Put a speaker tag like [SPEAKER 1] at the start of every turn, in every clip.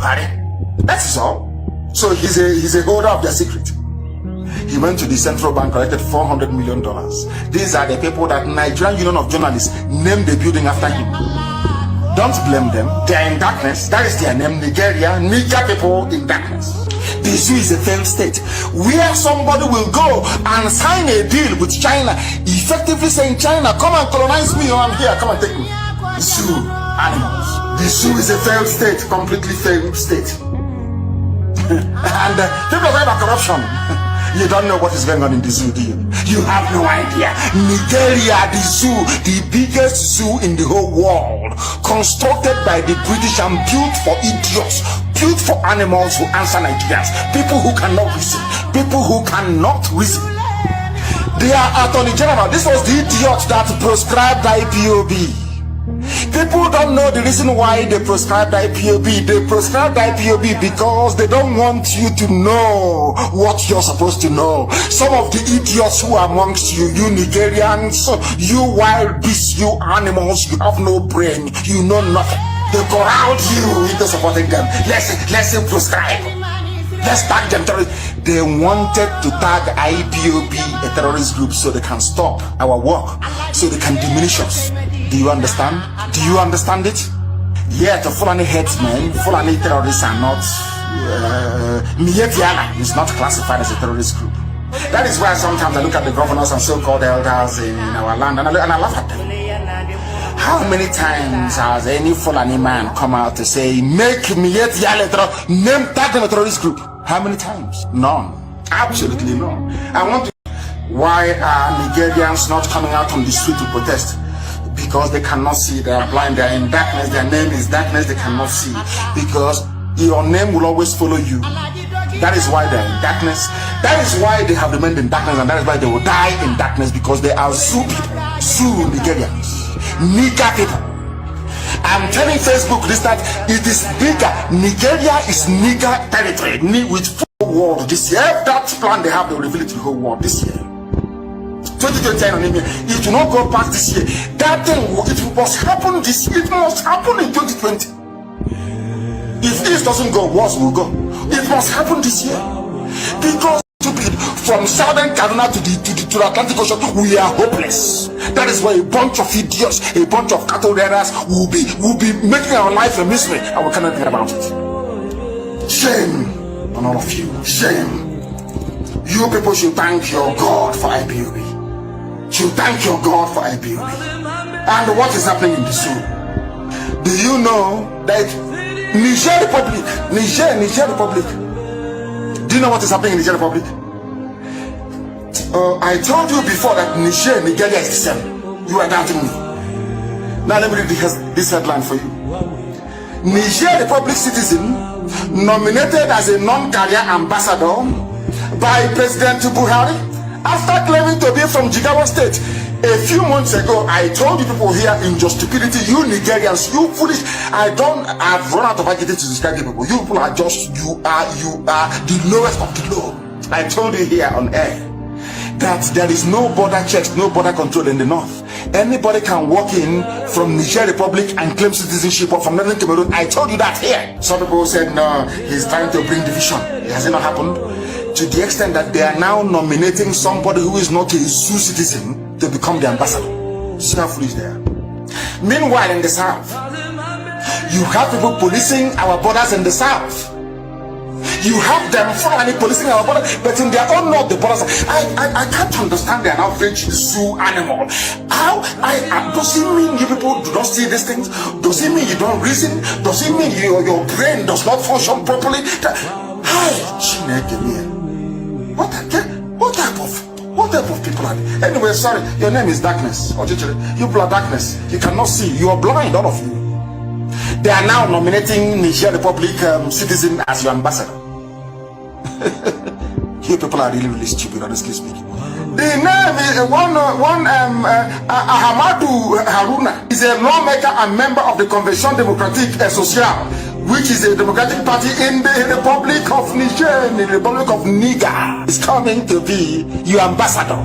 [SPEAKER 1] Buhari. That is all. So he's a holder of their secret. He went to the central bank, collected $400 million. These are the people that Nigerian Union of Journalists named the building after him. Don't blame them. They are in darkness. That is their name, Nigeria. Niger people in darkness. The zoo is a failed state where somebody will go and sign a deal with China, effectively saying, China, come and colonize me, or I'm here, come and take me. Zoo, animals. The zoo is a failed state, completely failed state. And people are talking about corruption. You don't know what is going on in the zoo, do you? You have no idea. Nigeria, the zoo, the biggest zoo in the whole world, constructed by the British and built for idiots, built for animals who answer Nigerians, people who cannot reason, people who cannot reason. They are Attorney General. This was the idiot that proscribed IPOB. People don't know the reason why they prescribed IPOB. They prescribed IPOB because they don't want you to know what you're supposed to know. Some of the idiots who are amongst you, you Nigerians, you wild beasts, you animals, you have no brain, you know nothing. They corralled you into supporting them. Let's prescribe. Let's tag them terrorists. They wanted to tag IPOB a terrorist group so they can stop our work, so they can diminish us. Do you understand? Do you understand it? Yet the Fulani headsmen, Fulani terrorists are not, Mietiala is not classified as a terrorist group. That is why sometimes I look at the governors and so-called elders in our land and I laugh at them. How many times has any Fulani man come out to say, make Mietiala tag them a terrorist group? How many times? None. Absolutely none. I want to. Why are Nigerians not coming out on the street to protest? Because they cannot see, they are blind, they are in darkness, their name is darkness, they cannot see. Because your name will always follow you. That is why they are in darkness. That is why they have remained in darkness, and that is why they will die in darkness, because they are Zoo people, Zoo Nigerians, Niger people. I'm telling Facebook this, that it is bigger. Nigeria is Niger territory with full world this year. That plan they have, they will reveal it to the whole world this year. 2020, it will not go past this year. That thing, it must happen this year. It must happen in 2020. If this doesn't go, worse will go. It must happen this year. Because stupid, from southern Kaduna to the Atlantic Ocean, we are hopeless. That is why a bunch of idiots, a bunch of cattle raiders will be making our life a misery, and we cannot think about it. Shame on all of you. Shame. You people should thank your God for IPOB. You thank your God for IPOB. And what is happening in the zoo? Do you know that Niger Republic, do you know what is happening in Niger Republic? I told you before that Nigeria is the same. You are doubting me. Now let me read this headline for you. Niger Republic citizen nominated as a non-career ambassador by President Buhari after claiming to be from Jigawa State. A few months ago, I told you people here in your stupidity, you Nigerians, you foolish. I've run out of adjectives to describe you people. You people are just, you are the lowest of the low. I told you here on air that there is no border checks, no border control in the north. Anybody can walk in from Niger Republic and claim citizenship, or from Northern Cameroon. I told you that here. Some people said, no, he's trying to bring division. Has it not happened? To the extent that they are now nominating somebody who is not a Zoo citizen to become the ambassador. See how foolish they are. Meanwhile, in the south, you have people policing our borders in the south. You have them finally policing our borders, but in their own north, the borders. I can't understand their outrage zoo animal. How? Does it mean you people do not see these things? Does it mean you don't reason? Does it mean your brain does not function properly? What type of people are they? Anyway, sorry, your name is darkness. You people are darkness. You cannot see. You are blind, all of you. They are now nominating Niger Republic citizen as your ambassador. You people are really, really stupid, honestly speaking. The name is Ahmadu Haruna is a lawmaker and member of the Convention Democratique et Sociale, which is a democratic party in the Republic of Niger, in the Republic of Niger. Is coming to be your ambassador,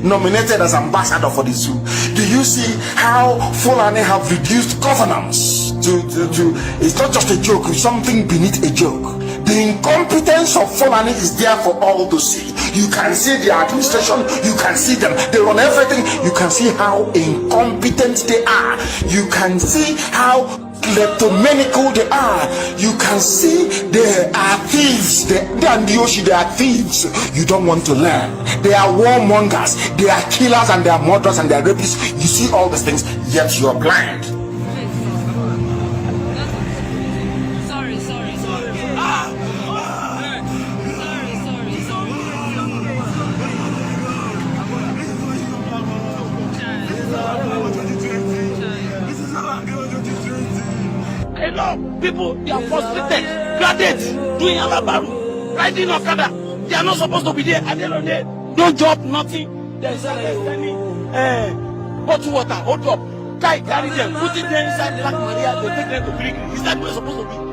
[SPEAKER 1] nominated as ambassador for the zoo. Do you see how Fulani have reduced governance it's not just a joke, it's something beneath a joke. The incompetence of Fulani is there for all to see. You can see the administration, you can see them, they run everything. You can see how incompetent they are. You can see how kleptomaniacal they are. You can see they are thieves. They and Yoshi, they are thieves. You don't want to learn. They are warmongers, they are killers, and they are murderers, and they are rapists. You see all these things, yet you are blind.
[SPEAKER 2] People, they are frustrated, graduates, doing alabaru, riding Okada. They are not supposed to be there. At the end of the day, no job, nothing. There's any bottled water, hold up. Guy carry them, put it there inside Black Maria, they take them to Greek. Is that where it's supposed to be?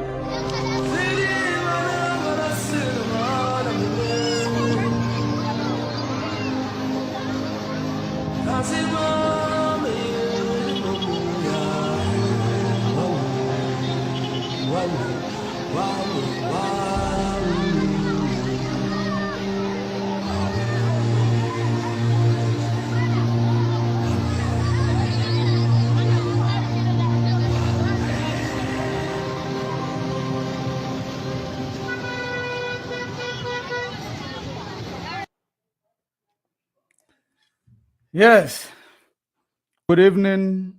[SPEAKER 3] Yes. Good evening,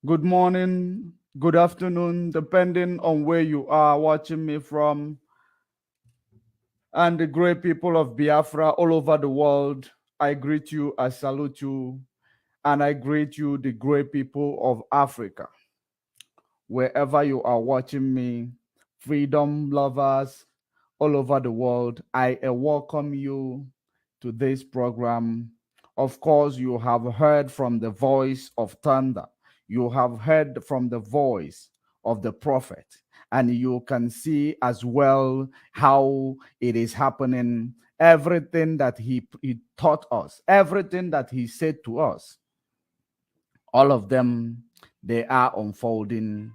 [SPEAKER 3] good morning, good afternoon, depending on where you are watching me from. And the great people of Biafra all over the world, I greet you, I salute you, and I greet you, the great people of Africa. Wherever you are watching me, freedom lovers all over the world, I welcome you to this program. Of course, you have heard from the voice of thunder. You have heard from the voice of the prophet. And you can see as well how it is happening. Everything that he taught us, everything that he said to us, all of them, they are unfolding.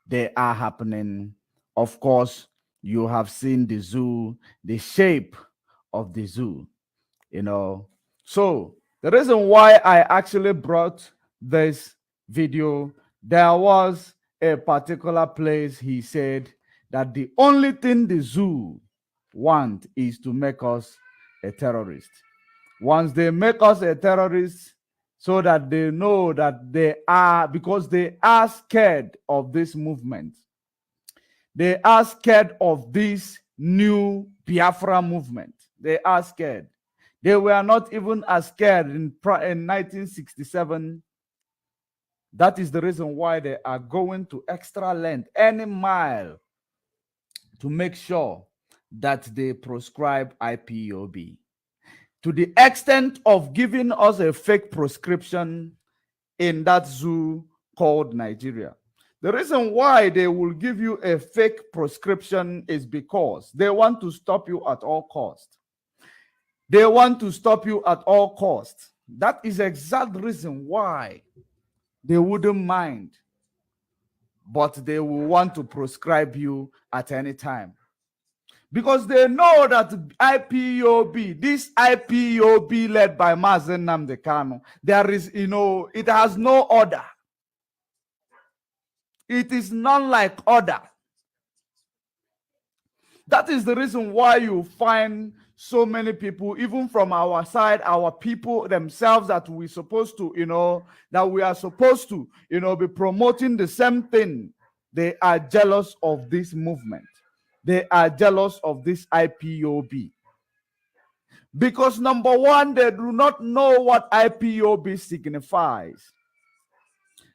[SPEAKER 3] They are happening. Of course, you have seen the zoo, the shape of the zoo, you know. So the reason why I actually brought this video, there was a particular place he said that the only thing the zoo want is to make us a terrorist. Once they make us a terrorist, so that they know that they are, because they are scared of this movement. They are scared of this new Biafra movement. They are scared. They were not even as scared in 1967. That is the reason why they are going to extra length, any mile, to make sure that they proscribe IPOB. To the extent of giving us a fake prescription in that zoo called Nigeria. The reason why they will give you a fake prescription is because they want to stop you at all costs. They want to stop you at all costs. That is the exact reason why they wouldn't mind, but they will want to prescribe you at any time. Because they know that IPOB, this IPOB led by Mazen Nnamdi Kanu, there is, it has no order. It is none like order. That is the reason why you find so many people, even from our side, our people themselves, that we supposed to, that we are supposed to, be promoting the same thing. They are jealous of this movement. They are jealous of this IPOB. Because number one, they do not know what IPOB signifies.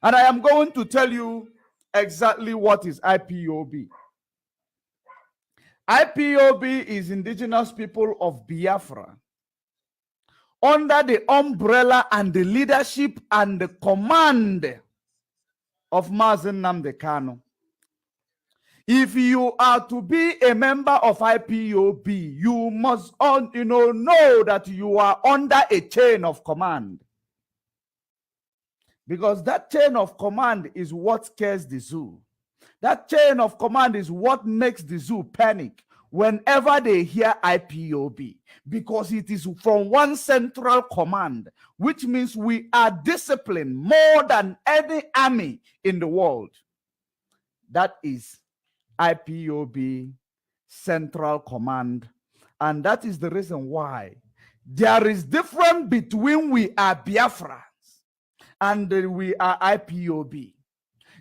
[SPEAKER 3] And I am going to tell you exactly what is IPOB. IPOB is Indigenous People of Biafra, under the umbrella and the leadership and the command of Mazen Nnamdi Kanu. If you are to be a member of IPOB, you must know that you are under a chain of command. Because that chain of command is what scares the zoo. That chain of command is what makes the zoo panic whenever they hear IPOB, because it is from one central command, which means we are disciplined more than any army in the world. That is IPOB Central Command. And that is the reason why there is difference between we are Biafrans and we are IPOB.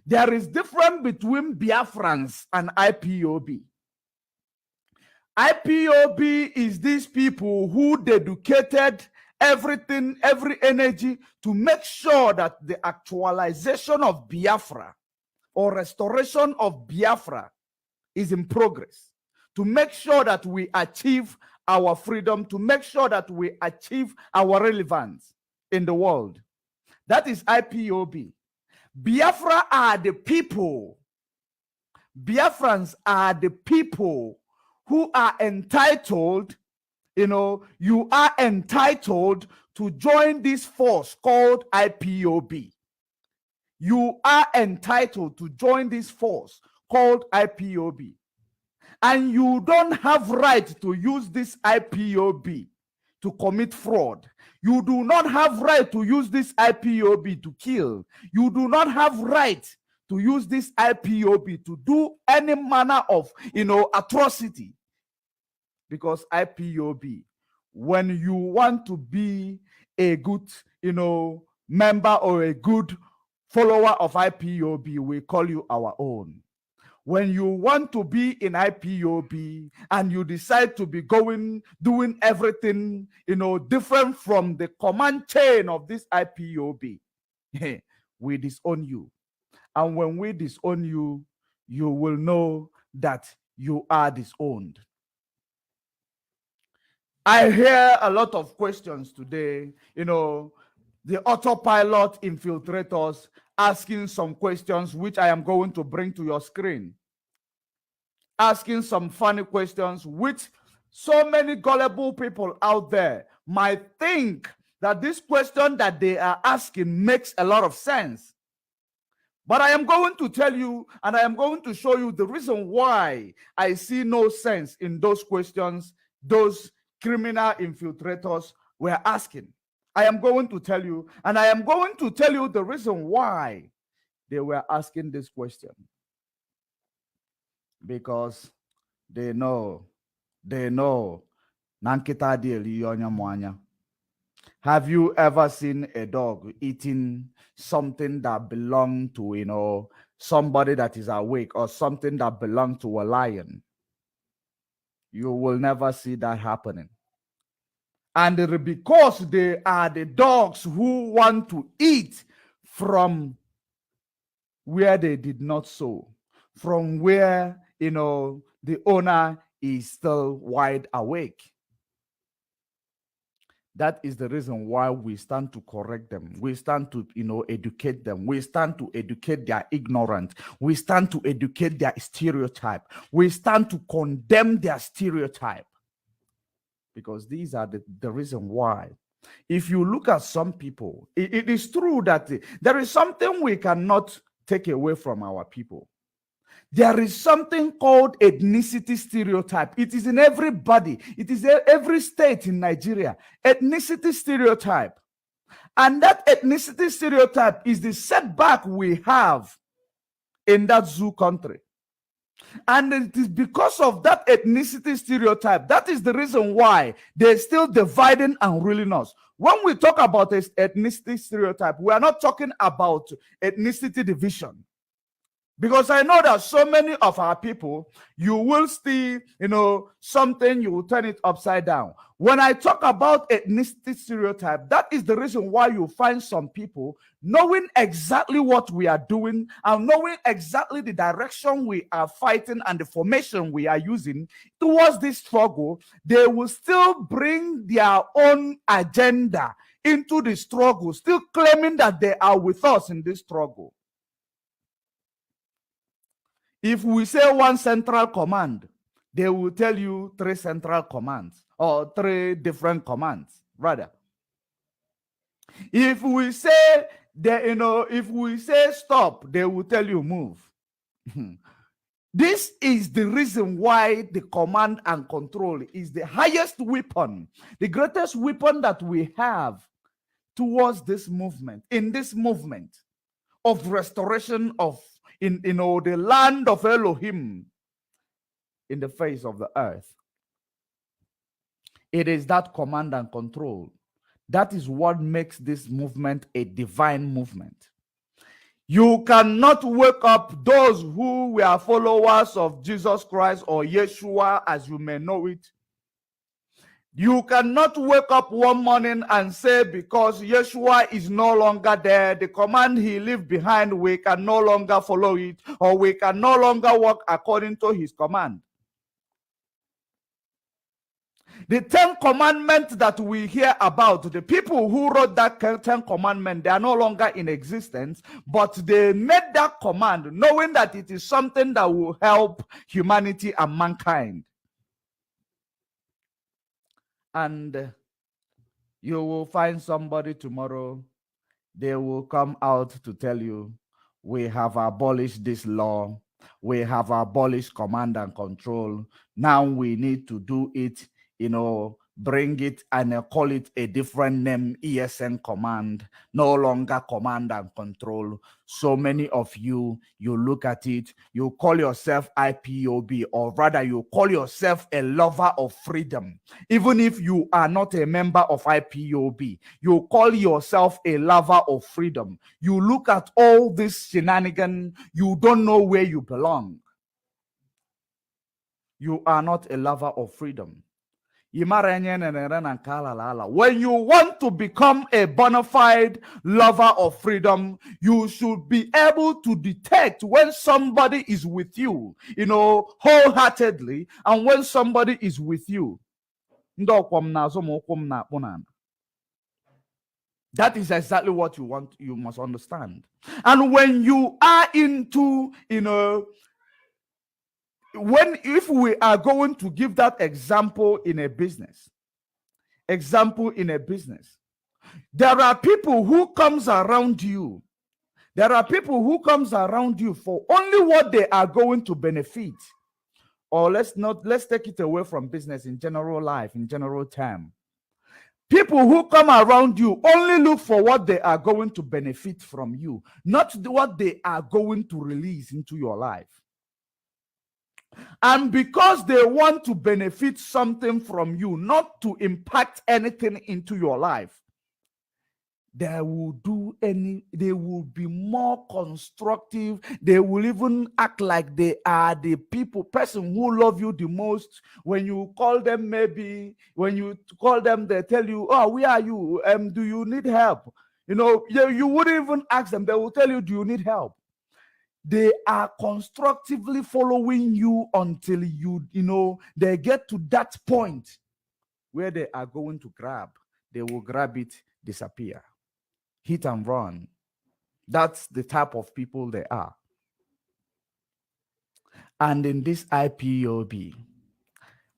[SPEAKER 3] There is difference between Biafrans and IPOB. IPOB is these people who dedicated everything, every energy to make sure that the actualization of Biafra or restoration of Biafra is in progress, to make sure that we achieve our freedom, to make sure that we achieve our relevance in the world. That is IPOB. Biafra are the people. Biafrans are the people who are entitled, you are entitled to join this force called IPOB. You are entitled to join this force called IPOB. And you don't have right to use this IPOB to commit fraud. You do not have right to use this IPOB to kill. You do not have right to use this IPOB to do any manner of, atrocity. Because IPOB, when you want to be a good, member or a good follower of IPOB, we call you our own. When you want to be in IPOB and you decide to be doing everything, different from the command chain of this IPOB, we disown you. And when we disown you, you will know that you are disowned. I hear a lot of questions today, the autopilot infiltrators asking some questions, which I am going to bring to your screen. Asking some funny questions, which so many gullible people out there might think that this question that they are asking makes a lot of sense. But I am going to tell you, and I am going to show you the reason why I see no sense in those questions those criminal infiltrators were asking. I am going to tell you, and I am going to tell you the reason why they were asking this question. Because they know. Nankita deli yonya mwanya. Have you ever seen a dog eating something that belonged to, somebody that is awake, or something that belonged to a lion? You will never see that happening. And because they are the dogs who want to eat from where they did not sow, from where, the owner is still wide awake. That is the reason why we stand to correct them. We stand to, educate them. We stand to educate their ignorance. We stand to educate their stereotype. We stand to condemn their stereotype. Because these are the reason why. If you look at some people, it is true that there is something we cannot take away from our people. There is something called ethnicity stereotype. It is in everybody. It is in every state in Nigeria. Ethnicity stereotype. And that ethnicity stereotype is the setback we have in that zoo country. And it is because of that ethnicity stereotype. That is the reason why they're still dividing and ruling us. When we talk about this ethnicity stereotype, we are not talking about ethnicity division. Because I know that so many of our people, you will see, something, you will turn it upside down. When I talk about ethnicity stereotype, that is the reason why you find some people knowing exactly what we are doing and knowing exactly the direction we are fighting and the formation we are using towards this struggle, they will still bring their own agenda into the struggle, still claiming that they are with us in this struggle. If we say one central command, they will tell you 3 central commands or 3 different commands, rather. If we say if we say stop, they will tell you move. This is the reason why the command and control is the highest weapon, the greatest weapon that we have towards this movement, in this movement of restoration of the land of Elohim in the face of the earth. It is that command and control. That is what makes this movement a divine movement. You cannot wake up those who were followers of Jesus Christ or Yeshua, as you may know it. You cannot wake up one morning and say, because Yeshua is no longer there, the command he left behind, we can no longer follow it, or we can no longer walk according to his command. The 10 commandments that we hear about, the people who wrote that 10 commandments, they are no longer in existence, but they made that command knowing that it is something that will help humanity and mankind. And you will find somebody tomorrow, they will come out to tell you, we have abolished this law, we have abolished command and control, now we need to do it, bring it and call it a different name, ESN command, no longer command and control. So many of you look at it, you call yourself IPOB, or rather you call yourself a lover of freedom. Even if you are not a member of IPOB, you call yourself a lover of freedom. You look at all this shenanigans, you don't know where you belong. You are not a lover of freedom. When you want to become a bona fide lover of freedom, you should be able to detect when somebody is with you, wholeheartedly, and when somebody is with you. That is exactly what you must understand. And when you are into, if we are going to give that example in a business, there are people who comes around you. There are people who comes around you for only what they are going to benefit. Or let's take it away from business, in general life, in general term. People who come around you only look for what they are going to benefit from you, not what they are going to release into your life. And because they want to benefit something from you, not to impact anything into your life, they will be more constructive. They will even act like they are the person who love you the most. When you call them, they tell you, oh, where are you? Do you need help? You wouldn't even ask them. They will tell you, do you need help? They are constructively following you until they get to that point where they are going to grab. They will grab it, disappear, hit and run. That's the type of people they are. And in this IPOB,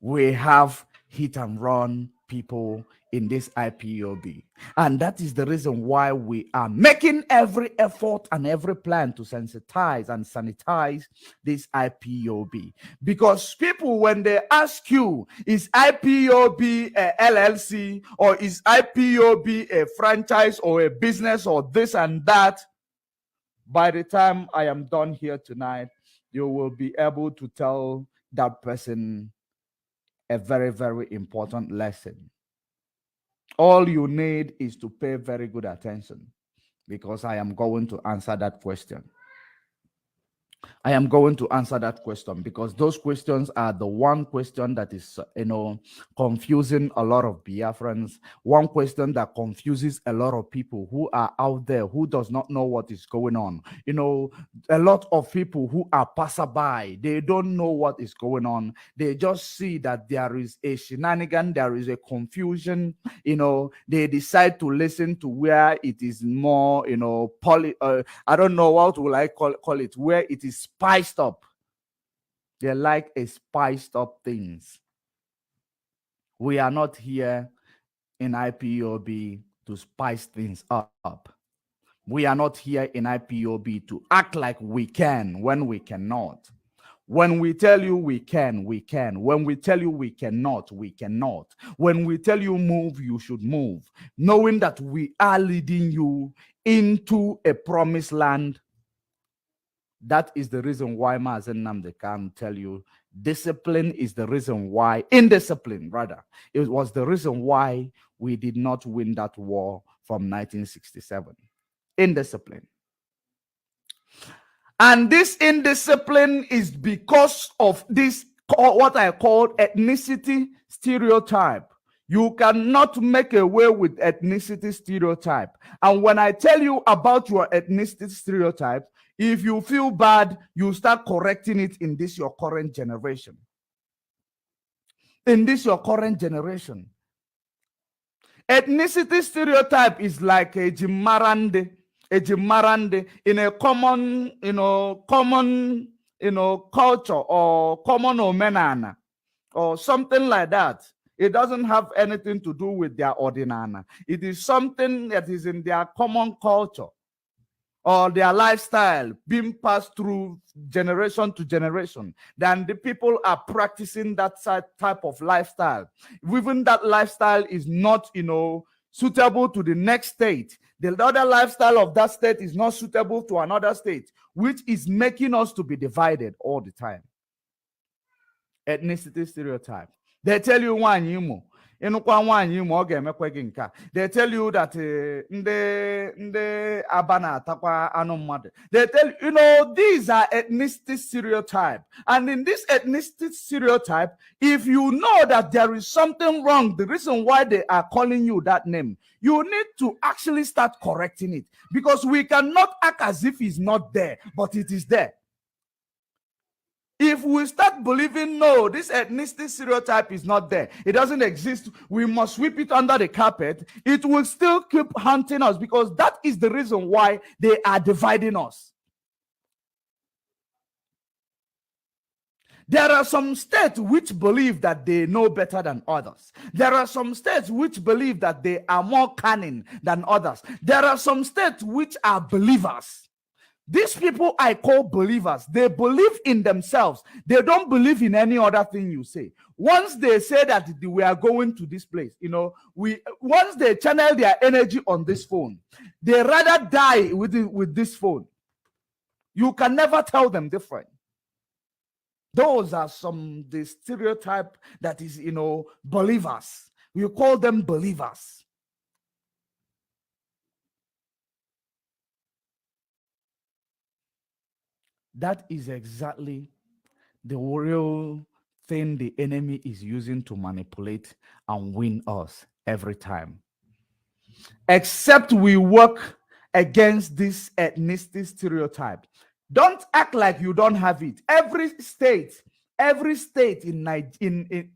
[SPEAKER 3] we have hit and run people in this IPOB. And that is the reason why we are making every effort and every plan to sensitize and sanitize this IPOB. Because people, when they ask you, is IPOB a LLC, or is IPOB a franchise or a business or this and that, by the time I am done here tonight, you will be able to tell that person a very, very important lesson. All you need is to pay very good attention, because I am going to answer that question. I am going to answer that question, because those questions are the one question that is, confusing a lot of Biafrans. One question that confuses a lot of people who are out there who does not know what is going on. A lot of people who are passerby, they don't know what is going on. They just see that there is a shenanigan, there is a confusion. They decide to listen to where it is more, I don't know what will I call it, where it is spiced up. They like a spiced up things. We are not here in IPOB to spice things up. We are not here in IPOB to act like we can when we cannot. When we tell you we can, we can. When we tell you we cannot, we cannot. When we tell you move, you should move, knowing that we are leading you into a promised land. That is the reason why Mazen Namde can tell you discipline is the reason why, indiscipline rather, it was the reason why we did not win that war from 1967. Indiscipline. And this indiscipline is because of this, what I call ethnicity stereotype. You cannot make away with ethnicity stereotype. And when I tell you about your ethnicity stereotype, if you feel bad, you start correcting it in this your current generation. In this your current generation. Ethnicity stereotype is like a Jimarande in a common, culture or common omenana or something like that. It doesn't have anything to do with their ordinana. It is something that is in their common culture or their lifestyle being passed through generation to generation. Then the people are practicing that type of lifestyle. Even that lifestyle is not, suitable to the next state. The other lifestyle of that state is not suitable to another state, which is making us to be divided all the time. Ethnicity stereotype. They tell you one yumo. They tell you that they tell you, these are ethnicity stereotype. And in this ethnicity stereotype, if you know that there is something wrong, the reason why they are calling you that name, you need to actually start correcting it, because we cannot act as if it's not there, but it is there. If we start believing, no, this ethnicity stereotype is not there, it doesn't exist, we must sweep it under the carpet, it will still keep haunting us, because that is the reason why they are dividing us. There are some states which believe that they know better than others. There are some states which believe that they are more cunning than others. There are some states which are believers. These people I call believers. They believe in themselves. They don't believe in any other thing you say. Once they say that we are going to this place, once they channel their energy on this phone, they rather die with this phone. You can never tell them different. Those are the stereotype that is, believers. We call them believers. That is exactly the real thing the enemy is using to manipulate and win us every time. Except we work against this ethnicity stereotype. Don't act like you don't have it. Every state in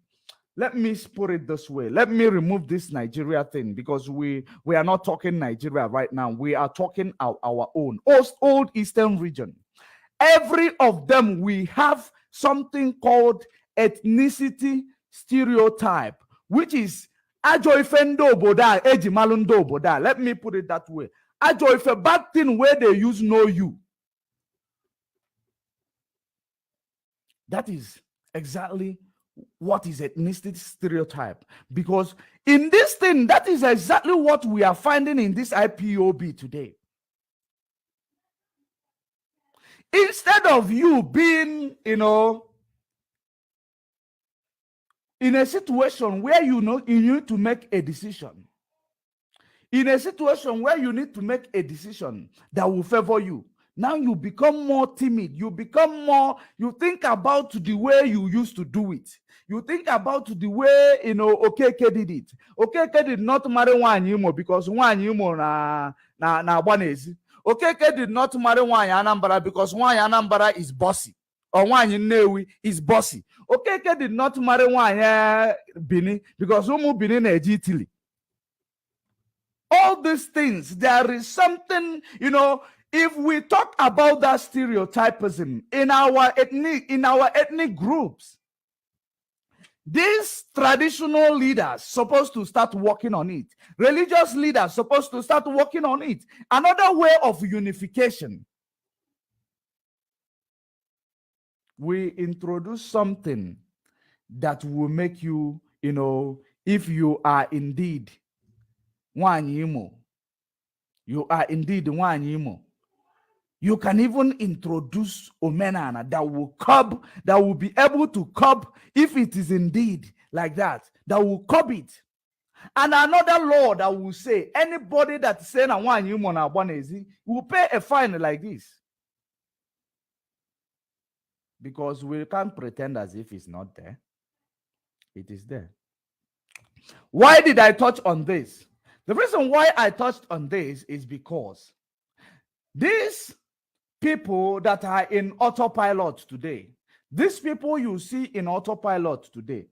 [SPEAKER 3] let me put it this way. Let me remove this Nigeria thing, because we are not talking Nigeria right now. We are talking our own old Eastern region. Every of them, we have something called ethnicity stereotype, which is ajoifendo boda ejimalundo boda. Let me put it that way. Ajoife bad thing where they use know you. That is exactly what is ethnicity stereotype. Because in this thing, that is exactly what we are finding in this IPOB today. Instead of you being, in a situation where you need to make a decision, in a situation where you need to make a decision that will favor you, now you become more timid. You think about the way you used to do it. You think about the way, Okeke did it. Okeke did not marry Nwanyimo because Nwanyimo na Wanezi. Okeke did not marry Nwany Anambra because Nwany Anambra is bossy. Or Nwany Nnewi is bossy. Okeke did not marry Nwany Bini because Umu Bini na Italy. All these things, there is something, if we talk about that stereotypism in our ethnic groups, These traditional leaders supposed to start working on it. Religious leaders supposed to start working on it. Another way of unification. We introduce something that will make you, if you are indeed Wanyimo, you are indeed Wanyimo. You can even introduce omenana that will be able to curb, if it is indeed like that will curb it. And another law that will say anybody that say na Wanyimo na Abanezi will pay a fine like this. Because we can't pretend as if it's not there. It is there. Why did I touch on this? The reason why I touched on this is because these people that are in autopilot today, these people you see in autopilot today,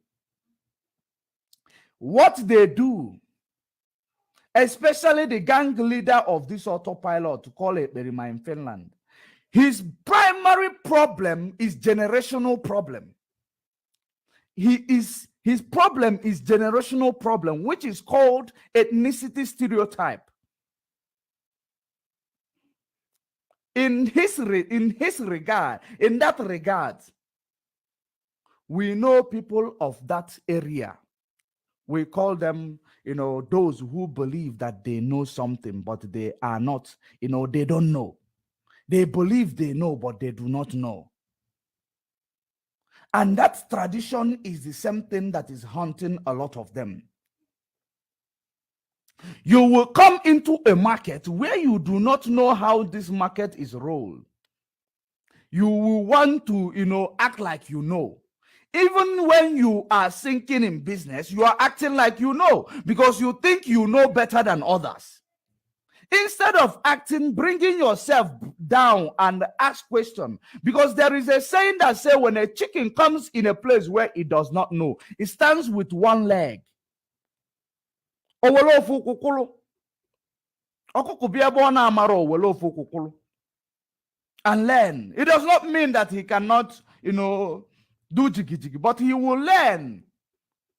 [SPEAKER 3] what they do, especially the gang leader of this autopilot, call it Berima in Finland, his primary problem is generational problem. His problem is generational problem, which is called ethnicity stereotype. In that regard, we know people of that area. We call them, those who believe that they know something, but they are not, they don't know. They believe they know, but they do not know. And that tradition is the same thing that is haunting a lot of them. You will come into a market where you do not know how this market is rolled. You will want to, act like you know. Even when you are sinking in business, you are acting like you know, because you think you know better than others. Instead of acting, bringing yourself down and ask questions. Because there is a saying that says when a chicken comes in a place where it does not know, it stands with one leg. And learn. It does not mean that he cannot, do jiggy, but he will learn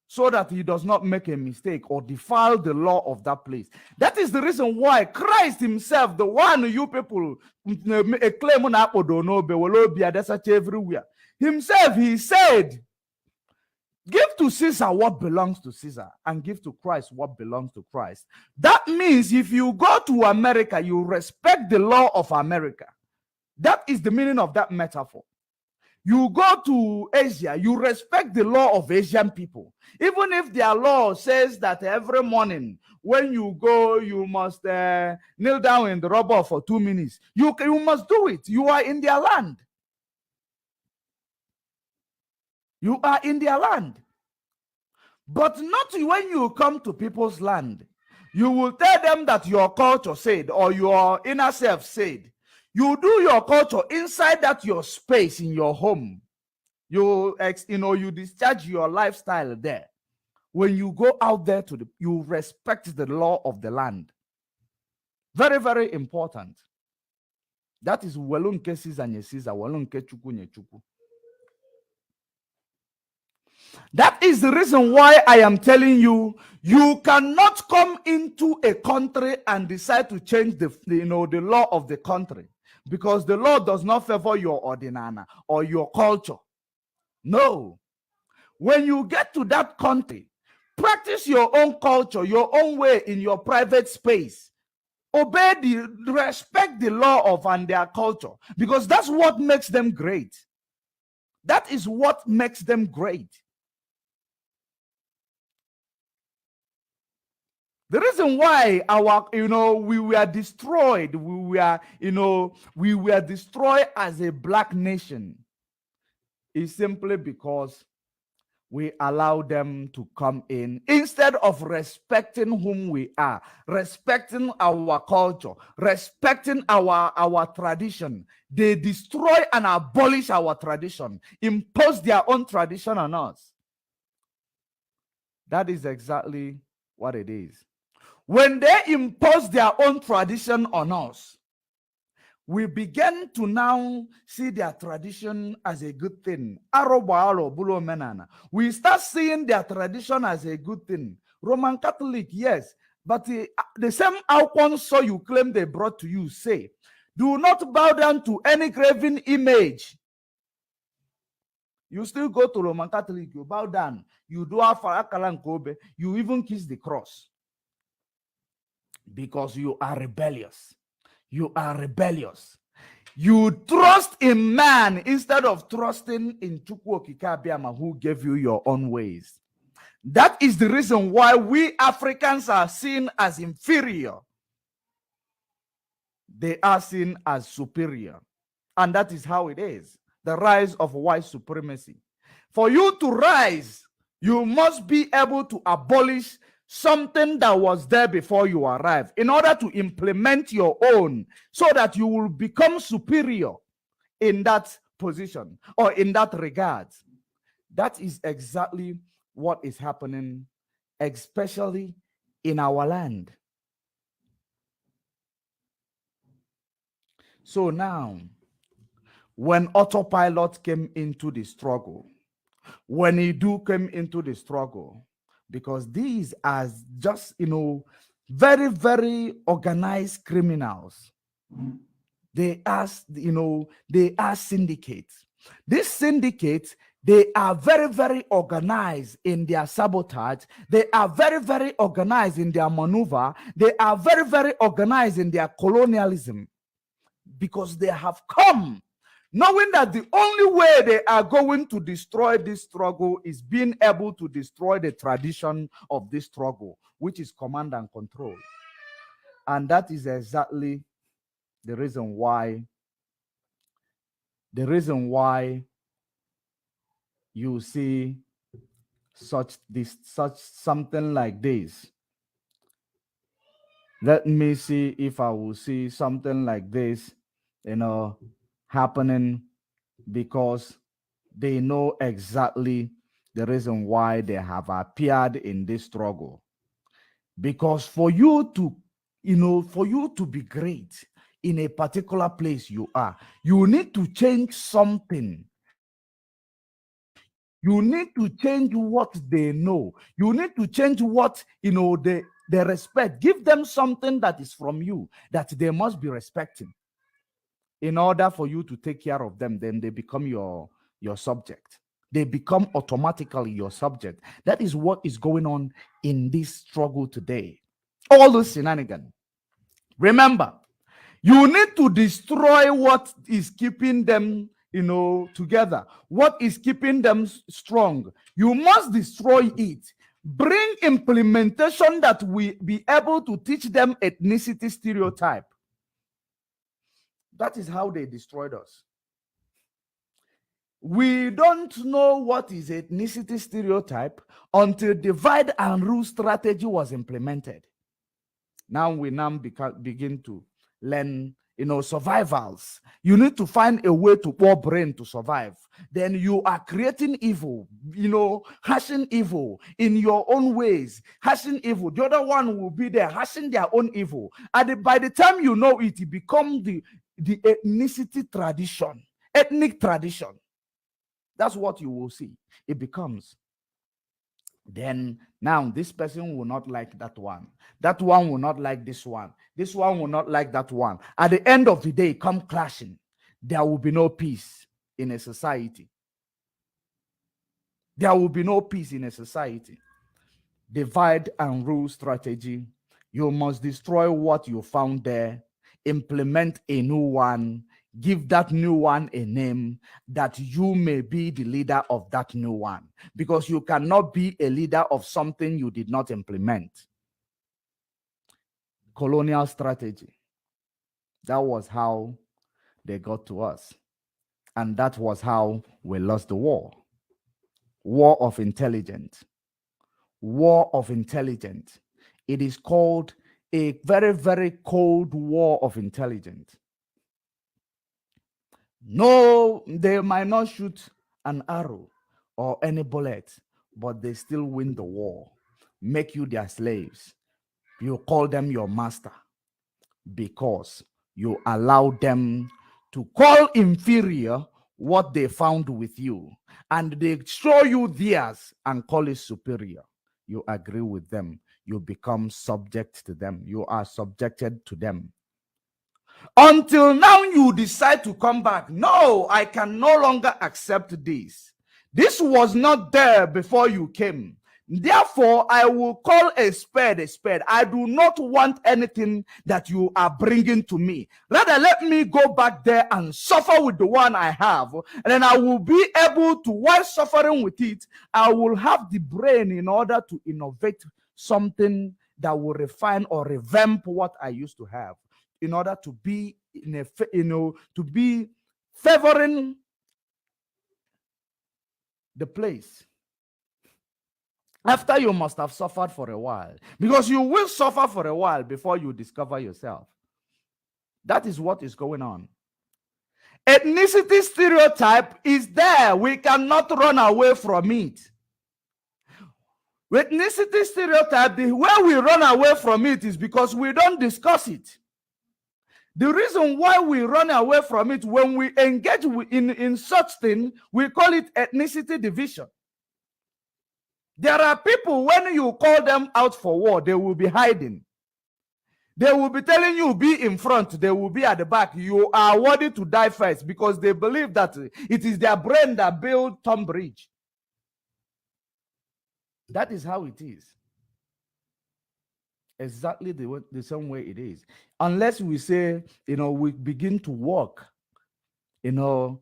[SPEAKER 3] so that he does not make a mistake or defile the law of that place. That is the reason why Christ himself, the one you people claim everywhere, himself, he said, give to Caesar what belongs to Caesar and give to Christ what belongs to Christ. That means if you go to America, you respect the law of America. That is the meaning of that metaphor. You go to Asia, you respect the law of Asian people. Even if their law says that every morning when you go, you must kneel down in the rubber for 2 minutes. You must do it. You are in their land. You are in their land. But not when you come to people's land. You will tell them that your culture said, or your inner self said. You do your culture inside that your space in your home. You discharge your lifestyle there. When you go out there you respect the law of the land. Very, very important. That is welunke Caesar nye Caesar, welunke chuku nye chuku. That is the reason why I am telling you, you cannot come into a country and decide to change the law of the country, because the law does not favor your ordinana or your culture. No. When you get to that country, practice your own culture, your own way in your private space. Respect the law of and their culture, because that's what makes them great. That is what makes them great. The reason why we were destroyed, we were destroyed as a black nation is simply because we allow them to come in instead of respecting whom we are, respecting our culture, respecting our tradition. They destroy and abolish our tradition, impose their own tradition on us. That is exactly what it is. When they impose their own tradition on us, we began to now see their tradition as a good thing. We start seeing their tradition as a good thing. Roman Catholic, yes, but the same Alfonso you claim they brought to you say, do not bow down to any graven image. You still go to Roman Catholic, you bow down, you do Akala Kobe, you even kiss the cross. Because you are rebellious. You are rebellious. You trust in man instead of trusting in Chukwu Okike who gave you your own ways. That is the reason why we Africans are seen as inferior. They are seen as superior. And that is how it is. The rise of white supremacy. For you to rise, you must be able to abolish something that was there before you arrive in order to implement your own so that you will become superior in that position or in that regard. That is exactly what is happening, especially in our land. So now, when AUTOPILOT came into the struggle, when Edu came into the struggle, because these are just, very, very organized criminals. They are, they are syndicates. These syndicates, they are very, very organized in their sabotage. They are very, very organized in their maneuver. They are very, very organized in their colonialism because they have come knowing that the only way they are going to destroy this struggle is being able to destroy the tradition of this struggle, which is command and control. And that is exactly the reason why you see such something like this. Let me see if I will see something like this, happening, because they know exactly the reason why they have appeared in this struggle. Because for you to be great in a particular place you need to change something. You need to change what they know. You need to change what, they respect. Give them something that is from you that they must be respecting. In order for you to take care of them, then they become your subject. They become automatically your subject. That is what is going on in this struggle today. All those shenanigans. Remember, you need to destroy what is keeping them, together. What is keeping them strong? You must destroy it. Bring implementation that will be able to teach them ethnicity stereotype. That is how they destroyed us. We don't know what is ethnicity stereotype until divide and rule strategy was implemented. Now we begin to learn, survivals. You need to find a way to pour brain to survive. Then you are creating evil, hashing evil in your own ways, hashing evil. The other one will be there hashing their own evil. And by the time you know it, it becomes the ethnicity tradition, ethnic tradition. That's what you will see. It becomes. Then now this person will not like that one. That one will not like this one. This one will not like that one. At the end of the day, come clashing. There will be no peace in a society. There will be no peace in a society. Divide and rule strategy. You must destroy what you found there. Implement a new one. Give that new one a name that you may be the leader of that new one, because you cannot be a leader of something you did not implement. Colonial strategy. That was how they got to us. And that was how we lost the war. War of intelligence. War of intelligence. It is called a very, very cold war of intelligence. No, they might not shoot an arrow or any bullet, but they still win the war, make you their slaves. You call them your master because you allow them to call inferior what they found with you, and they show you theirs and call it superior. You agree with them. You become subject to them. You are subjected to them. Until now, you decide to come back. No, I can no longer accept this. This was not there before you came. Therefore, I will call a spade a spade. I do not want anything that you are bringing to me. Rather, let me go back there and suffer with the one I have. And then I will be able to, while suffering with it, I will have the brain in order to innovate something that will refine or revamp what I used to have, in order to be to be favoring the place. After you must have suffered for a while, because you will suffer for a while before you discover yourself. That is what is going on. Ethnicity stereotype is there. We cannot run away from it. Ethnicity stereotype, the way we run away from it is because we don't discuss it. The reason why we run away from it, when we engage in such thing, we call it ethnicity division. There are people, when you call them out for war, they will be hiding. They will be telling you, be in front. They will be at the back. You are worthy to die first, because they believe that it is their brain that built Tom Bridge. That is how it is. Exactly the same way it is. Unless we say, we begin to work, on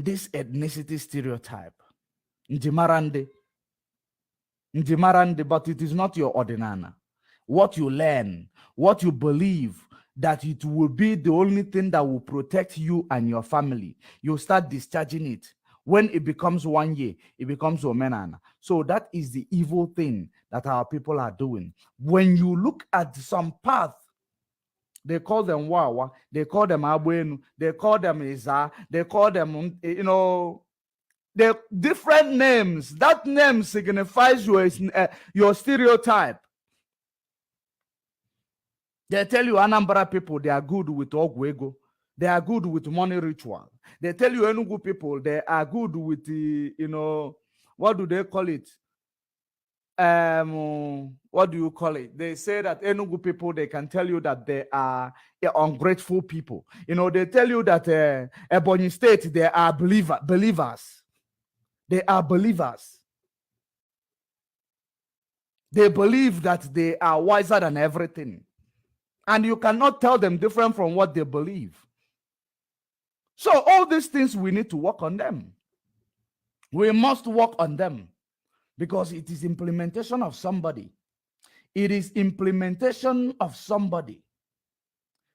[SPEAKER 3] this ethnicity stereotype. Njimarande, but it is not your ordinana. What you learn, what you believe, that it will be the only thing that will protect you and your family. You start discharging it. When it becomes 1 year, it becomes omenana. So that is the evil thing that our people are doing. When you look at some path, they call them Wawa, they call them Abuenu, they call them Iza, they call them, the different names. That name signifies your stereotype. They tell you Anambra people, they are good with Ogwego. They are good with money ritual. They tell you Enugu people, they are good with the, what do they call it? What do you call it? They say that Enugu people, they can tell you that they are ungrateful people. They tell you that Ebonyi State, they are believers. They are believers. They believe that they are wiser than everything. And you cannot tell them different from what they believe. So all these things, we need to work on them. We must work on them, because it is implementation of somebody. It is implementation of somebody.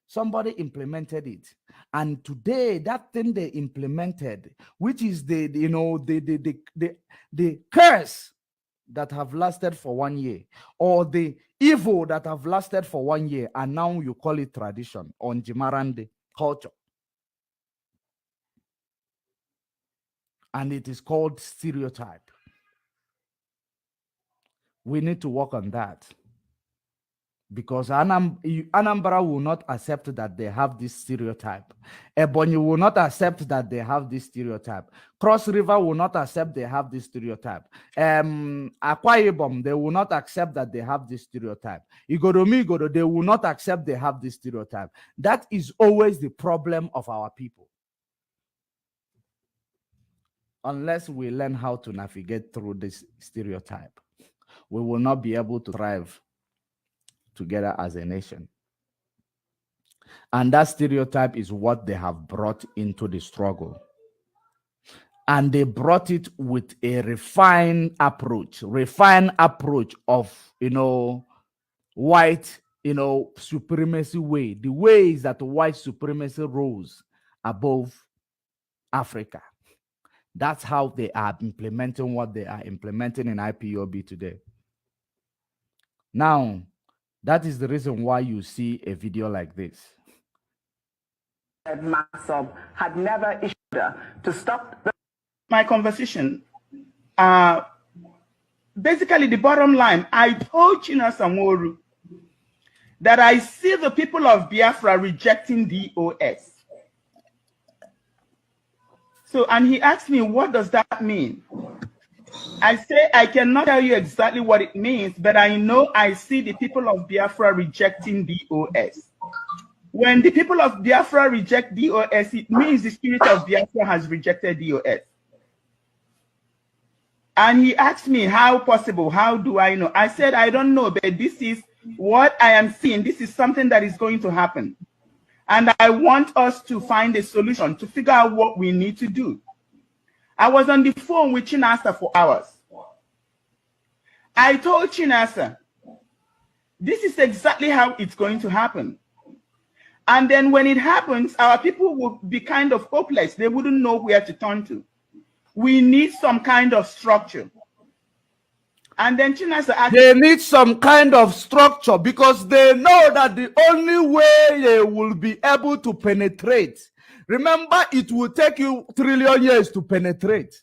[SPEAKER 3] Somebody implemented it. And today, that thing they implemented, which is the curse that have lasted for 1 year, or the evil that have lasted for 1 year, and now you call it tradition, on Jimarande culture. And it is called stereotype. We need to work on that, because Anambra will not accept that they have this stereotype. Ebonyi will not accept that they have this stereotype. Cross River will not accept they have this stereotype. Akwa Ibom, they will not accept that they have this stereotype. Igoromigodo, they will not accept they have this stereotype. That is always the problem of our people. Unless we learn how to navigate through this stereotype, we will not be able to thrive together as a nation. And that stereotype is what they have brought into the struggle. And they brought it with a refined approach of, white, supremacy way. The ways that white supremacy rose above Africa. That's how they are implementing what they are implementing in IPOB today. Now, that is the reason why you see a video like this.
[SPEAKER 4] Massob had never issued to stop
[SPEAKER 2] my conversation. Basically, the bottom line, I told China Samoru
[SPEAKER 5] that I see the people of Biafra rejecting DOS. So, and he asked me, what does that mean? I say, I cannot tell you exactly what it means, but I know I see the people of Biafra rejecting DOS. When the people of Biafra reject DOS, it means the spirit of Biafra has rejected DOS. And he asked me, how possible? How do I know? I said, I don't know, but this is what I am seeing. This is something that is going to happen. And I want us to find a solution, to figure out what we need to do. I was on the phone with Chinasa for hours. I told Chinasa, this is exactly how it's going to happen. And then when it happens, our people will be kind of hopeless. They wouldn't know where to turn to. We need some kind of structure. And then Chinasa asked,
[SPEAKER 3] they need some kind of structure because they know that the only way they will be able to penetrate, remember, it will take you 1 trillion years to penetrate.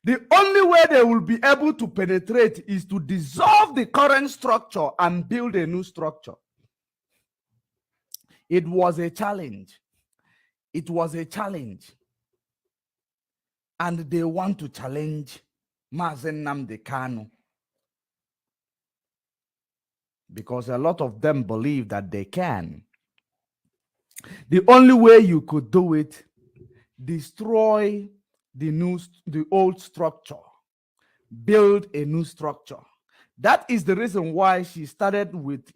[SPEAKER 3] The only way they will be able to penetrate is to dissolve the current structure and build a new structure. It was a challenge. It was a challenge. And they want to challenge Mazen Nnamdi Kanu because a lot of them believe that they can. The only way you could do it, destroy the old structure, build a new structure. That is the reason why she started with,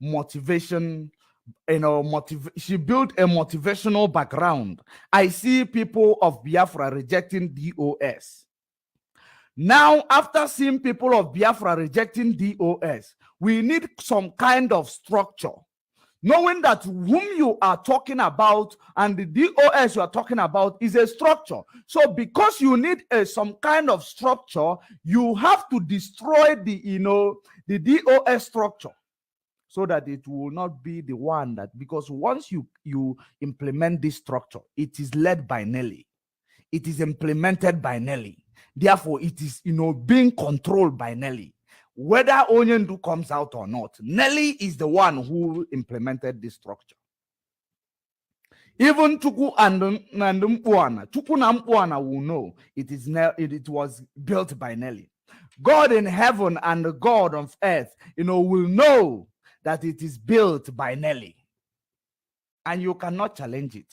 [SPEAKER 3] motivation. She built a motivational background. I see people of Biafra rejecting DOS. Now, after seeing people of Biafra rejecting DOS, we need some kind of structure. Knowing that whom you are talking about and the DOS you are talking about is a structure. So because you need some kind of structure, you have to destroy the DOS structure so that it will not be the one that, because once you implement this structure, it is led by Nelly. It is implemented by Nelly. Therefore, it is, being controlled by Nelly. Whether Onyendu comes out or not, Nelly is the one who implemented this structure. Even Chukwu and Mpuana, Chukwu and Mpuana will know it was built by Nelly. God in heaven and the God of earth, will know that it is built by Nelly. And you cannot challenge it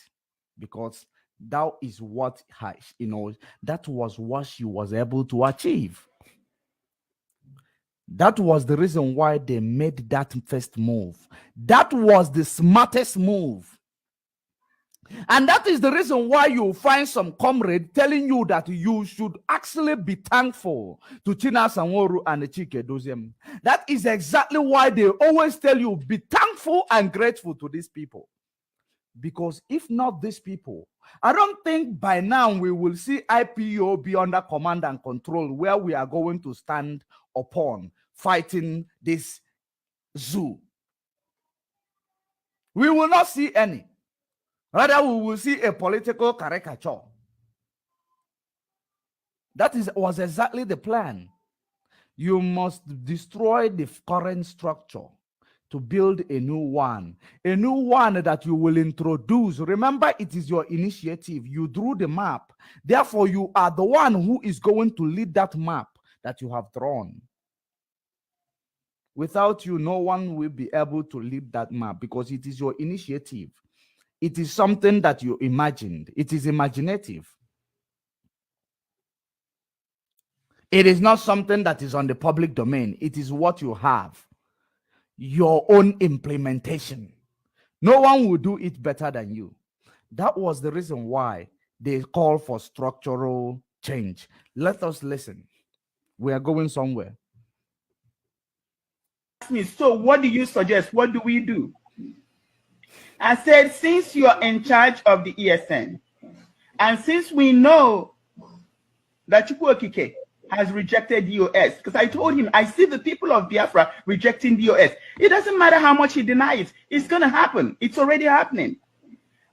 [SPEAKER 3] because that is what that was what she was able to achieve. That was the reason why they made that first move. That was the smartest move. And that is the reason why you find some comrade telling you that you should actually be thankful to China Sanworu and Chike Doziem. That is exactly why they always tell you, be thankful and grateful to these people. Because if not these people, I don't think by now we will see IPO be under command and control where we are going to stand upon fighting this zoo. We will not see any. Rather, we will see a political caricature. That was exactly the plan. You must destroy the current structure to build a new one that you will introduce. Remember, it is your initiative. You drew the map. Therefore, you are the one who is going to lead that map that you have drawn. Without you, no one will be able to lead that map because it is your initiative. It is something that you imagined. It is imaginative. It is not something that is on the public domain. It is what you have. Your own implementation. No one will do it better than you. That was the reason why they call for structural change. Let us listen. We are going somewhere.
[SPEAKER 5] So what do you suggest? What do we do? I said, since you're in charge of the ESN, and since we know that Chukwu Okike has rejected DOS, because I told him, I see the people of Biafra rejecting DOS. It doesn't matter how much he denies, it's going to happen. It's already happening.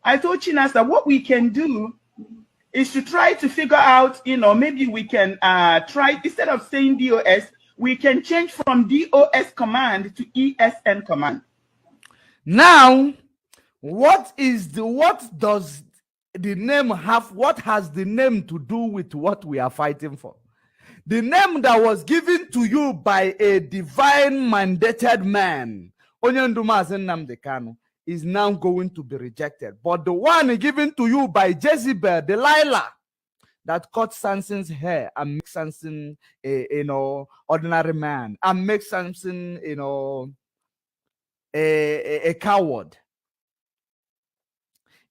[SPEAKER 5] I told Chinas that what we can do is to try to figure out, maybe we can try, instead of saying DOS, we can change from DOS command to ESN command.
[SPEAKER 3] Now, what does the name have? What has the name to do with what we are fighting for? The name that was given to you by a divine mandated man, Onyendumazen Nnamdi Kanu, is now going to be rejected. But the one given to you by Jezebel, Delilah, that cut Samson's hair and makes Samson a ordinary man and makes Samson a coward,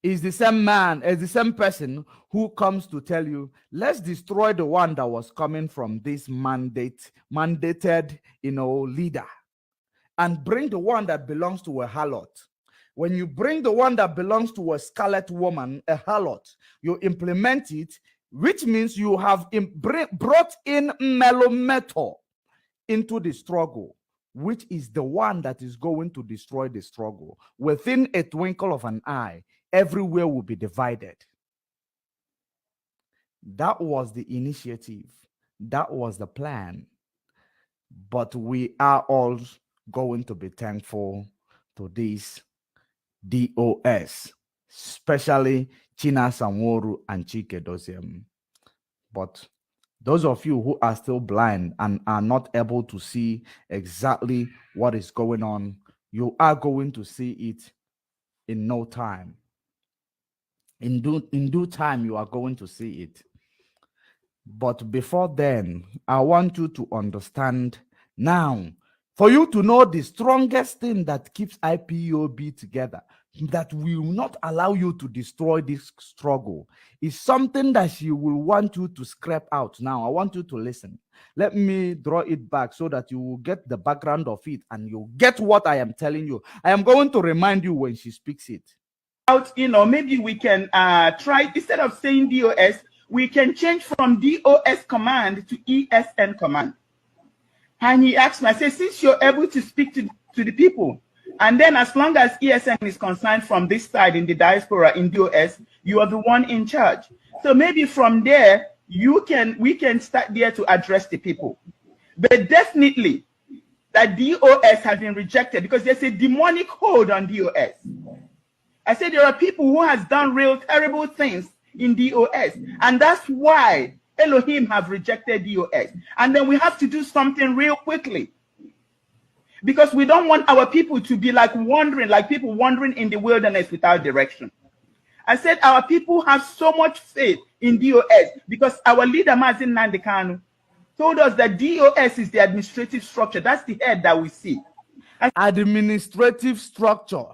[SPEAKER 3] is the same man, is the same person who comes to tell you, let's destroy the one that was coming from this mandated leader, and bring the one that belongs to a harlot. When you bring the one that belongs to a scarlet woman, a harlot, you implement it, which means you have brought in Melometo into the struggle, which is the one that is going to destroy the struggle. Within a twinkle of an eye, everywhere will be divided. That was the initiative. That was the plan. But we are all going to be thankful to this DOS, especially China Sanworu and Chike Doziem. But those of you who are still blind and are not able to see exactly what is going on, you are going to see it in no time. In due time, you are going to see it. But before then, I want you to understand now, for you to know the strongest thing that keeps IPOB together, that will not allow you to destroy this struggle, is something that she will want you to scrape out. Now, I want you to listen. Let me draw it back so that you will get the background of it and you'll get what I am telling you. I am going to remind you when she speaks it.
[SPEAKER 5] Maybe we can try, instead of saying DOS, we can change from DOS command to ESN command. And he asked me, I said, since you're able to speak to the people, and then as long as ESN is concerned from this side in the diaspora in DOS, you are the one in charge. So maybe from there, we can start there to address the people. But definitely, that DOS has been rejected because there's a demonic hold on DOS. I said there are people who has done real terrible things in DOS, and that's why Elohim have rejected DOS. And then we have to do something real quickly, because we don't want our people to be like people wandering in the wilderness without direction. I said our people have so much faith in DOS because our leader Mazi Nnamdi Kanu told us that DOS is the administrative structure. That's the head that we see.
[SPEAKER 3] Administrative structure.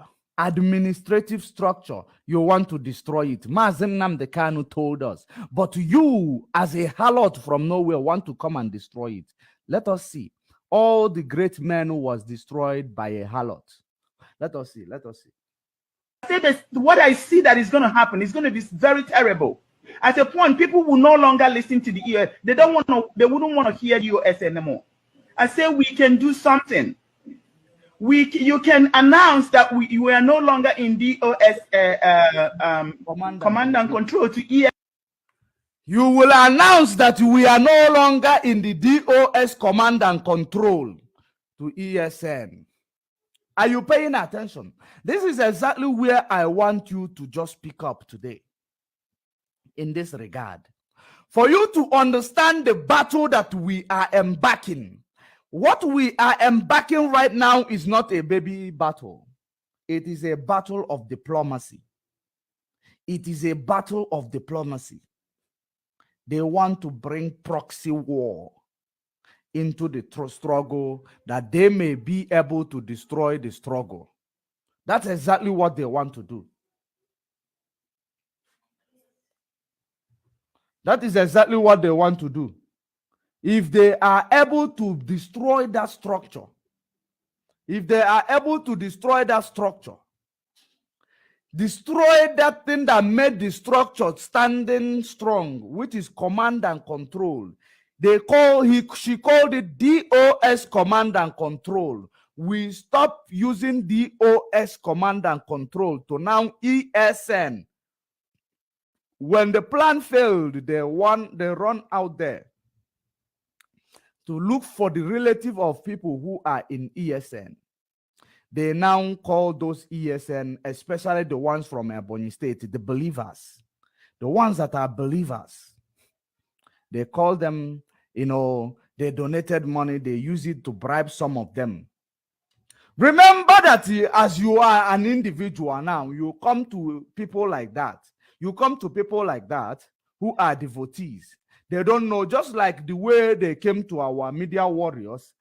[SPEAKER 3] You want to destroy it. Mazi Nnamdi Kanu told us. But you, as a harlot from nowhere, want to come and destroy it. Let us see. All the great men who was destroyed by a harlot. Let us see.
[SPEAKER 5] I said what I see that is going to happen is going to be very terrible. At a point, people will no longer listen to the EOS. They wouldn't want to hear EOS anymore. I say we can do something. You can announce that you are no longer in DOS command and control to ES.
[SPEAKER 3] You will announce that we are no longer in the DOS command and control to ESN. Are you paying attention? This is exactly where I want you to just pick up today in this regard. For you to understand the battle that we are embarking. What we are embarking right now is not a baby battle. It is a battle of diplomacy. It is a battle of diplomacy. They want to bring proxy war into the struggle that they may be able to destroy the struggle. That's exactly what they want to do. That is exactly what they want to do. If they are able to destroy that structure, destroy that thing that made the structure standing strong, which is command and control. She called it DOS command and control. We stopped using DOS command and control to now ESN. When the plan failed, they run out there to look for the relative of people who are in ESN. They now call those ESN, especially the ones from Ebonyi State, the believers, the ones that are believers. They call them, they donated money, they use it to bribe some of them. Remember that as you are an individual now, you come to people like that. You come to people like that who are devotees. They don't know, just like the way they came to our media warriors,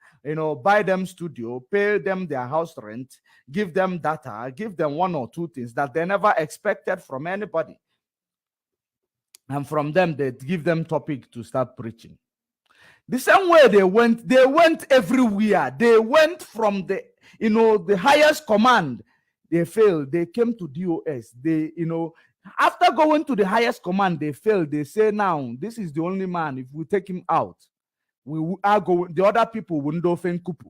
[SPEAKER 3] buy them studio, pay them their house rent, give them data, give them one or two things that they never expected from anybody. And from them, they give them topic to start preaching. The same way they went everywhere. They went from the highest command. They failed. They came to DOS. They, after going to the highest command, they failed. They say, now, this is the only man. If we take him out, we are going, the other people will not offend Kupu.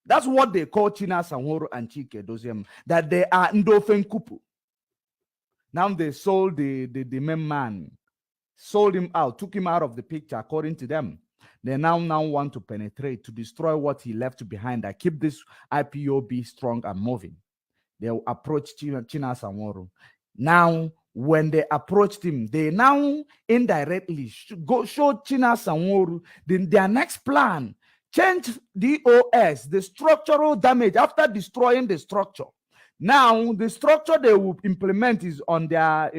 [SPEAKER 3] That's what they call China, Sanhoro, and Chike Doziem, that they are Ndofen Kupu. Now they sold the main man, sold him out, took him out of the picture, according to them. They now want to penetrate, to destroy what he left behind, that keep this IPOB strong and moving. They approach China Sanhoro. Now, when they approached him, they now indirectly show China Sanhoro their next plan, change DOS, the structural damage, after destroying the structure. Now, the structure they will implement is on their,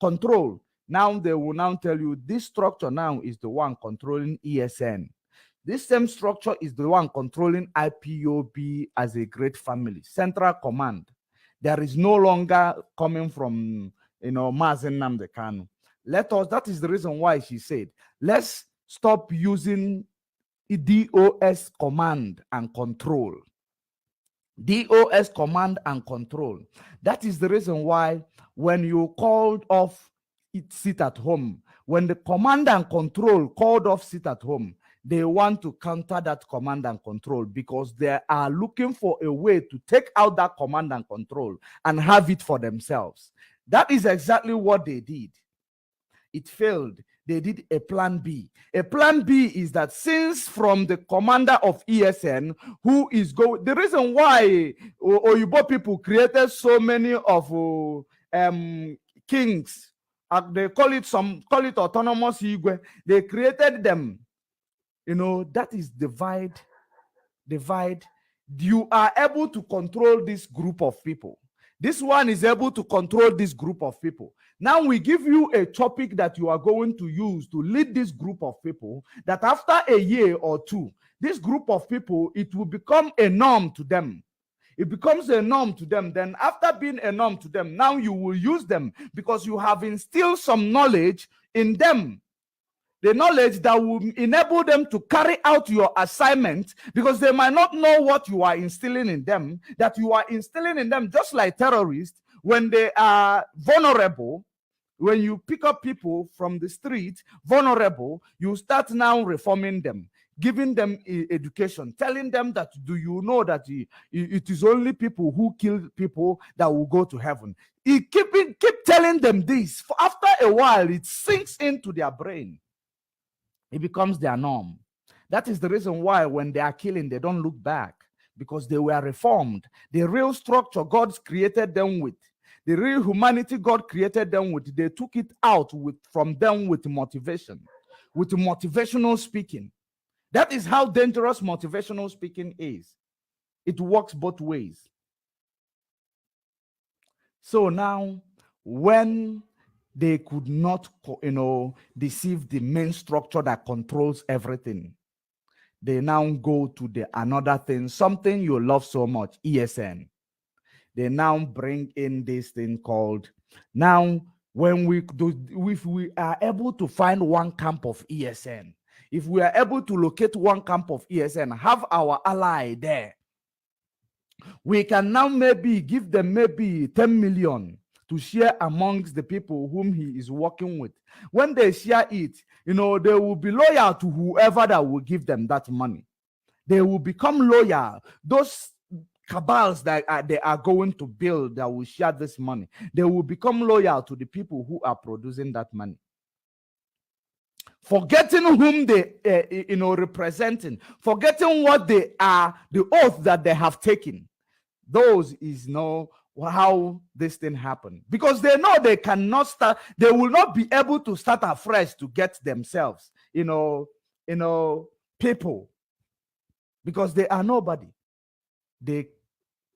[SPEAKER 3] control. Now, they will now tell you this structure now is the one controlling ESN. This same structure is the one controlling IPOB as a great family, central command. There is no longer coming from, Mazen Nnamdi Kanu. That is the reason why she said, let's stop using DOS command and control. DOS command and control. That is the reason why when you called off sit at home, when the command and control called off sit at home, they want to counter that command and control because they are looking for a way to take out that command and control and have it for themselves. That is exactly what they did. It failed. They did a plan B. A plan B is that since from the commander of ESN, who is going, the reason why Oyibo people created so many of kings, they call it autonomous Igwe. They created them. That is divide. You are able to control this group of people. This one is able to control this group of people. Now we give you a topic that you are going to use to lead this group of people, that after a year or two, this group of people, it will become a norm to them. It becomes a norm to them. Then after being a norm to them, now you will use them because you have instilled some knowledge in them. The knowledge that will enable them to carry out your assignment, because they might not know what you are instilling in them, that you are instilling in them, just like terrorists, when they are vulnerable. When you pick up people from the street, vulnerable, you start now reforming them, giving them education, telling them that, do you know that it is only people who kill people that will go to heaven. Keep telling them this. For after a while, it sinks into their brain. It becomes their norm. That is the reason why when they are killing, they don't look back, because they were reformed. The real structure God created them with, the real humanity God created them with, they took it out from them with motivation, with motivational speaking. That is how dangerous motivational speaking is. It works both ways. So now, when they could not, deceive the main structure that controls everything, they now go to another thing, something you love so much, ESN. They now bring in this thing called, now when if we are able to find one camp of ESN, if we are able to locate one camp of ESN, have our ally there, we can now maybe give them maybe 10 million to share amongst the people whom he is working with. When they share it, they will be loyal to whoever that will give them that money. They will become loyal. Those cabals that they are going to build that will share this money, they will become loyal to the people who are producing that money. forgetting whom they representing, forgetting what they are, the oath that they have taken. Those is how this thing happened, because they know they cannot start, they will not be able to start afresh to get themselves people, because they are nobody. They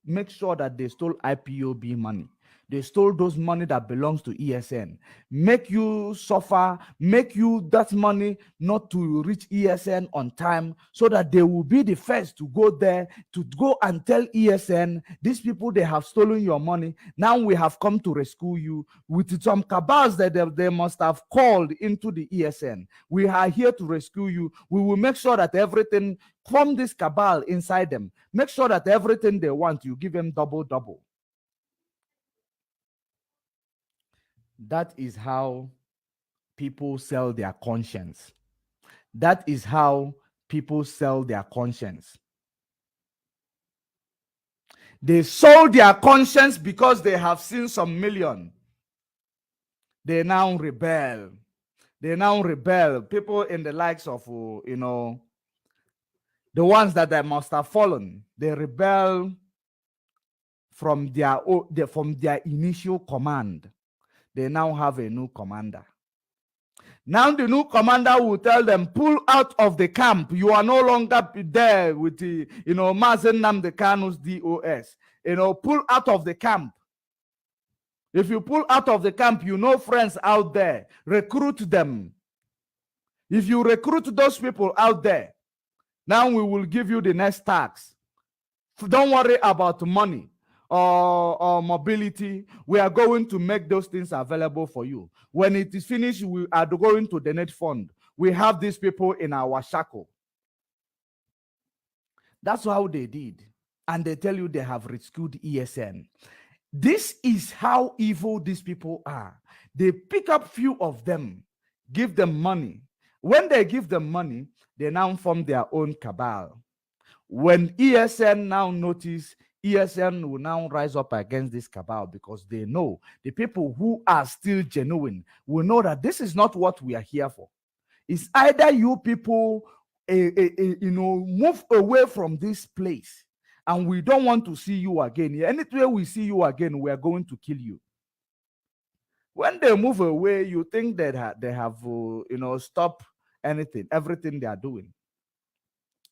[SPEAKER 3] make sure that they stole IPOB money. They stole those money that belongs to ESN. Make you suffer, make you that money not to reach ESN on time, so that they will be the first to go there, to go and tell ESN, these people, they have stolen your money. Now we have come to rescue you. With some cabals that they must have called into the ESN. We are here to rescue you. We will make sure that everything from this cabal inside them, make sure that everything they want, you give them double. That is how people sell their conscience. That is how people sell their conscience. They sold their conscience because they have seen some million. They now rebel. They now rebel. People in the likes of, the ones that they must have fallen, they rebel from their initial command. They now have a new commander. Now the new commander will tell them, pull out of the camp. You are no longer there with the, Mazen Nnamdi Kanu's DOS. Pull out of the camp. If you pull out of the camp, friends out there, recruit them. If you recruit those people out there, now we will give you the next tax. Don't worry about money or mobility. We are going to make those things available for you. When it is finished, we are going to donate fund. We have these people in our shackle. That's how they did. And they tell you they have rescued ESN. This is how evil these people are. They pick up few of them, give them money. When they give them money, they now form their own cabal. When ESN now notice, ESN will now rise up against this cabal, because they know the people who are still genuine will know that this is not what we are here for. It's either you people move away from this place, and we don't want to see you again. Anytime we see you again, we are going to kill you. When they move away, you think that they have stopped everything they are doing.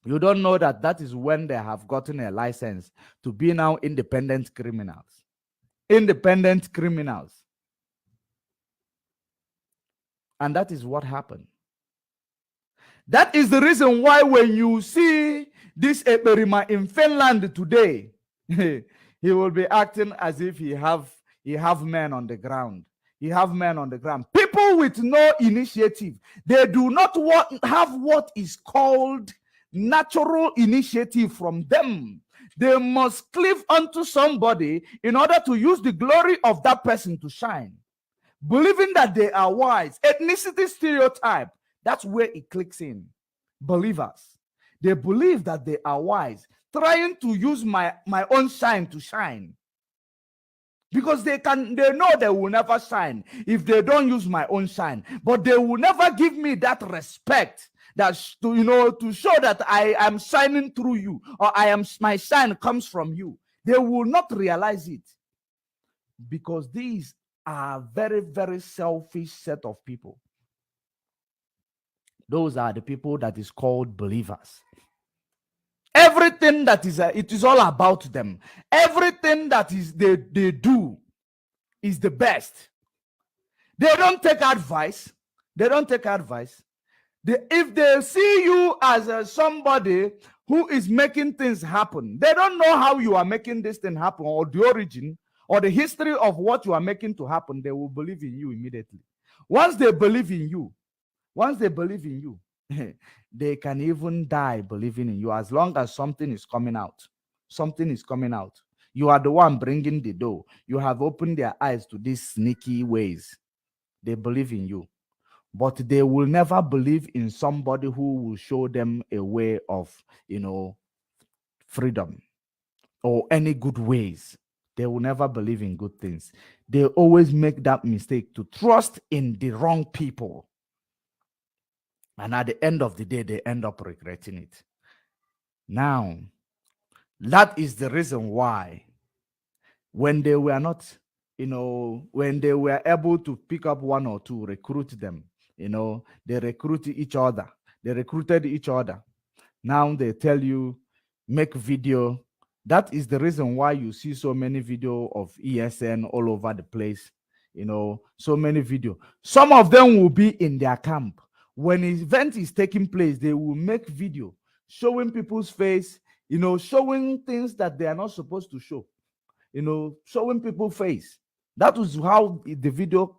[SPEAKER 3] You don't know that that is when they have gotten a license to be now independent criminals. Independent criminals. And that is what happened. That is the reason why when you see this Eperima in Finland today, he will be acting as if he have men on the ground. He have men on the ground. People with no initiative. They do not have what is called natural initiative from them. They must cleave unto somebody in order to use the glory of that person to shine. Believing that they are wise. Ethnicity stereotype. That's where it clicks in. Believers. They believe that they are wise. Trying to use my own shine to shine. Because they know they will never shine if they don't use my own shine. But they will never give me that respect, that to show that I am shining through you, or my shine comes from you. They will not realize it, because these are very, very selfish set of people. Those are the people that is called believers. Everything that is it is all about them. Everything that is they do is the best. They don't take advice. They don't take advice. If they see you as somebody who is making things happen, they don't know how you are making this thing happen, or the origin or the history of what you are making to happen. They will believe in you immediately. Once they believe in you, they can even die believing in you, as long as something is coming out. Something is coming out. You are the one bringing the dough. You have opened their eyes to these sneaky ways. They believe in you. But they will never believe in somebody who will show them a way of, freedom or any good ways. They will never believe in good things. They always make that mistake to trust in the wrong people. And at the end of the day, they end up regretting it. Now, that is the reason why when they were not, when they were able to pick up one or two, recruit them, they recruited each other. They recruited each other. Now they tell you, make video. That is the reason why you see so many video of ESN all over the place. So many video. Some of them will be in their camp. When an event is taking place, they will make video showing people's face, showing things that they are not supposed to show, showing people's face. That was how the video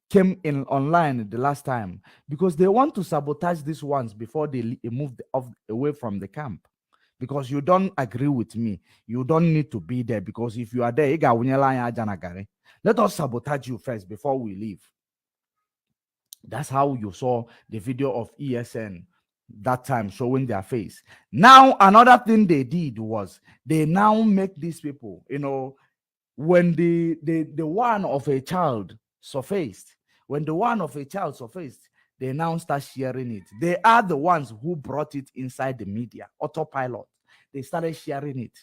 [SPEAKER 3] came in online the last time, because they want to sabotage these ones before they move away from the camp. Because you don't agree with me, you don't need to be there, because if you are there, let us sabotage you first before we leave. That's how you saw the video of ESN that time showing their face. Now, another thing they did was they now make these people, when the one of a child surfaced, they now start sharing it. They are the ones who brought it inside the media, AUTOPILOT. They started sharing it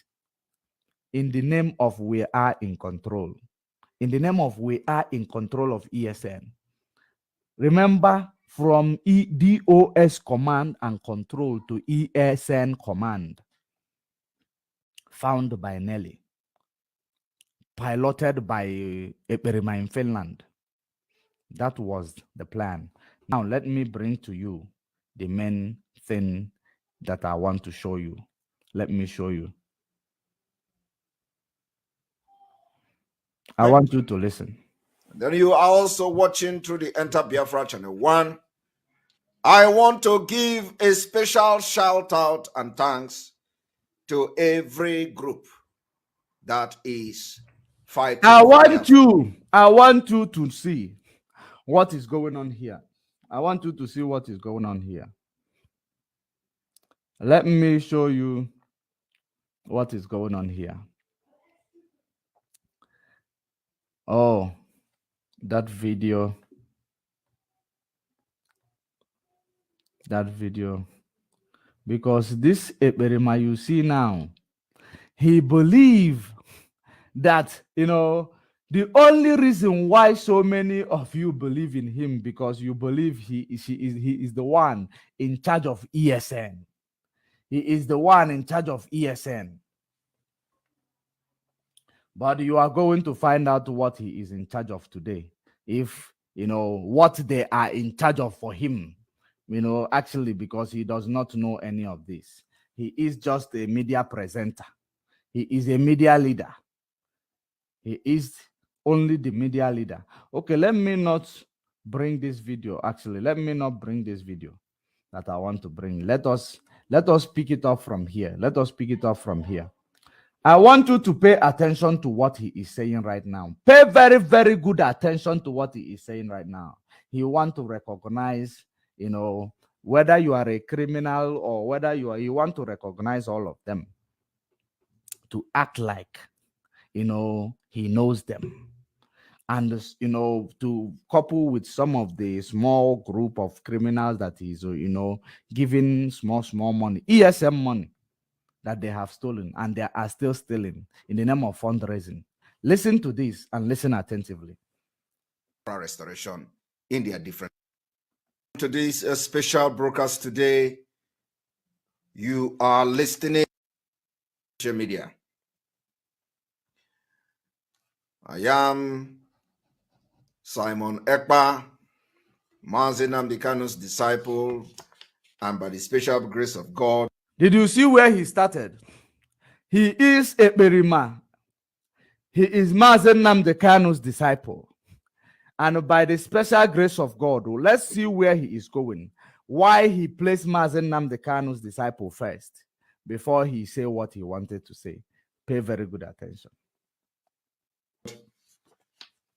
[SPEAKER 3] in the name of we are in control. In the name of we are in control of ESN. Remember, from DOS command and control to ESN command, found by Nelly, piloted by Eperima in Finland. That was the plan. Now, let me bring to you the main thing that I want to show you. Let me show you. I want you to listen.
[SPEAKER 6] Then you are also watching through the Enter Biafra channel 1. I want to give a special shout out and thanks to every group that is fighting.
[SPEAKER 3] I want you to see what is going on here. I want you to see what is going on here. Let me show you what is going on here. Oh, that video. Because this Eperima you see now, he believed that, the only reason why so many of you believe in him, because you believe he is the one in charge of ESN. He is the one in charge of ESN. But you are going to find out what he is in charge of today. If, what they are in charge of for him, actually, because he does not know any of this. He is just a media presenter. He is a media leader. He is only the media leader. Okay, let me not bring this video. Actually, let me not bring this video that I want to bring. Let us pick it up from here. I want you to pay attention to what he is saying right now. Pay very, very good attention to what he is saying right now. He wants to recognize, whether you are a criminal or whether you want to recognize all of them, to act like, he knows them. And, to couple with some of the small group of criminals that is, giving small money, ESM money, that they have stolen and they are still stealing in the name of fundraising. Listen to this and listen attentively.
[SPEAKER 6] Restoration in their different. To this special broadcast today, you are listening to media. I am Simon Ekpa, Mazi Nnamdi Kanu's disciple, and by the special grace of God.
[SPEAKER 3] Did you see where he started? He is Eperima. He is Mazi Nnamdi Kanu's disciple. And by the special grace of God, let's see where he is going. Why he placed Mazi Nnamdi Kanu's disciple first, before he say what he wanted to say. Pay very good attention.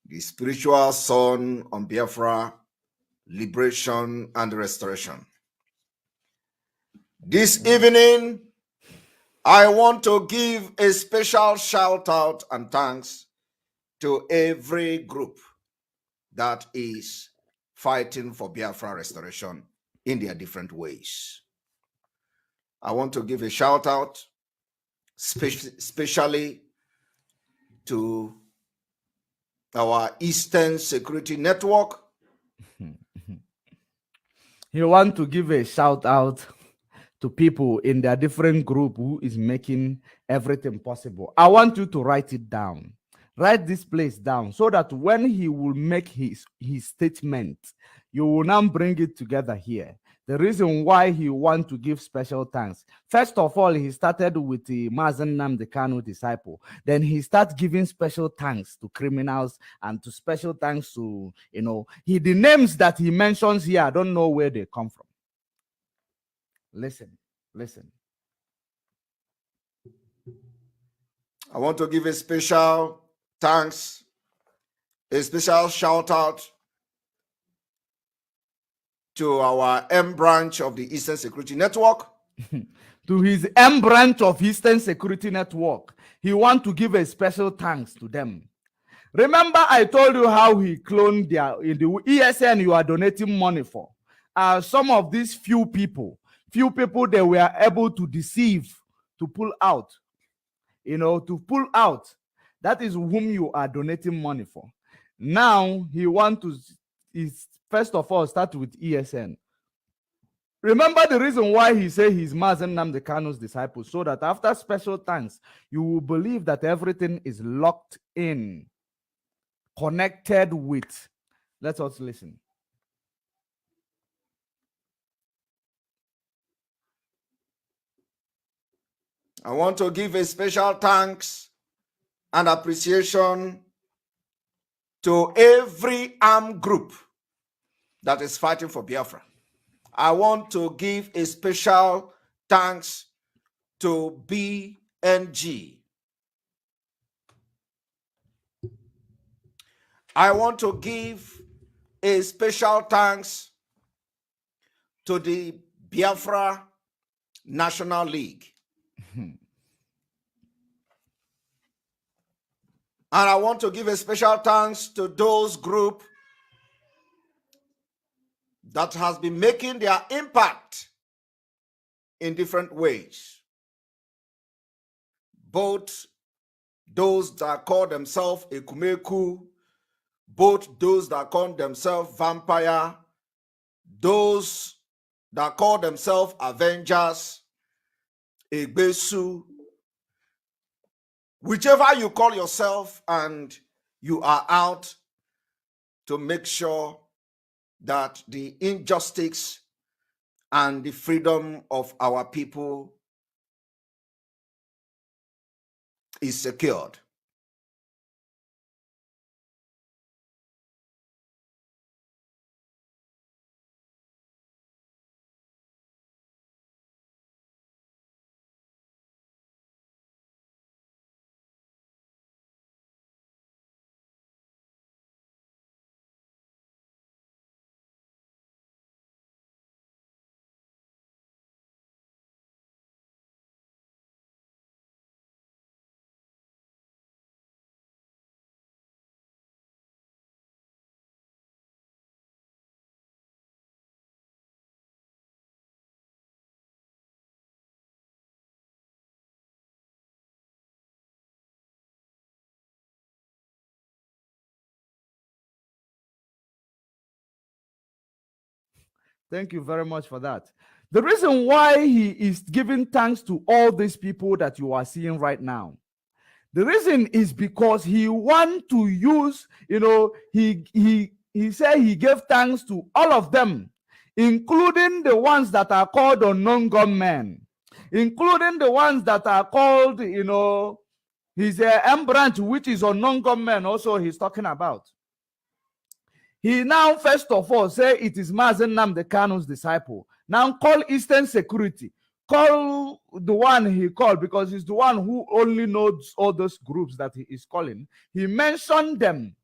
[SPEAKER 6] The spiritual sun on Biafra, liberation and restoration. This evening, I want to give a special shout out and thanks to every group that is fighting for Biafra restoration in their different ways. I want to give a shout out especially to our Eastern Security Network.
[SPEAKER 3] You want to give a shout out to people in their different group who is making everything possible. I want you to write it down. Write this place down so that when he will make his statement, you will now bring it together here. The reason why he want to give special thanks. First of all, he started with the Mazen Nnamdi Kanu disciple. Then he starts giving special thanks to criminals and to special thanks to, the names that he mentions here, I don't know where they come from. Listen.
[SPEAKER 6] I want to give a special thanks, a special shout out to our M branch of the Eastern Security Network.
[SPEAKER 3] To his M branch of Eastern Security Network. He want to give a special thanks to them. Remember I told you how he cloned in the ESN you are donating money for. Some of these few people they were able to deceive, to pull out. To pull out. That is whom you are donating money for. Now he want to first of all start with ESN. Remember the reason why he said he's Mazen Nnamdi Kanu's disciple, so that after special thanks, you will believe that everything is locked in, connected with. Let us listen.
[SPEAKER 6] I want to give a special thanks and appreciation to every armed group that is fighting for Biafra. I want to give a special thanks to BNG. I want to give a special thanks to the Biafra National League. And I want to give a special thanks to those groups that has been making their impact in different ways. Both those that call themselves Ekumeku, both those that call themselves Vampire, those that call themselves Avengers, Egbesu, whichever you call yourself, and you are out to make sure that the injustice and the freedom of our people is secured.
[SPEAKER 3] Thank you very much for that. The reason why he is giving thanks to all these people that you are seeing right now, the reason is because he wants to use, he said he gave thanks to all of them, including the ones that are called unknown gunmen, including the ones that are called, his M branch, which is unknown gunmen also he's talking about. He now, first of all, say it is Mazen Nnamdi Kanu's disciple. Now call Eastern Security. Call the one he called, because he's the one who only knows all those groups that he is calling. He mentioned them.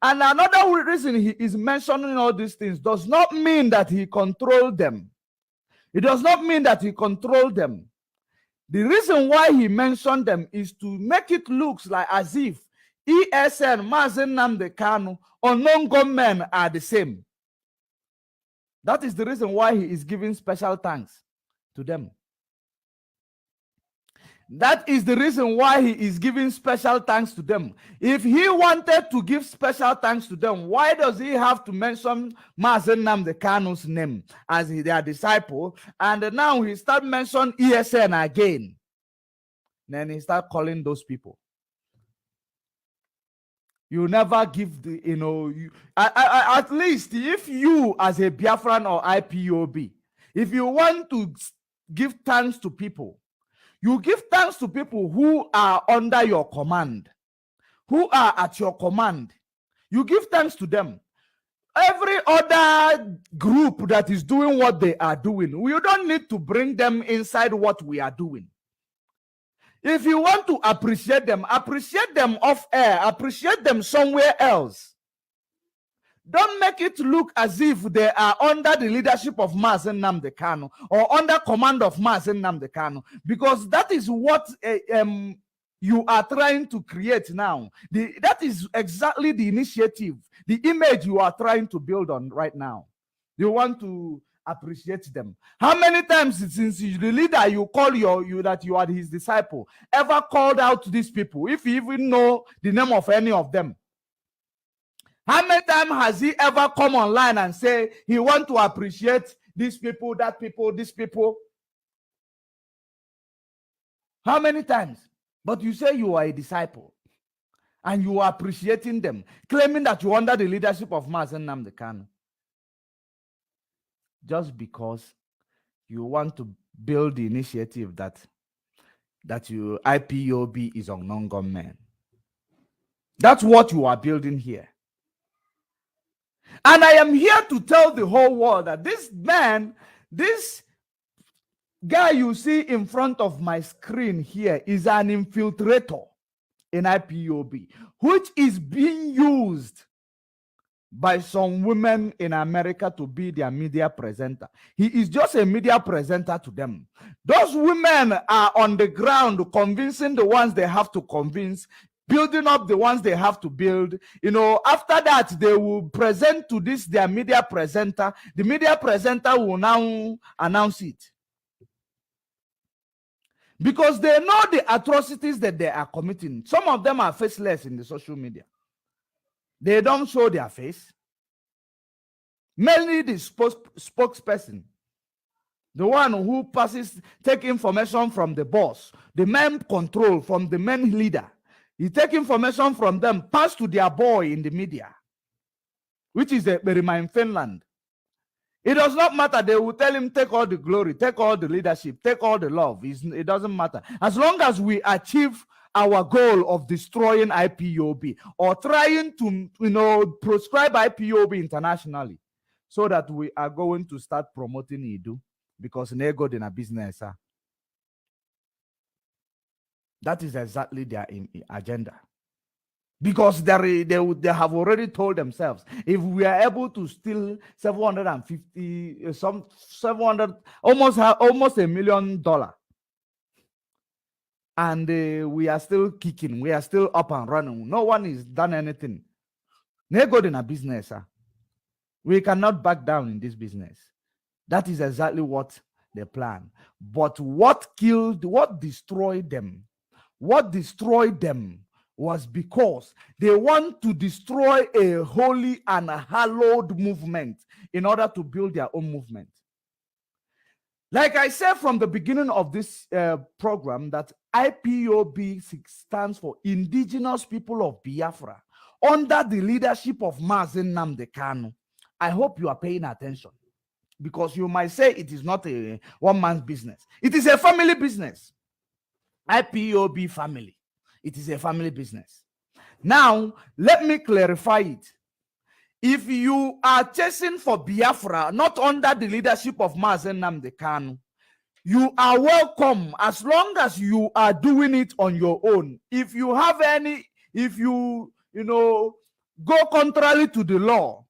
[SPEAKER 3] And another reason he is mentioning all these things does not mean that he controlled them. It does not mean that he controlled them. The reason why he mentioned them is to make it look like as if ESN, Mazen Nnamdi Kanu, unknown gunmen are the same. That is the reason why he is giving special thanks to them. That is the reason why he is giving special thanks to them. If he wanted to give special thanks to them, why does he have to mention Mazen Nnamdi Kanu's name as their disciple? And now he start mentioning ESN again. Then he start calling those people. You never give the, at least if you as a Biafran or IPOB, if you want to give thanks to people, you give thanks to people who are under your command, who are at your command. You give thanks to them. Every other group that is doing what they are doing, we don't need to bring them inside what we are doing. If you want to appreciate them off air, appreciate them somewhere else. Don't make it look as if they are under the leadership of Mazen Nnamdi Kanu or under command of Mazen Nnamdi Kanu, because that is what you are trying to create now. That is exactly the initiative, the image you are trying to build on right now. You want to appreciate them. How many times since the leader you call that you are his disciple ever called out to these people, if you even know the name of any of them? How many times has he ever come online and say he want to appreciate these people, that people, these people? How many times? But you say you are a disciple and you are appreciating them, claiming that you are under the leadership of Mazen Nnamdi Kanu. Just because you want to build the initiative that you IPOB is on non-government. That's what you are building here. And I am here to tell the whole world that this man, this guy you see in front of my screen here is an infiltrator in IPOB, which is being used by some women in America to be their media presenter. He is just a media presenter to them. Those women are on the ground convincing the ones they have to convince, building up the ones they have to build. After that, they will present to this, their media presenter. The media presenter will now announce it. Because they know the atrocities that they are committing. Some of them are faceless in the social media. They don't show their face. Mainly the spokesperson, the one who take information from the boss, the main control from the main leader. He take information from them, pass to their boy in the media, which is Berima in Finland. It does not matter. They will tell him, take all the glory, take all the leadership, take all the love. It doesn't matter. As long as we achieve our goal of destroying IPOB or trying to, proscribe IPOB internationally, so that we are going to start promoting Idu, because they go in a business. That is exactly their agenda. Because they have already told themselves, if we are able to steal 750, almost $1 million, and we are still kicking, we are still up and running, no one has done anything. They go in a business. We cannot back down in this business. That is exactly what they plan. But what destroyed them was because they want to destroy a holy and a hallowed movement in order to build their own movement. Like I said from the beginning of this program, that IPOB stands for Indigenous People of Biafra, under the leadership of Mazen Nnamdi Kanu. I hope you are paying attention, because you might say it is not a one-man's business. It is a family business. IPOB family. It is a family business. Now, let me clarify it. If you are chasing for Biafra, not under the leadership of Mazen Nnamdi Kanu, you are welcome as long as you are doing it on your own. If you have go contrary to the law,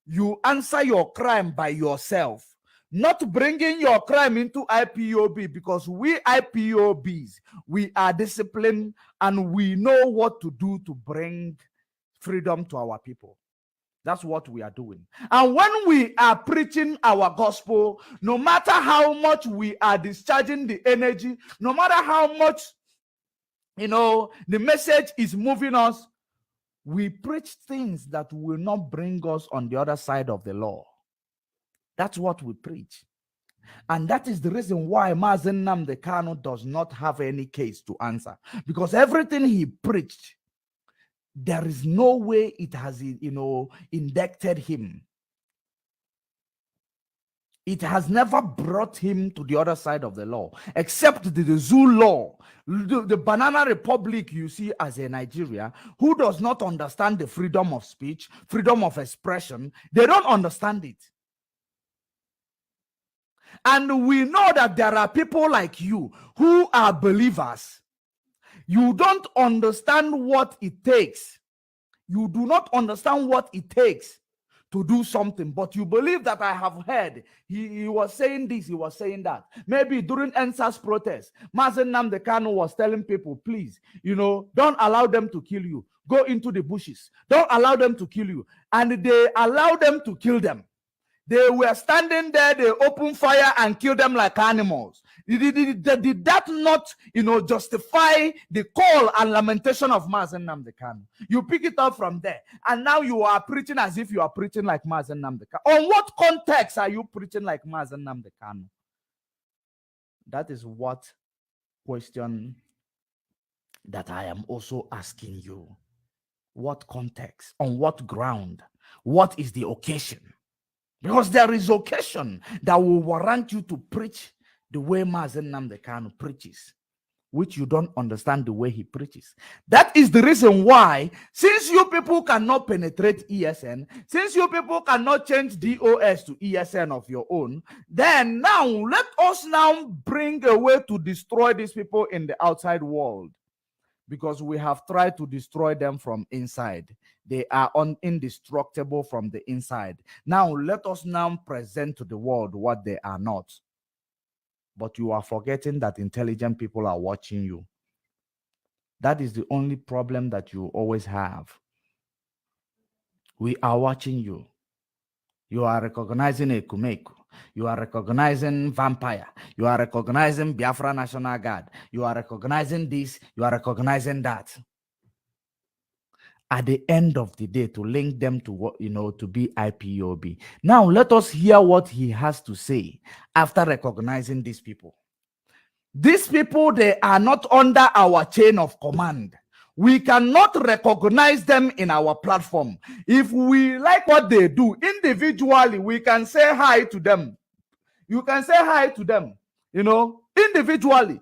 [SPEAKER 3] you answer your crime by yourself. Not bringing your crime into IPOB, because we IPOBs, we are disciplined and we know what to do to bring freedom to our people. That's what we are doing. And when we are preaching our gospel, no matter how much we are discharging the energy, no matter how much, the message is moving us, we preach things that will not bring us on the other side of the law. That's what we preach. And that is the reason why Mazen Nnamdi Kanu does not have any case to answer. Because everything he preached, there is no way it has, indicted him. It has never brought him to the other side of the law, except the Zoo law, the Banana Republic you see as a Nigeria, who does not understand the freedom of speech, freedom of expression. They don't understand it. And we know that there are people like you who are believers. You don't understand what it takes. You do not understand what it takes to do something, but you believe that I have heard he was saying this, he was saying that. Maybe during NSAS protest, Mazen Nnamdi Kanu was telling people, please, don't allow them to kill you. Go into the bushes. Don't allow them to kill you. And they allowed them to kill them. They were standing there, they opened fire and killed them like animals. Did that not, justify the call and lamentation of Mazen Nnamdi Kanu? You pick it up from there, and now you are preaching as if you are preaching like Mazen Nnamdi Kanu. On what context are you preaching like Mazen Nnamdi Kanu? That is what question that I am also asking you. What context? On what ground? What is the occasion? Because there is occasion that will warrant you to preach the way Mazen Nnamdi Kanu preaches, which you don't understand the way he preaches. That is the reason why, since you people cannot penetrate ESN, since you people cannot change DOS to ESN of your own, then now let us now bring a way to destroy these people in the outside world. Because we have tried to destroy them from inside. They are indestructible from the inside. Now, let us now present to the world what they are not. But you are forgetting that intelligent people are watching you. That is the only problem that you always have. We are watching you. You are recognizing Ekumeku. You are recognizing Vampire. You are recognizing Biafra National Guard. You are recognizing this. You are recognizing that. At the end of the day, to link them to what, to be IPOB. Now, let us hear what he has to say after recognizing these people. These people, they are not under our chain of command. We cannot recognize them in our platform. If we like what they do individually, we can say hi to them. You can say hi to them, individually.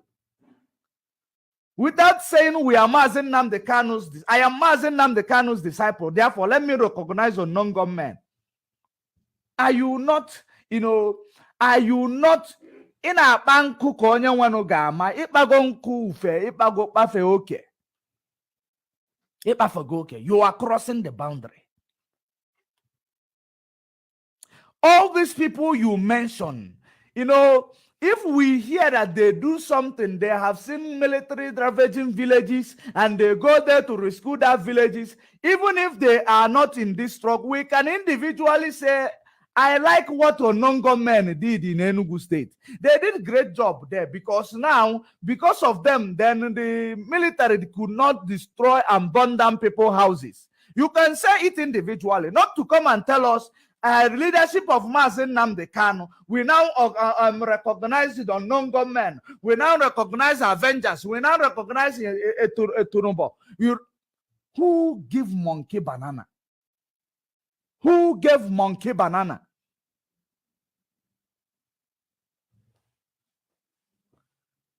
[SPEAKER 3] Without saying we are Mazen Nnamdi Kanu's, I am Mazen Nnamdi Kanu's disciple. Therefore, let me recognize a non-gun man. Are you not, in a banku konya wano gama, ipagon kufe, ipago pafe okay. You are crossing the boundary. All these people you mention, if we hear that they do something, they have seen military ravaging villages and they go there to rescue that villages, even if they are not in this struggle, we can individually say, I like what Onongo men did in Enugu State. They did a great job there because now, because of them, then the military could not destroy and burn down people's houses. You can say it individually, not to come and tell us leadership of Mazen Nnamdi Kanu. We now recognize the Onongo men. We now recognize Avengers. We now recognize Etunubo. Who give monkey banana? Who gave monkey banana?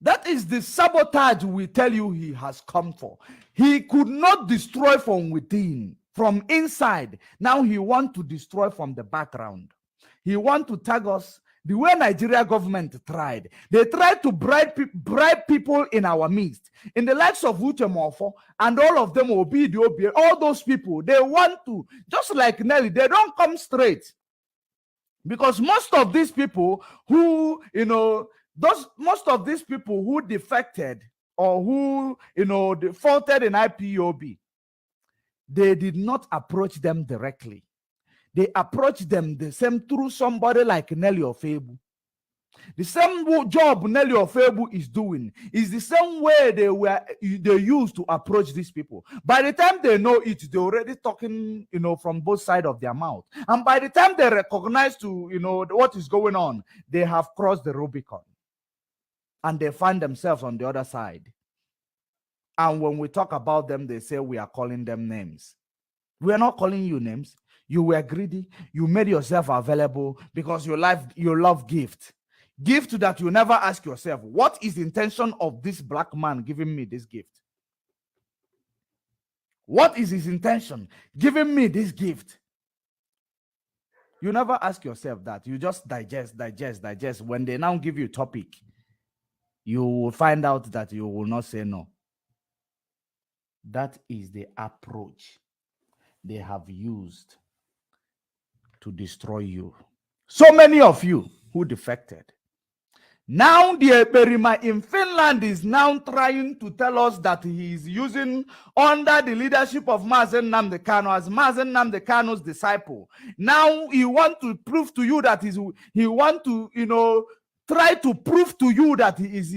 [SPEAKER 3] That is the sabotage we tell you he has come for. He could not destroy from within, from inside. Now he wants to destroy from the background. He wants to tag us the way Nigeria government tried. They tried to bribe people in our midst, in the likes of Uche Mofo, and all of them will be the OBA. All those people, they want to, just like Nelly, they don't come straight. Because most of these people who, most of these people who defected or who, defaulted in IPOB, they did not approach them directly. they approach them the same through somebody like Nelly Ofebu. The same job Nelly Ofebu is doing is the same way they used to approach these people. By the time they know it, they're already talking, from both sides of their mouth. And by the time they recognize what is going on, they have crossed the Rubicon. And they find themselves on the other side. And when we talk about them, they say we are calling them names. We are not calling you names. You were greedy. You made yourself available because you love gift. Gift that you never ask yourself, what is the intention of this black man giving me this gift? What is his intention giving me this gift? You never ask yourself that. You just digest. When they now give you a topic, you will find out that you will not say no. That is the approach they have used to destroy you. So many of you who defected. Now the Eperima in Finland is now trying to tell us that he is using under the leadership of Mazen Nnamdi Kanu as Mazen Nnamdi Kanu's disciple. Now he wants to prove to you that he wants to, try to prove to you that he is,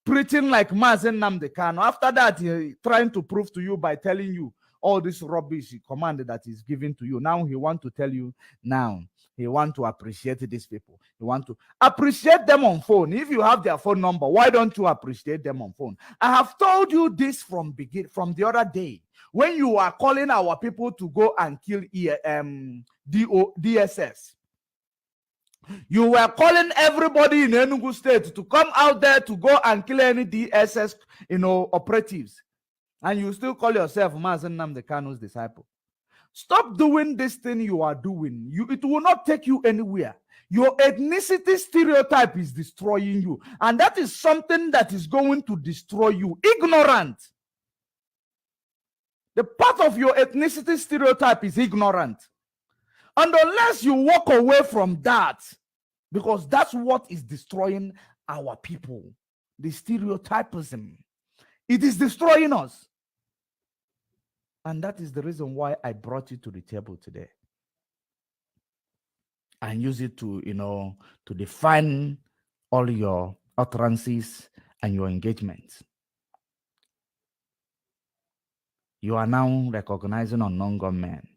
[SPEAKER 3] preaching like Mazen Nnamdi Kanu. After that, he trying to prove to you by telling you all this rubbish command that he's giving to you. Now he wants to tell you now. He want to appreciate these people. He want to appreciate them on phone. If you have their phone number, why don't you appreciate them on phone? I have told you this from the other day when you are calling our people to go and kill DSS. You were calling everybody in Enugu State to come out there to go and kill any DSS, operatives, and you still call yourself Mazen Nnamdi Kanu's disciple. Stop doing this thing you are doing. It will not take you anywhere. Your ethnicity stereotype is destroying you. And that is something that is going to destroy you. Ignorant. The part of your ethnicity stereotype is ignorant. And unless you walk away from that, because that's what is destroying our people, the stereotypism, it is destroying us. And that is the reason why I brought you to the table today. And use it to, to define all your utterances and your engagements. You are now recognizing unknown gunmen,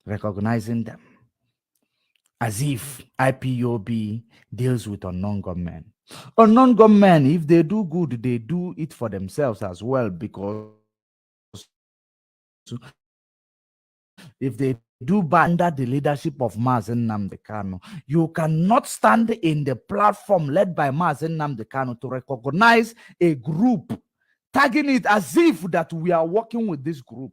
[SPEAKER 3] recognizing them as if IPOB deals with unknown gunmen. Unknown gunmen, if they do good, they do it for themselves as well, because if they do bad under the leadership of Mazen Nnamdi Kanu, you cannot stand in the platform led by Mazen Nnamdi Kanu to recognize a group, tagging it as if that we are working with this group.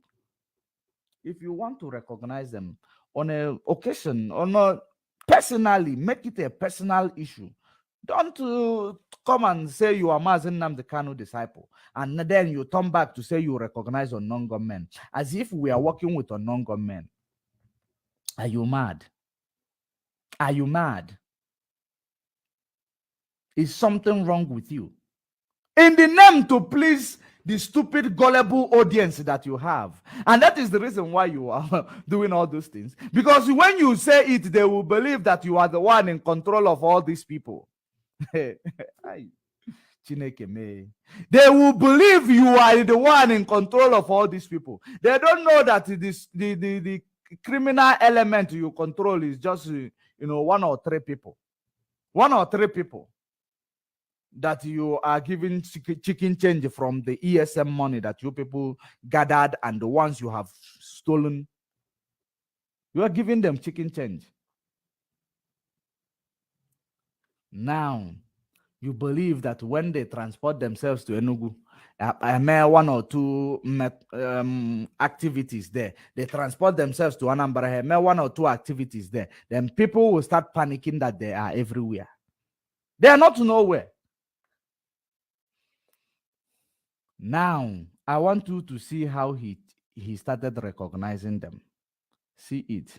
[SPEAKER 3] If you want to recognize them on an occasion, or not personally, make it a personal issue. Don't come and say you are Mazen Nnamdi Kanu disciple, and then you turn back to say you recognize unknown gunmen, as if we are working with unknown gunmen. Are you mad? Are you mad? Is something wrong with you? In the name to please the stupid, gullible audience that you have. And that is the reason why you are doing all those things. Because when you say it, they will believe that you are the one in control of all these people. They will believe you are the one in control of all these people. They don't know that the criminal element you control is just one or three people that you are giving chicken change from the ESM money that you people gathered, and the ones you have stolen, you are giving them chicken change. Now, you believe that when they transport themselves to Enugu, one or two activities there, they transport themselves to Anambra, one or two activities there, then people will start panicking that they are everywhere. They are not nowhere. Now, I want you to see how he started recognizing them. See it.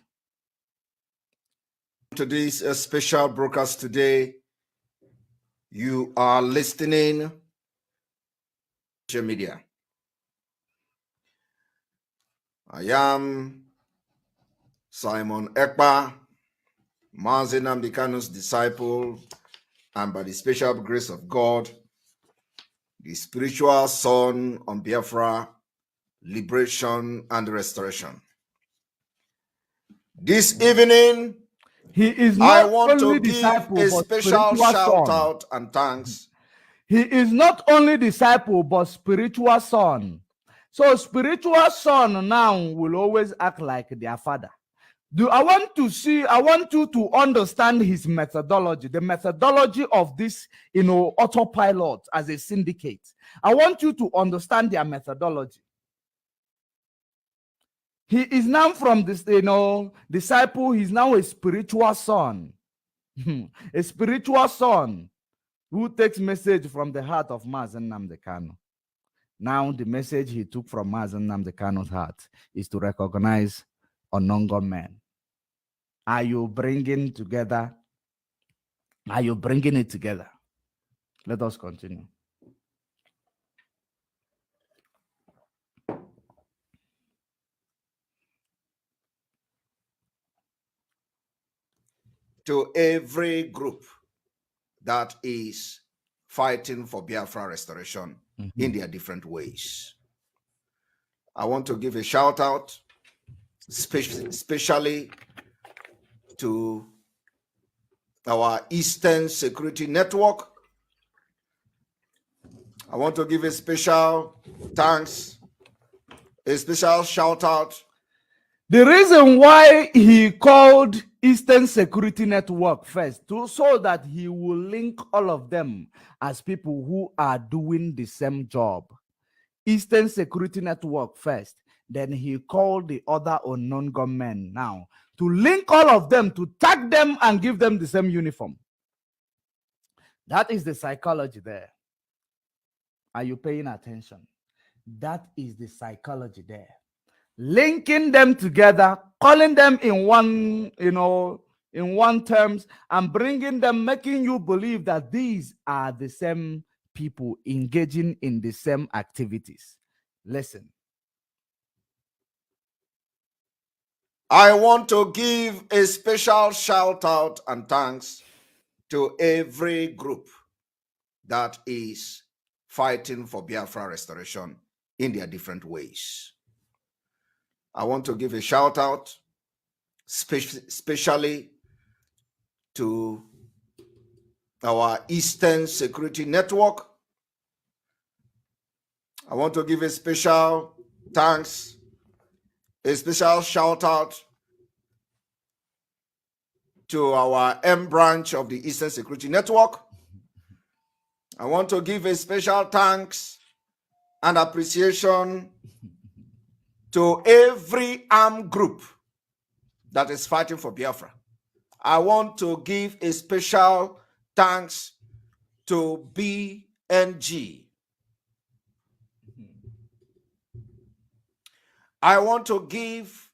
[SPEAKER 6] To this special broadcast today, you are listening to media. I am Simon Ekpa, Mazi Nnamdi Kanu's disciple, and by the special grace of God, the spiritual son on Biafra, liberation and restoration. This evening,
[SPEAKER 3] he is
[SPEAKER 6] I
[SPEAKER 3] not
[SPEAKER 6] want
[SPEAKER 3] only
[SPEAKER 6] to give
[SPEAKER 3] disciple,
[SPEAKER 6] a
[SPEAKER 3] but
[SPEAKER 6] special
[SPEAKER 3] spiritual
[SPEAKER 6] shout
[SPEAKER 3] son.
[SPEAKER 6] out and thanks.
[SPEAKER 3] He is not only disciple, but spiritual son. So spiritual son now will always act like their father. I want you to understand his methodology, the methodology of this, autopilot as a syndicate. I want you to understand their methodology. He is now from this, disciple. He's now a spiritual son, a spiritual son who takes message from the heart of Mazi Nnamdi Kanu. Now the message he took from Mazi Nnamdi Kanu's heart is to recognize Onongo men. Are you bringing together? Are you bringing it together? Let us continue.
[SPEAKER 6] To every group that is fighting for Biafra restoration in their different ways. I want to give a shout out, especially to our Eastern Security Network. I want to give a special thanks, a special shout out.
[SPEAKER 3] The reason why he called Eastern Security Network first, so that he will link all of them as people who are doing the same job. Eastern Security Network first, then he called the other unknown gunmen now to link all of them, to tag them and give them the same uniform. That is the psychology there. Are you paying attention? That is the psychology there. Linking them together, calling them in one, in one terms, and bringing them, making you believe that these are the same people engaging in the same activities. Listen.
[SPEAKER 6] I want to give a special shout out and thanks to every group that is fighting for Biafra restoration in their different ways. I want to give a shout out, especially to our Eastern Security Network. I want to give a special thanks, a special shout out to our M branch of the Eastern Security Network. I want to give a special thanks and appreciation to every armed group that is fighting for Biafra. I want to give a special thanks to BNG. I want to give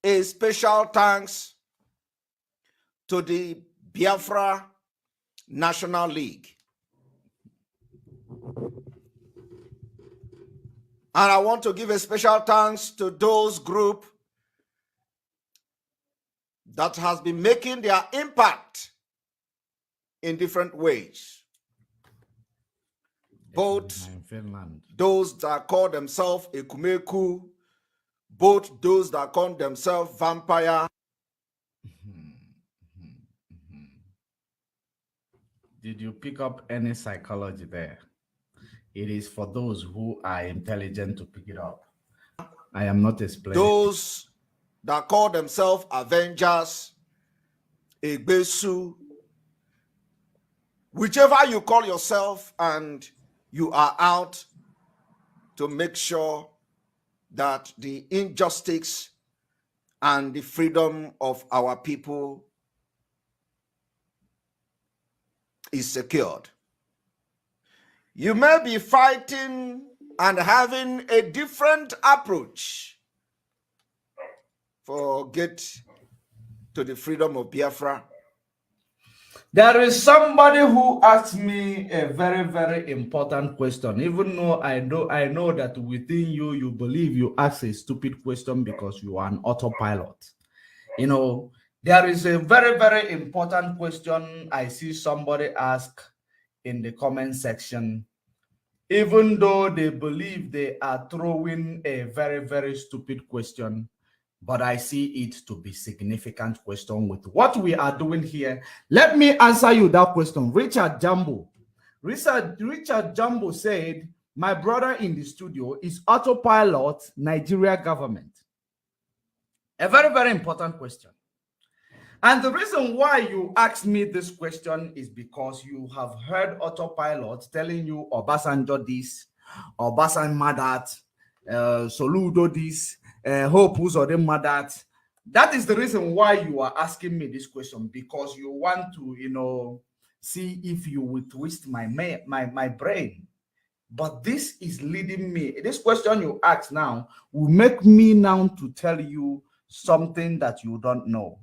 [SPEAKER 6] a special thanks to the Biafra National League. And I want to give a special thanks to those groups that has been making their impact in different ways. Both those that call themselves Ekumeku, both those that call themselves Vampire.
[SPEAKER 3] Did you pick up any psychology there? It is for those who are intelligent to pick it up. I am not explaining.
[SPEAKER 6] Those that call themselves Avengers, Egbesu, whichever you call yourself, and you are out to make sure that the injustice and the freedom of our people is secured. You may be fighting and having a different approach for get to the freedom of Biafra.
[SPEAKER 3] There is somebody who asked me a very, very important question, even though I know that within you, you believe you ask a stupid question because you are an autopilot. there is a very, very important question I see somebody ask in the comment section, even though they believe they are throwing a very, very stupid question, but I see it to be significant question with what we are doing here. Let me answer you that question. Richard Jumbo said, my brother in the studio, is autopilot Nigeria government? A very, very important question. And the reason why you asked me this question is because you have heard autopilot telling you Obasanjo this, Obasanjo that, Soludo this, Hope Uzodinma that. That is the reason why you are asking me this question, because you want to, see if you will twist my brain. But this is leading me. This question you ask now will make me now to tell you something that you don't know.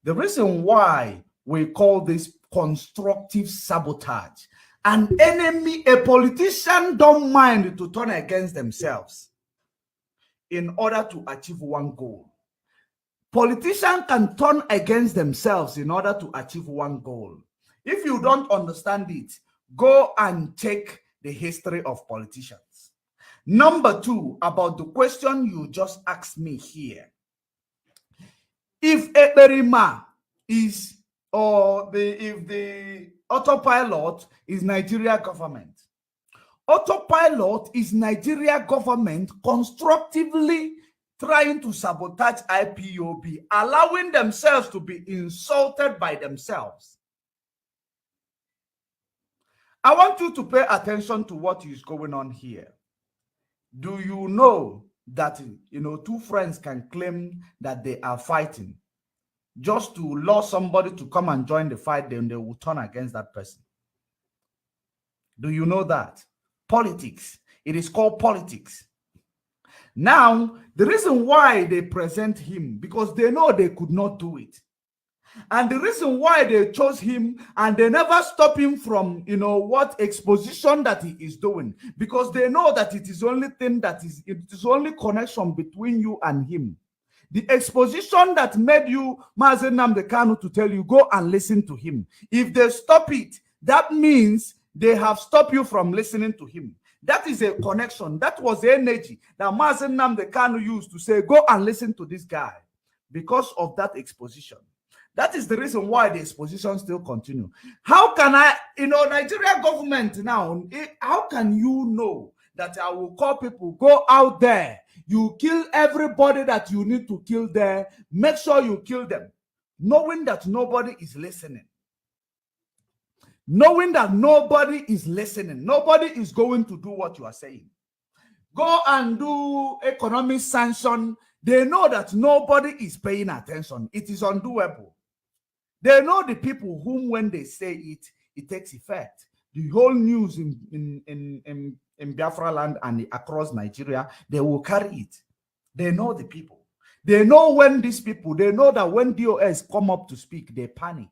[SPEAKER 3] The reason why we call this constructive sabotage. An enemy, a politician don't mind to turn against themselves in order to achieve one goal. Politicians can turn against themselves in order to achieve one goal. If you don't understand it, go and check the history of politicians. Number two, about the question you just asked me here. If Eberima is, if the autopilot is Nigeria government, autopilot is Nigeria government constructively trying to sabotage IPOB, allowing themselves to be insulted by themselves. I want you to pay attention to what is going on here. Do you know that, two friends can claim that they are fighting just to lure somebody to come and join the fight, then they will turn against that person? Do you know that? Politics. It is called politics. Now, the reason why they present him, because they know they could not do it. And the reason why they chose him and they never stop him from, what exposition that he is doing, because they know that it is only thing that is, it is only connection between you and him. The exposition that made you, Mazen Nnamdi Kanu, to tell you, go and listen to him. If they stop it, that means they have stopped you from listening to him. That is a connection. That was the energy that Mazen Nnamdi Kanu used to say, go and listen to this guy, because of that exposition. That is the reason why the exposition still continue. How can I, Nigeria government now, how can you know that I will call people, go out there, you kill everybody that you need to kill there, make sure you kill them, knowing that nobody is listening. Knowing that nobody is listening, nobody is going to do what you are saying. Go and do economic sanction. They know that nobody is paying attention. It is undoable. They know the people whom, when they say it, it takes effect. The whole news in Biafra land and across Nigeria, they will carry it. They know the people. They know when these people, they know that when DOS come up to speak, they panic.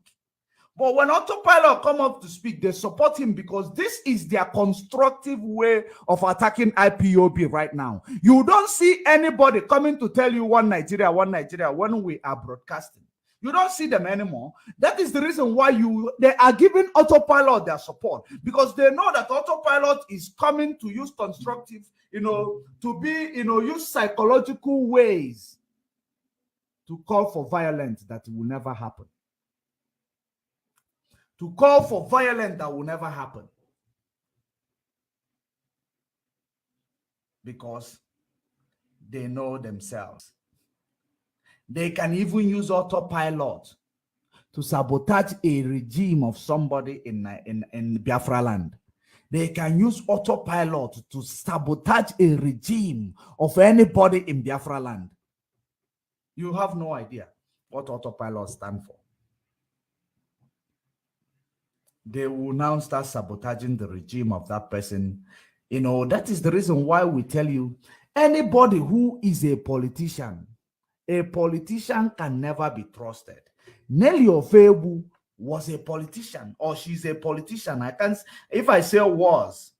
[SPEAKER 3] But when autopilot come up to speak, they support him, because this is their constructive way of attacking IPOB right now. You don't see anybody coming to tell you one Nigeria when we are broadcasting. You don't see them anymore. That is the reason why they are giving autopilot their support, because they know that autopilot is coming to use constructive, to be, use psychological ways to call for violence that will never happen. To call for violence that will never happen. Because they know themselves. They can even use autopilot to sabotage a regime of somebody in Biafra land. They can use autopilot to sabotage a regime of anybody in Biafra land. You have no idea what autopilot stands for. They will now start sabotaging the regime of that person. That is the reason why we tell you, anybody who is a politician can never be trusted. Nelly Ofebu was a politician, or she's a politician. If I say was,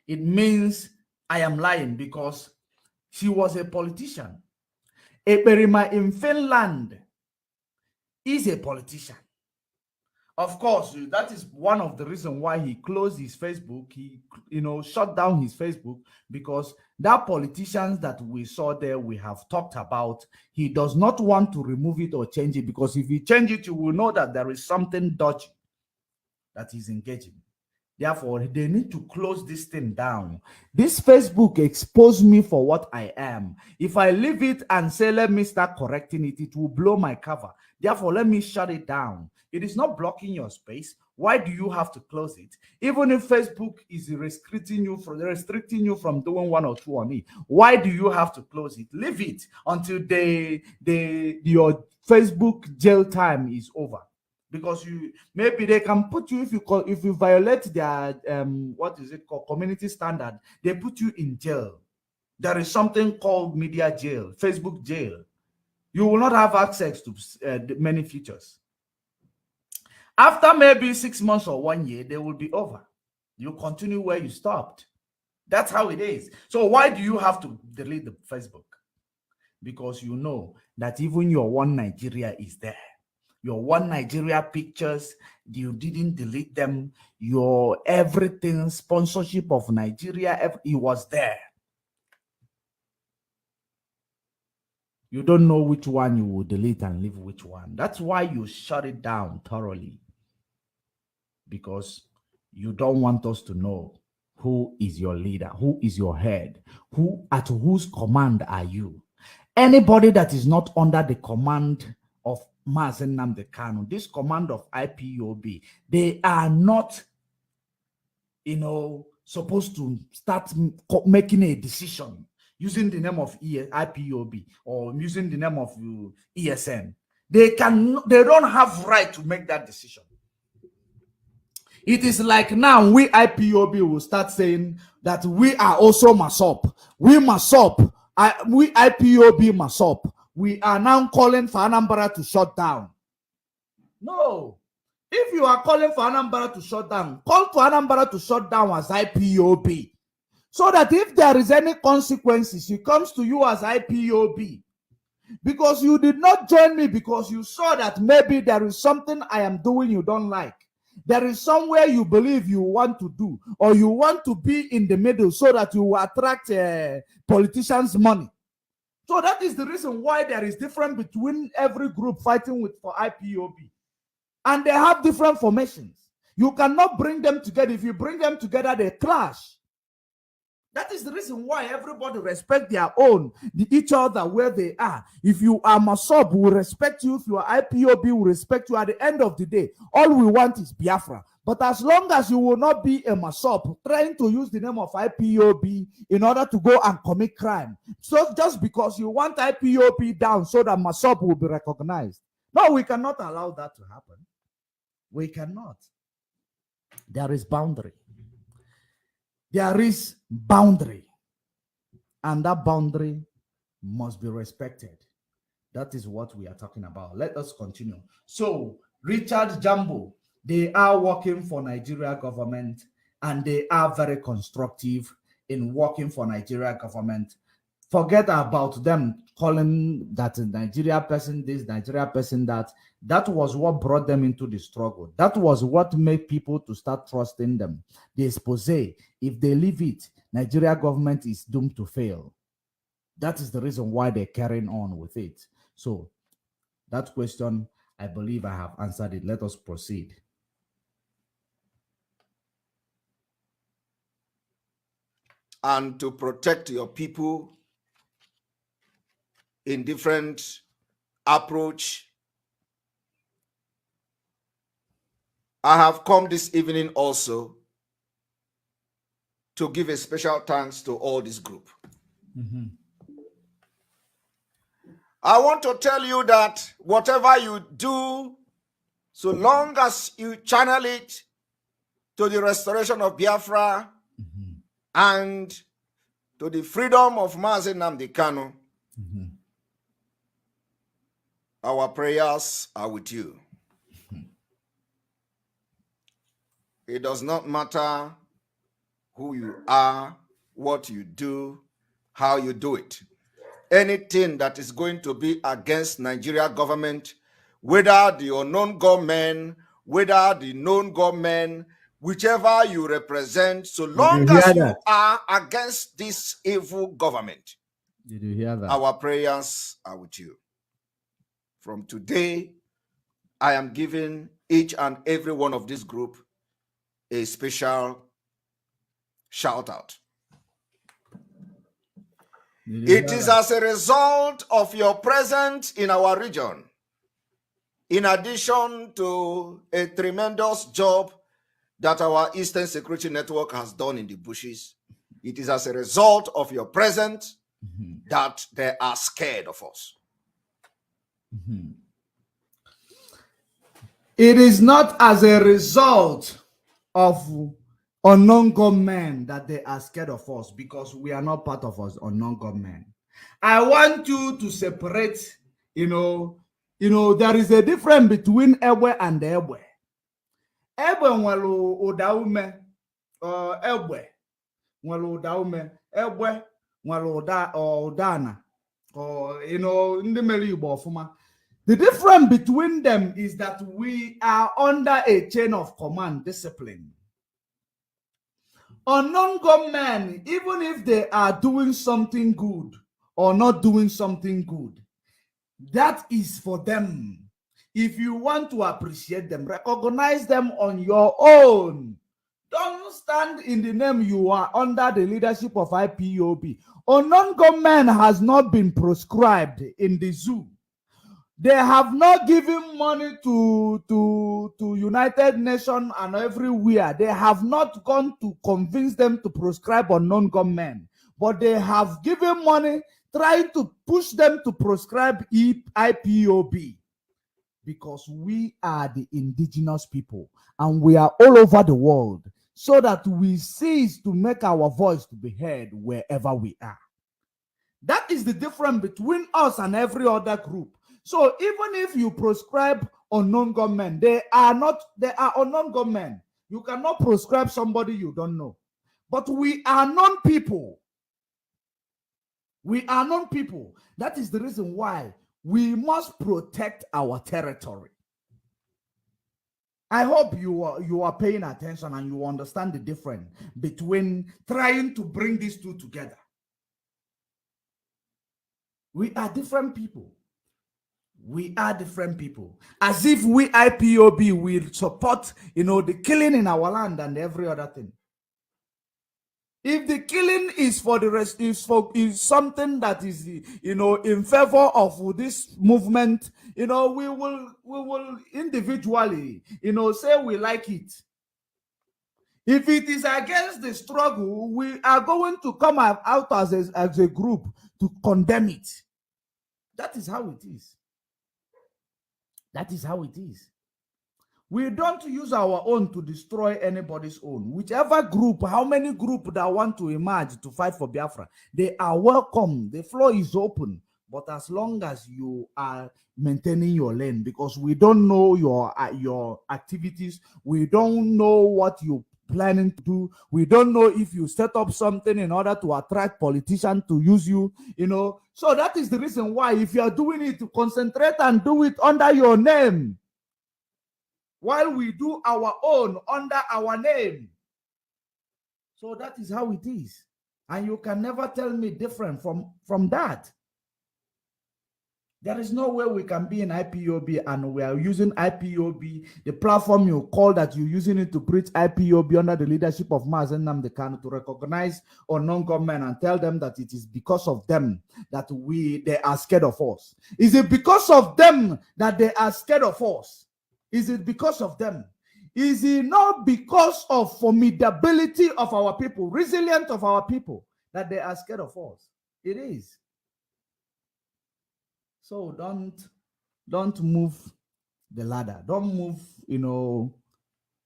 [SPEAKER 3] it means I am lying, because she was a politician. Eberima in Finland is a politician. Of course, that is one of the reasons why he closed his Facebook. He, shut down his Facebook, because that politicians that we saw there, we have talked about, he does not want to remove it or change it, because if he change it, you will know that there is something dodgy that is engaging. Therefore, they need to close this thing down. This Facebook exposed me for what I am. If I leave it and say, let me start correcting it, it will blow my cover. Therefore, let me shut it down. It is not blocking your space. Why do you have to close it? Even if Facebook is restricting you from doing one or two on it, why do you have to close it? Leave it until your Facebook jail time is over. Because maybe they can put you, if you violate their what is it called, community standard, they put you in jail. There is something called media jail, Facebook jail. You will not have access to many features. After maybe 6 months or 1 year, they will be over. You continue where you stopped. That's how it is. So why do you have to delete the Facebook? Because you know that even your One Nigeria is there. Your One Nigeria pictures, you didn't delete them. Your everything, sponsorship of Nigeria, it was there. You don't know which one you will delete and leave which one. That's why you shut it down thoroughly. Because you don't want us to know who is your leader, who is your head, at whose command are you. Anybody that is not under the command of Mazen Nnamdi Kanu, this command of IPOB, they are not, supposed to start making a decision using the name of IPOB or using the name of ESN. They don't have right to make that decision. It is like now we IPOB will start saying that we are also MASOP. We MASOP. We IPOB MASOP. We are now calling for Anambra to shut down. No. If you are calling for Anambra to shut down, call for Anambra to shut down as IPOB. So that if there is any consequences, it comes to you as IPOB. Because you did not join me because you saw that maybe there is something I am doing you don't like. There is somewhere you believe you want to do, or you want to be in the middle so that you will attract politicians' money. So that is the reason why there is difference between every group fighting for IPOB. And they have different formations. You cannot bring them together. If you bring them together, they clash. That is the reason why everybody respect their own, each other where they are. If you are MASOB, we will respect you. If you are IPOB, we will respect you. At the end of the day, all we want is Biafra. But as long as you will not be a MASOB trying to use the name of IPOB in order to go and commit crime, so just because you want IPOB down so that MASOB will be recognized. No, we cannot allow that to happen. We cannot. There is boundary. There is boundary, and that boundary must be respected. That is what we are talking about. Let us continue. So, Richard Jambo, they are working for Nigeria government, and they are very constructive in working for Nigeria government. Forget about them calling that Nigeria person this, Nigeria person that. That was what brought them into the struggle. That was what made people to start trusting them. The expose, if they leave it, Nigeria government is doomed to fail. That is the reason why they're carrying on with it. So that question, I believe I have answered it. Let us proceed.
[SPEAKER 6] And to protect your people in different approach, I have come this evening also to give a special thanks to all this group.
[SPEAKER 3] Mm-hmm.
[SPEAKER 6] I want to tell you that whatever you do, so long as you channel it to the restoration of Biafra
[SPEAKER 3] Mm-hmm.
[SPEAKER 6] and to the freedom of Mazen Nnamdi Kanu,
[SPEAKER 3] Mm-hmm.
[SPEAKER 6] our prayers are with you. It does not matter who you are, what you do, how you do it. anything that is going to be against Nigeria government, whether the unknown government, whether the known government, whichever you represent, so long as you are against this evil government.
[SPEAKER 3] Did you hear that?
[SPEAKER 6] Our prayers are with you. From today, I am giving each and every one of this group a special shout out. It is as a result of your presence in our region, in addition to a tremendous job that our Eastern Security Network has done in the bushes. It is as a result of your presence that they are scared of us.
[SPEAKER 3] It is not as a result of unknown government that they are scared of us, because we are not part of us unknown government. I want you to separate, there is a difference between Ewe and Ewe. Ewe nwelu udaume, Ewe nwelu udaume, Ewe nwelu udana, ndị mere Igbo ọfụma. The difference between them is that we are under a chain of command discipline. Unknown gunmen, even if they are doing something good or not doing something good, that is for them. If you want to appreciate them, recognize them on your own. Don't stand in the name you are under the leadership of IPOB. Unknown gunmen has not been proscribed in the zoo. They have not given money to United Nations and everywhere. They have not gone to convince them to proscribe unknown gunmen. But they have given money trying to push them to proscribe IPOB. Because we are the indigenous people and we are all over the world, so that we cease to make our voice to be heard wherever we are. That is the difference between us and every other group. So even if you proscribe unknown gunmen, they are unknown gunmen. You cannot proscribe somebody you don't know. But we are known people. We are known people. That is the reason why we must protect our territory. I hope you are paying attention and you understand the difference between trying to bring these two together. We are different people. We are different people. As if we IPOB will support, the killing in our land and every other thing. If the killing is for the rest, is something that is, in favor of this movement, we will individually, say we like it. If it is against the struggle, we are going to come out as a group to condemn it. That is how it is. That is how it is. We don't use our own to destroy anybody's own. Whichever group, how many groups that want to emerge to fight for Biafra, they are welcome. The floor is open. But as long as you are maintaining your lane, because we don't know your activities, we don't know what you're planning to do, we don't know if you set up something in order to attract politicians to use you, So that is the reason why, if you are doing it, to concentrate and do it under your name, while we do our own under our name. So that is how it is. And you can never tell me different from that. There is no way we can be in IPOB and we are using IPOB, the platform you call that you're using it to preach IPOB under the leadership of Mazen Nnamdi Kanu, to recognize unknown government and tell them that it is because of them that they are scared of us. Is it because of them that they are scared of us? Is it because of them? Is it not because of formidability of our people, resilience of our people, that they are scared of us? It is. So don't move the ladder. Don't move,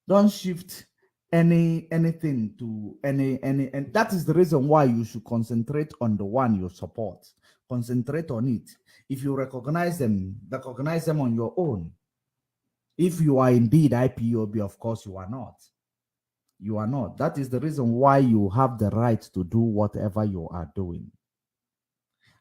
[SPEAKER 3] don't shift anything to any, and that is the reason why you should concentrate on the one you support. Concentrate on it. If you recognize them on your own. If you are indeed IPOB, of course you are not. You are not. That is the reason why you have the right to do whatever you are doing.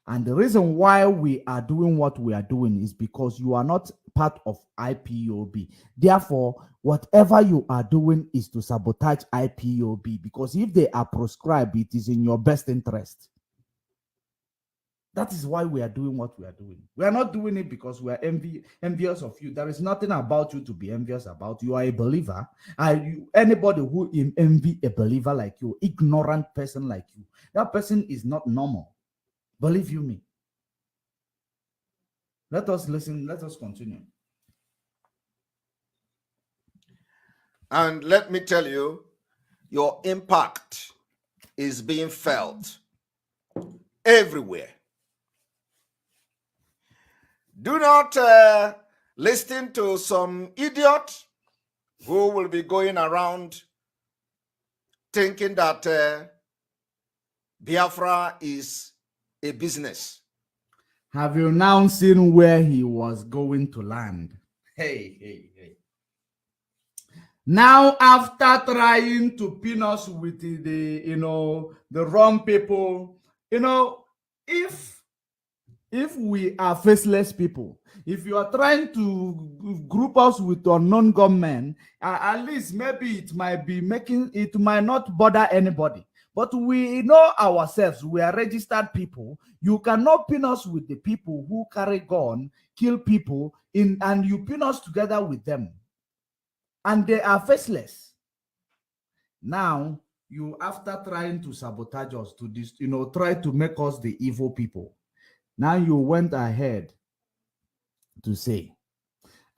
[SPEAKER 3] And the reason why we are doing what we are doing is because you are not part of IPOB. Therefore, whatever you are doing is to sabotage IPOB, because if they are proscribed, it is in your best interest. That is why we are doing what we are doing. We are not doing it because we are envious of you. There is nothing about you to be envious about. You are a believer. Anybody who envy a believer like you, ignorant person like you, that person is not normal. Believe you me. Let us listen. Let us continue.
[SPEAKER 6] And let me tell you, your impact is being felt everywhere. Do not listen to some idiot who will be going around thinking that Biafra is a business.
[SPEAKER 3] Have you now seen where he was going to land? Hey. Now, after trying to pin us with the wrong people, if we are faceless people, if you are trying to group us with unknown gunmen, at least maybe it might not bother anybody. But we know ourselves, we are registered people. You cannot pin us with the people who carry gun, kill people, and you pin us together with them. And they are faceless. Now, you, after trying to sabotage us, to this, try to make us the evil people. Now you went ahead to say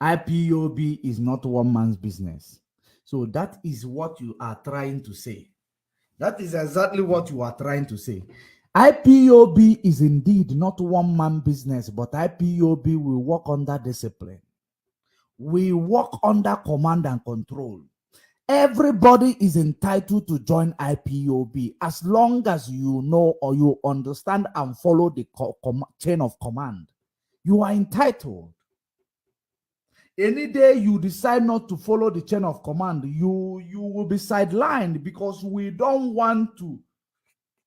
[SPEAKER 3] IPOB is not one man's business. So that is what you are trying to say. That is exactly what you are trying to say. IPOB is indeed not one man business, but IPOB will work under discipline. We work under command and control. Everybody is entitled to join IPOB as long as you know or you understand and follow the chain of command. You are entitled. Any day you decide not to follow the chain of command, you will be sidelined, because we don't want to.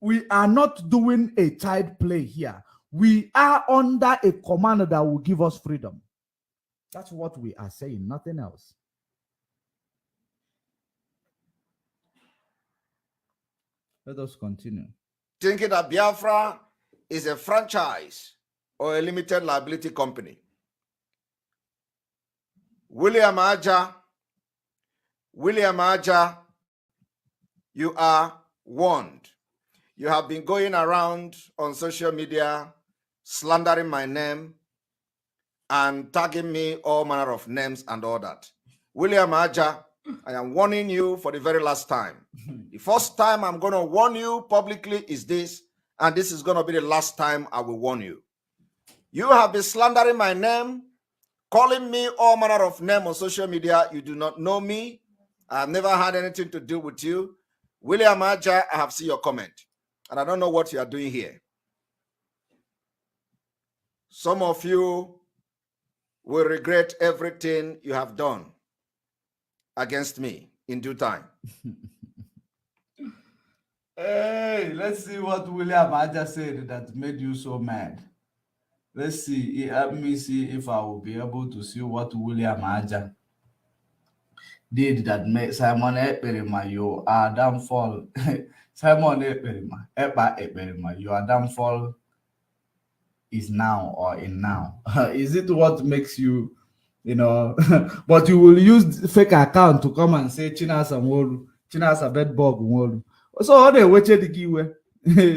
[SPEAKER 3] We are not doing a child play here. We are under a command that will give us freedom. That's what we are saying, nothing else. Let us continue.
[SPEAKER 6] Thinking that Biafra is a franchise or a limited liability company. William Aja, you are warned. You have been going around on social media slandering my name and tagging me all manner of names and all that. William Aja, I am warning you for the very last time. The first time I'm going to warn you publicly is this, and this is going to be the last time I will warn you. You have been slandering my name, calling me all manner of names on social media. You do not know me. I have never had anything to do with you. William Aja, I have seen your comment, and I don't know what you are doing here. Some of you will regret everything you have done against me in due time.
[SPEAKER 3] Hey, let's see what William Aja said that made you so mad. Let's see. Let me see if I will be able to see what William Aja did that made Simon Ekperima your downfall. Simon Ekperima, your downfall is now or in now. Is it what makes you, but you will use fake account to come and say Chinasa Nwolu, Chinasa Bedbug Nwolu. So all they waited to give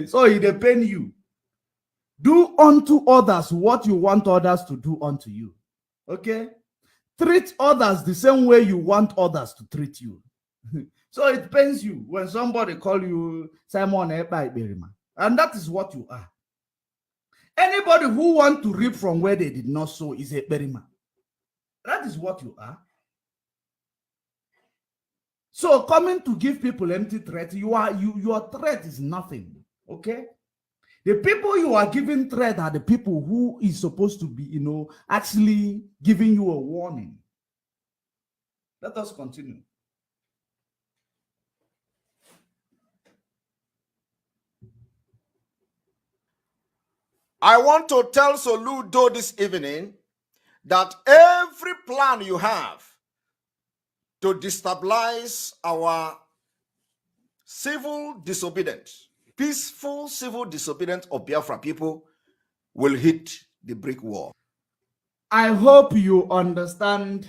[SPEAKER 3] so it depends you. Do unto others what you want others to do unto you. Okay? Treat others the same way you want others to treat you. So it pains you when somebody call you Simon Ekperima, and that is what you are. Anybody who want to reap from where they did not sow is a Ekperima. That is what you are. So coming to give people empty threat, your threat is nothing. Okay? The people you are giving threat are the people who is supposed to be, actually giving you a warning. Let us continue.
[SPEAKER 6] I want to tell Soludo this evening that every plan you have to destabilize our civil disobedience, peaceful civil disobedience of Biafra people will hit the brick wall.
[SPEAKER 3] I hope you understand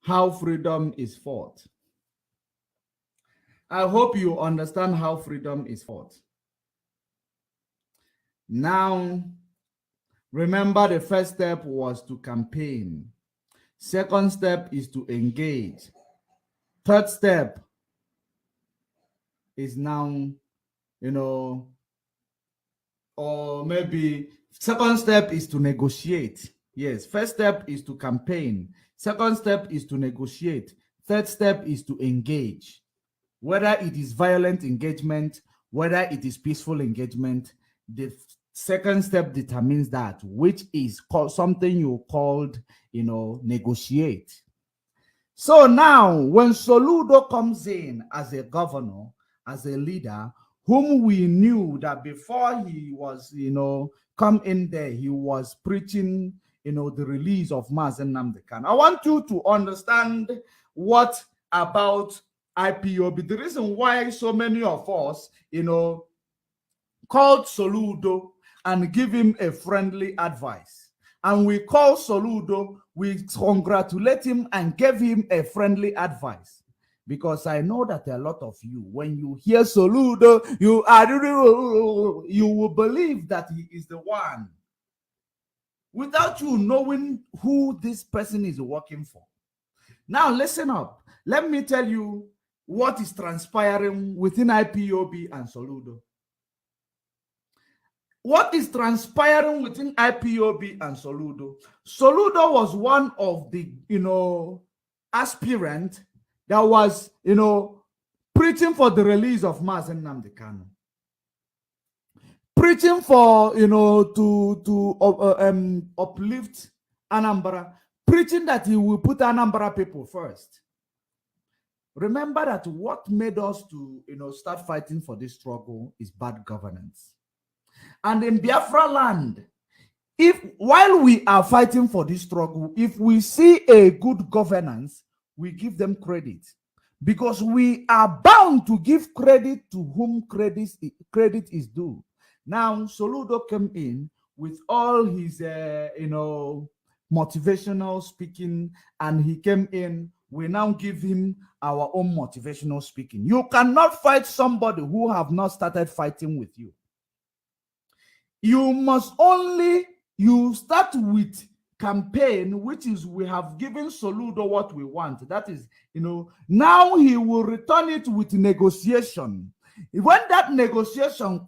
[SPEAKER 3] how freedom is fought. I hope you understand how freedom is fought. Now, remember, the first step was to campaign. Second step is to engage. Third step is now, or maybe second step is to negotiate. Yes, first step is to campaign. Second step is to negotiate. Third step is to engage. Whether it is violent engagement, whether it is peaceful engagement, the second step determines that, which is called something you called, negotiate. So now, when Soludo comes in as a governor, as a leader, whom we knew that before he was, come in there, he was preaching, the release of Mazen Nnamdi Kanu. I want you to understand what about IPOB. The reason why so many of us, called Soludo and give him a friendly advice. And we call Soludo, we congratulate him and gave him a friendly advice. Because I know that a lot of you, when you hear Soludo, you will believe that he is the one, without you knowing who this person is working for. Now listen up. Let me tell you what is transpiring within IPOB and Soludo. What is transpiring within IPOB and Soludo? Soludo was one of the, aspirant that was, preaching for the release of Mazen Nnamdi Kanu. Preaching for, to uplift Anambra. Preaching that he will put Anambra people first. Remember that what made us to, start fighting for this struggle is bad governance. And in Biafra land, while we are fighting for this struggle, if we see a good governance, we give them credit, because we are bound to give credit to whom credit is due. Now, Soludo came in with all his, motivational speaking, and he came in. We now give him our own motivational speaking. You cannot fight somebody who have not started fighting with you. You must you start with campaign, which is we have given Soludo what we want. That is, now he will return it with negotiation. When that negotiation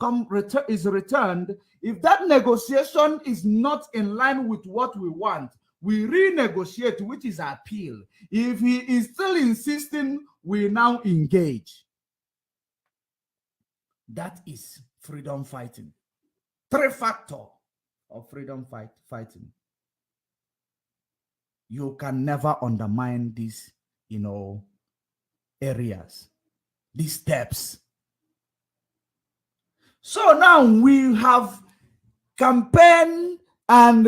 [SPEAKER 3] is returned, if that negotiation is not in line with what we want, we renegotiate, which is appeal. If he is still insisting, we now engage. That is freedom fighting. Three factors of freedom fighting. You can never undermine these, areas, these steps. So now we have campaign and,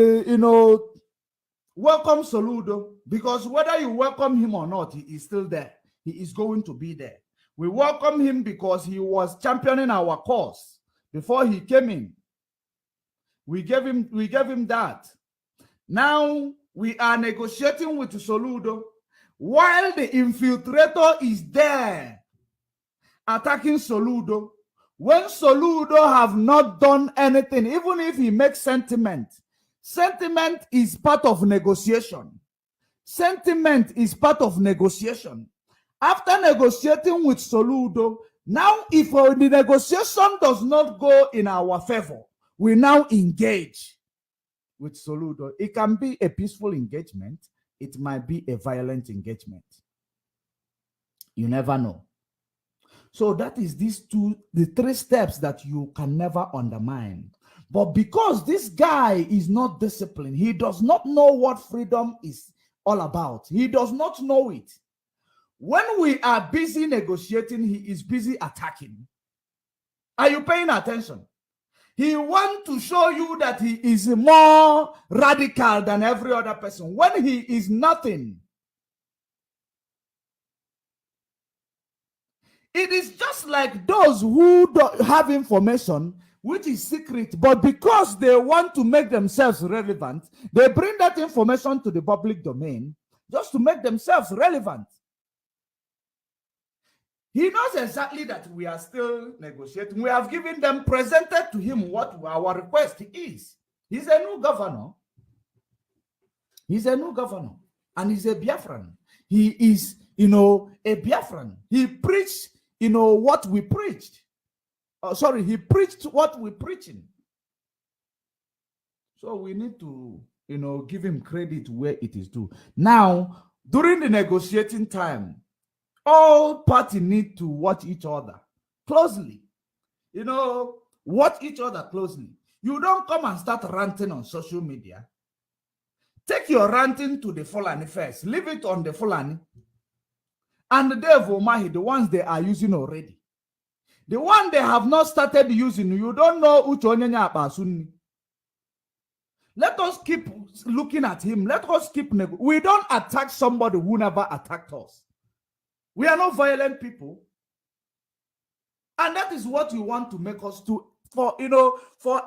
[SPEAKER 3] welcome Soludo, because whether you welcome him or not, he is still there. He is going to be there. We welcome him because he was championing our cause before he came in. We gave him that. Now we are negotiating with Soludo while the infiltrator is there attacking Soludo. When Soludo have not done anything, even if he makes sentiment is part of negotiation. Sentiment is part of negotiation. After negotiating with Soludo, now if the negotiation does not go in our favor, we now engage with Soludo. It can be a peaceful engagement. It might be a violent engagement. You never know. So that is the three steps that you can never undermine. But because this guy is not disciplined, he does not know what freedom is all about. He does not know it. When we are busy negotiating, he is busy attacking. Are you paying attention? He wants to show you that he is more radical than every other person when he is nothing. It is just like those who don't have information which is secret, but because they want to make themselves relevant, they bring that information to the public domain just to make themselves relevant. He knows exactly that we are still negotiating. We have given them, presented to him what our request is. He's a new governor. He's a new governor, and he's a Biafran. He is, a Biafran. He preached, what we preached. He preached what we're preaching. So we need to, give him credit where it is due. Now, during the negotiating time, all parties need to watch each other closely. Watch each other closely. You don't come and start ranting on social media. Take your ranting to the Fulani first. Leave it on the Fulani. And the devil, the ones they are using already. The one they have not started using, you don't know Ucho. Let us keep looking at him. Let us keep. We don't attack somebody who never attacked us. We are not violent people. And that is what you want to make us do. For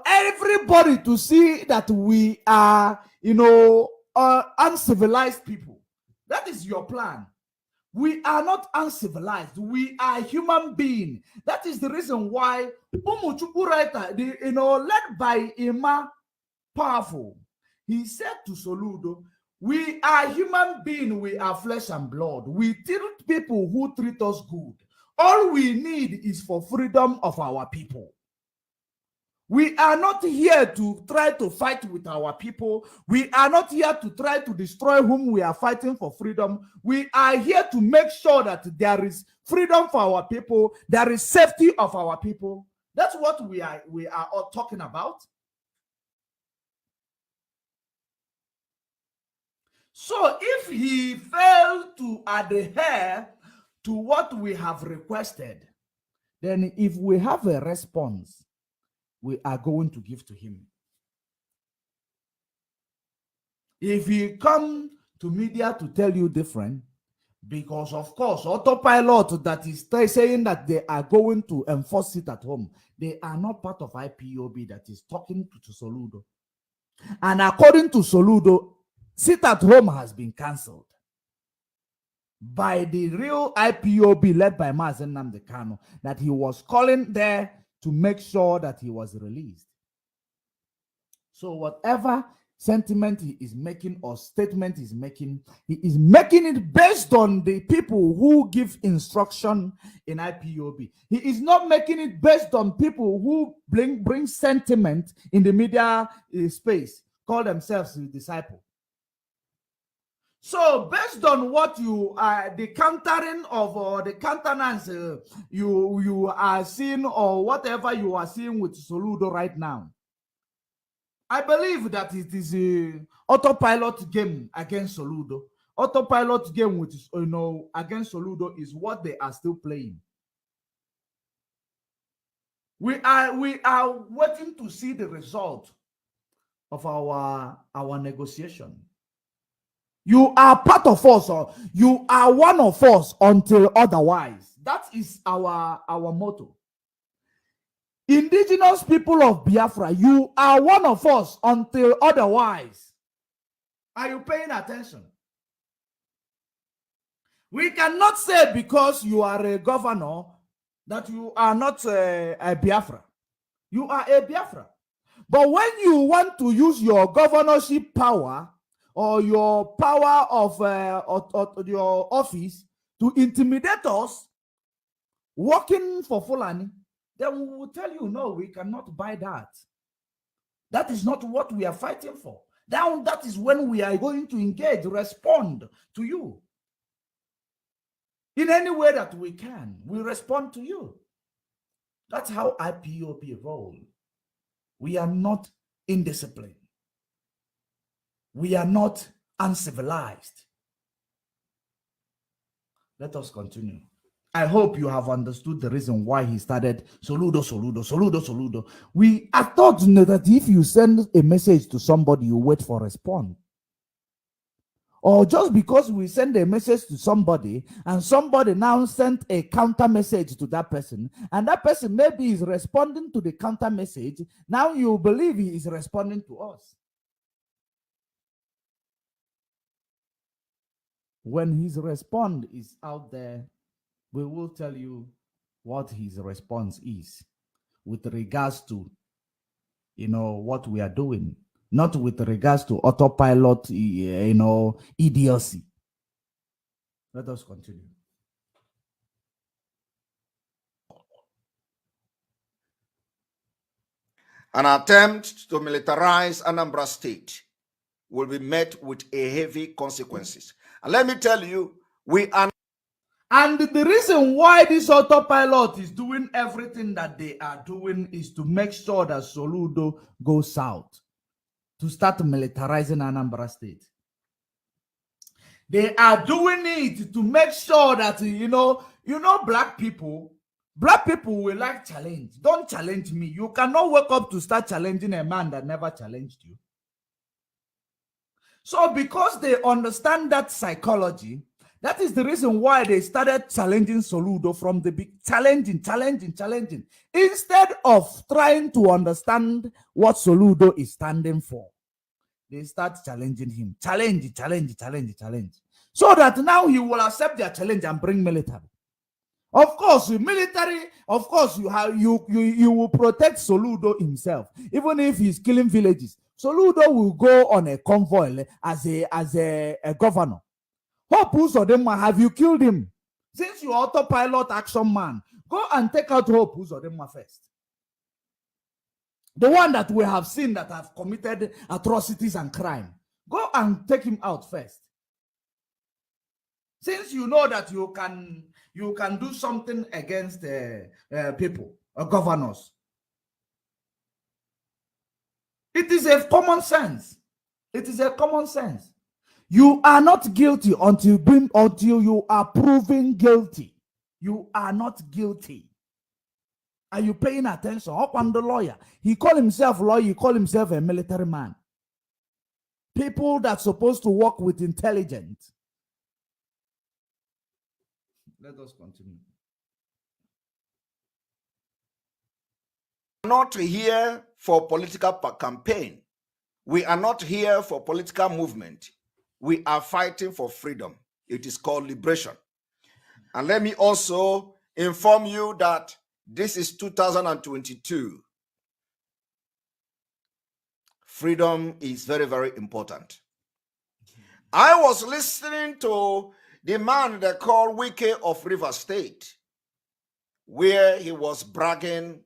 [SPEAKER 3] everybody to see that we are, uncivilized people. That is your plan. We are not uncivilized. We are human beings. That is the reason why Umuchukwu writer, led by Ima Powerful, he said to Soludo, we are human beings. We are flesh and blood. We treat people who treat us good. All we need is for freedom of our people. We are not here to try to fight with our people. We are not here to try to destroy whom we are fighting for freedom. We are here to make sure that there is freedom for our people. There is safety of our people. That's what we are all talking about. So if he failed to adhere to what we have requested, then if we have a response, we are going to give to him. If he come to media to tell you different, because of course, AUTOPILOT that is saying that they are going to enforce it at home, they are not part of IPOB that is talking to Soludo. And according to Soludo, sit at home has been cancelled by the real IPOB led by Mazen Nnamdi Kanu, that he was calling there to make sure that he was released. So whatever sentiment he is making or statement he is making it based on the people who give instruction in IPOB. He is not making it based on people who bring sentiment in the media space, call themselves the disciple. So based on what you are, the countering of the countenance you are seeing, or whatever you are seeing with Soludo right now, I believe that it is a AUTOPILOT game against Soludo. AUTOPILOT game with against Soludo is what they are still playing. We are waiting to see the result of our negotiation. You are part of us, or you are one of us until otherwise. That is our motto. Indigenous people of Biafra, you are one of us until otherwise. Are you paying attention? We cannot say because you are a governor that you are not a Biafra. You are a Biafra. But when you want to use your governorship power or your power of your office to intimidate us, working for Fulani, then we will tell you, no, we cannot buy that. That is not what we are fighting for. That is when we are going to engage, respond to you. In any way that we can, we respond to you. That's how IPOB roll. We are not indisciplined. We are not uncivilized. Let us continue. I hope you have understood the reason why he started Soludo. I thought that if you send a message to somebody, you wait for a response. Or just because we send a message to somebody and somebody now sent a counter message to that person, and that person maybe is responding to the counter message, now you believe he is responding to us. When his response is out there, we will tell you what his response is with regards to, what we are doing, not with regards to autopilot, idiocy. Let us continue.
[SPEAKER 6] An attempt to militarize Anambra State will be met with a heavy consequences. And let me tell you, we are.
[SPEAKER 3] And the reason why this autopilot is doing everything that they are doing is to make sure that Soludo goes south, to start militarizing Anambra State. They are doing it to make sure that, black people will like challenge. Don't challenge me. You cannot wake up to start challenging a man that never challenged you. So because they understand that psychology, that is the reason why they started challenging Soludo from the big, challenging. Instead of trying to understand what Soludo is standing for, they start challenging him. Challenge. So that now he will accept their challenge and bring military. Of course, military, you will protect Soludo himself. Even if he's killing villages, Soludo will go on a convoy as a governor. Hope Uzodinma, have you killed him? Since you autopilot action man, go and take out Hope Uzodinma first. The one that we have seen that have committed atrocities and crime. Go and take him out first. Since you know that you can do something against people or governors. It is a common sense. You are not guilty until you are proven guilty. You are not guilty. Are you paying attention? Up on the lawyer. He called himself lawyer. He called himself a military man. People that's supposed to work with intelligence. Let us continue.
[SPEAKER 6] Not here for political campaign. We are not here for political movement. We are fighting for freedom. It is called liberation. And let me also inform you that this is 2022. Freedom is very, very important. I was listening to the man they call Wike of River State, where he was bragging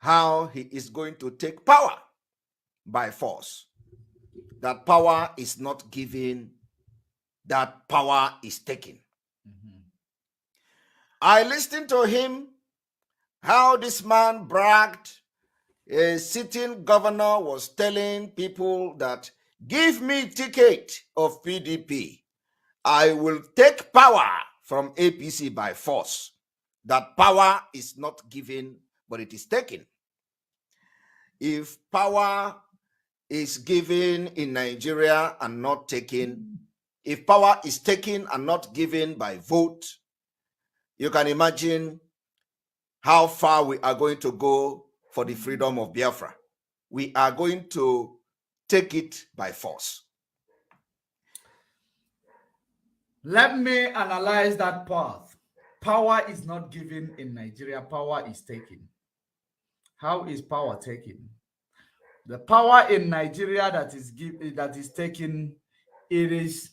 [SPEAKER 6] how he is going to take power by force. That power is not given, that power is taken. I listened to him, how this man bragged. A sitting governor was telling people that, give me ticket of PDP. I will take power from APC by force. That power is not given, but it is taken. If power is given in Nigeria and not taken, if power is taken and not given by vote, you can imagine how far we are going to go for the freedom of Biafra. We are going to take it by force.
[SPEAKER 3] Let me analyze that path. Power is not given in Nigeria, power is taken. How is power taken? The power in Nigeria that is taken, it is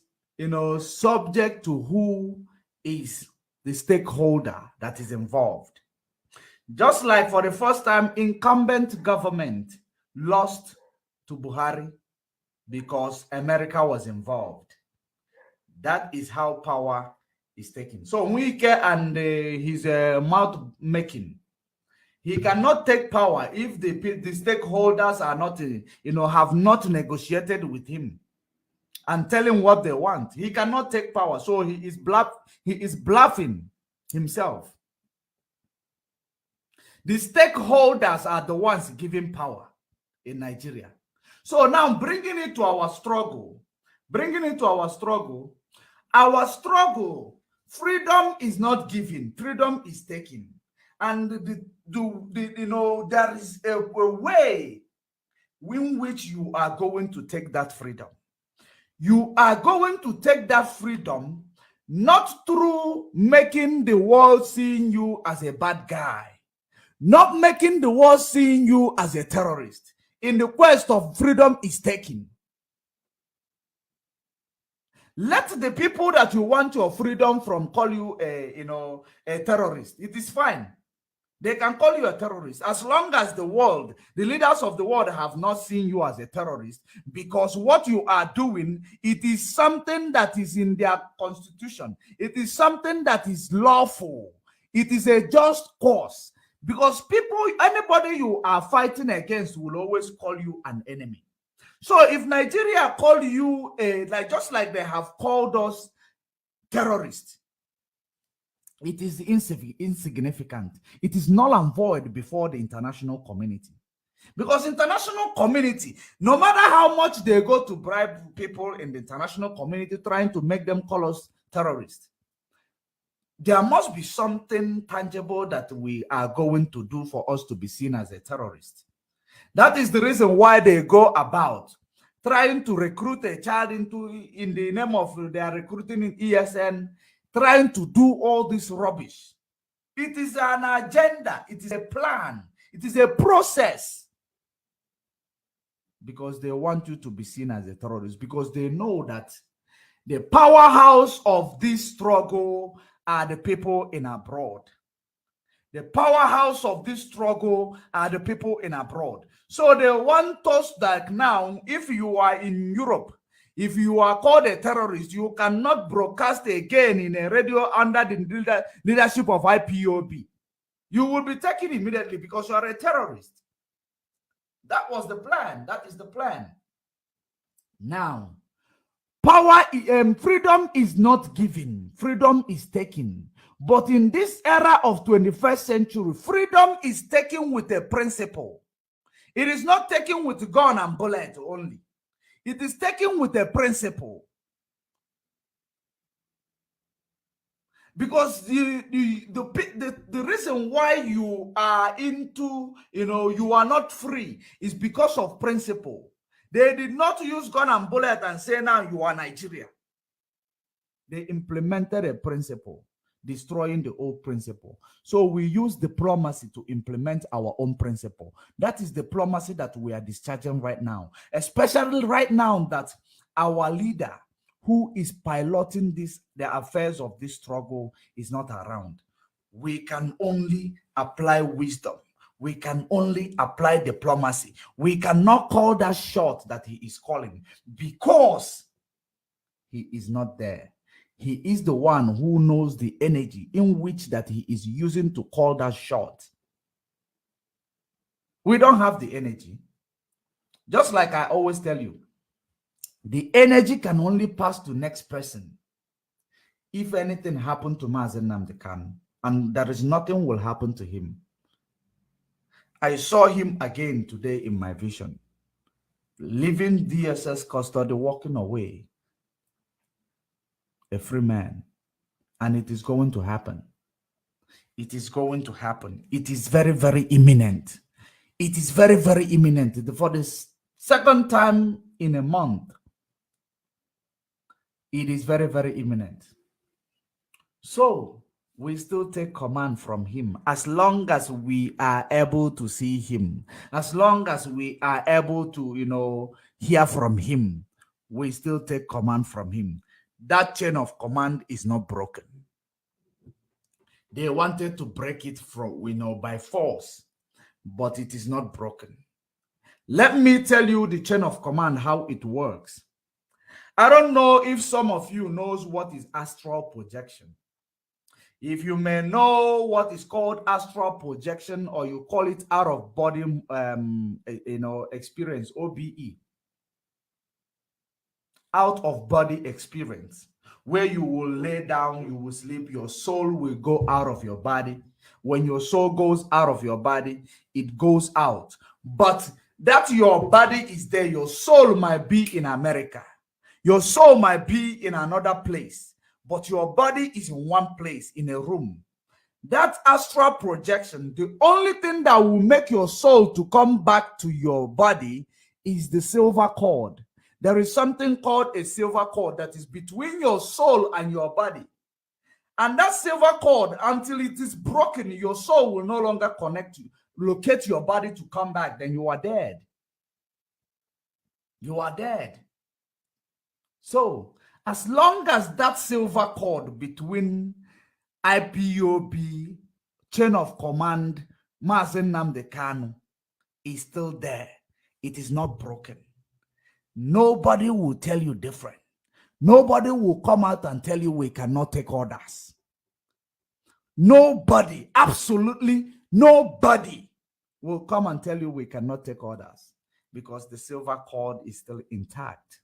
[SPEAKER 3] subject to who is the stakeholder that is involved. Just like for the first time, incumbent government lost to Buhari because America was involved. That is how power is taken. So Wike and his mouth making, he cannot take power if the stakeholders are not, have not negotiated with him and tell him what they want. He cannot take power. So he is bluffing. himself. The stakeholders are the ones giving power in Nigeria. So now bringing it to our struggle, our struggle, freedom is not given, freedom is taken. And there is a way in which you are going to take that freedom. You are going to take that freedom not through making the world seeing you as a bad guy, not making the world seeing you as a terrorist. In the quest of freedom is taken. Let the people that you want your freedom from call you a terrorist. It is fine. They can call you a terrorist as long as the world, the leaders of the world have not seen you as a terrorist, because what you are doing, it is something that is in their constitution. It is something that is lawful. It is a just cause, because anybody you are fighting against will always call you an enemy. So if Nigeria call you just like they have called us terrorists, it is insignificant. It is null and void before the international community. Because international community, no matter how much they go to bribe people in the international community trying to make them call us terrorists, there must be something tangible that we are going to do for us to be seen as a terrorist. That is the reason why they go about trying to recruit a child in the name of their recruiting in ESN, trying to do all this rubbish. It is an agenda. It is a plan. It is a process. Because they want you to be seen as a terrorist. Because they know that the powerhouse of this struggle are the people in abroad. The powerhouse of this struggle are the people in abroad. So they want us that now, if you are in Europe, if you are called a terrorist, you cannot broadcast again in a radio under the leadership of IPOB. You will be taken immediately because you are a terrorist. That was the plan. That is the plan. Now, freedom is not given. Freedom is taken. But in this era of 21st century, freedom is taken with a principle. It is not taken with gun and bullet only. It is taken with a principle. Because the reason why you are you are not free is because of principle. They did not use gun and bullet and say now you are Nigeria. They implemented a principle, destroying the old principle. So we use diplomacy to implement our own principle. That is diplomacy that we are discharging right now, especially right now that our leader who is piloting the affairs of this struggle is not around. We can only apply wisdom. We can only apply diplomacy. We cannot call that shot that he is calling because he is not there. He is the one who knows the energy in which that he is using to call that shot. We don't have the energy. Just like I always tell you, the energy can only pass to next person. If anything happened to Mazen Nnamdi Kanu, and there is nothing will happen to him. I saw him again today in my vision, leaving DSS custody, walking away. A free man, and it is going to happen. It is going to happen. It is very, very imminent. It is very, very imminent. For the second time in a month, it is very, very imminent. So we still take command from him as long as we are able to see him, as long as we are able to, hear from him. We still take command from him. That chain of command is not broken. They wanted to break it by force, but it is not broken. Let me tell you the chain of command, how it works. I don't know if some of you knows what is astral projection. If you may know what is called astral projection, or you call it out of body experience, OBE. Out of body experience. where you will lay down, you will sleep, your soul will go out of your body. When your soul goes out of your body, it goes out. But that your body is there, your soul might be in America. Your soul might be in another place, but your body is in one place, in a room. That astral projection, the only thing that will make your soul to come back to your body is the silver cord. There is something called a silver cord that is between your soul and your body. And that silver cord, until it is broken, your soul will no longer connect you, locate your body to come back. Then you are dead. You are dead. So, as long as that silver cord between IPOB, chain of command, Mazi Nnamdi Kanu, is still there, it is not broken. Nobody will tell you different. Nobody will come out and tell you we cannot take orders. Nobody, absolutely nobody will come and tell you we cannot take orders, because the silver cord is still intact.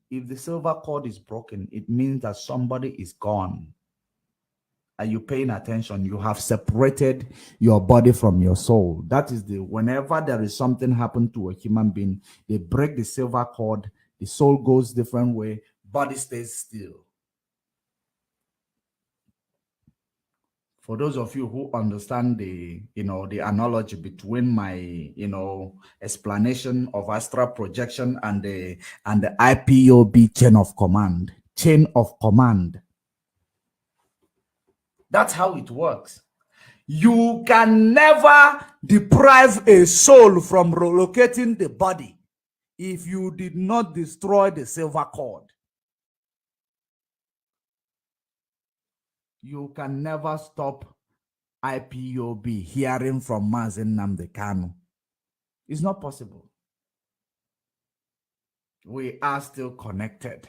[SPEAKER 3] If the silver cord is broken, it means that somebody is gone. Are you paying attention? You have separated your body from your soul. That is whenever there is something happen to a human being, they break the silver cord, the soul goes different way, body stays still. For those of you who understand the analogy between my, explanation of astral projection and the IPOB chain of command. That's how it works. You can never deprive a soul from relocating the body if you did not destroy the silver cord. You can never stop IPOB hearing from Mazi Nnamdi Kanu. It's not possible. We are still connected.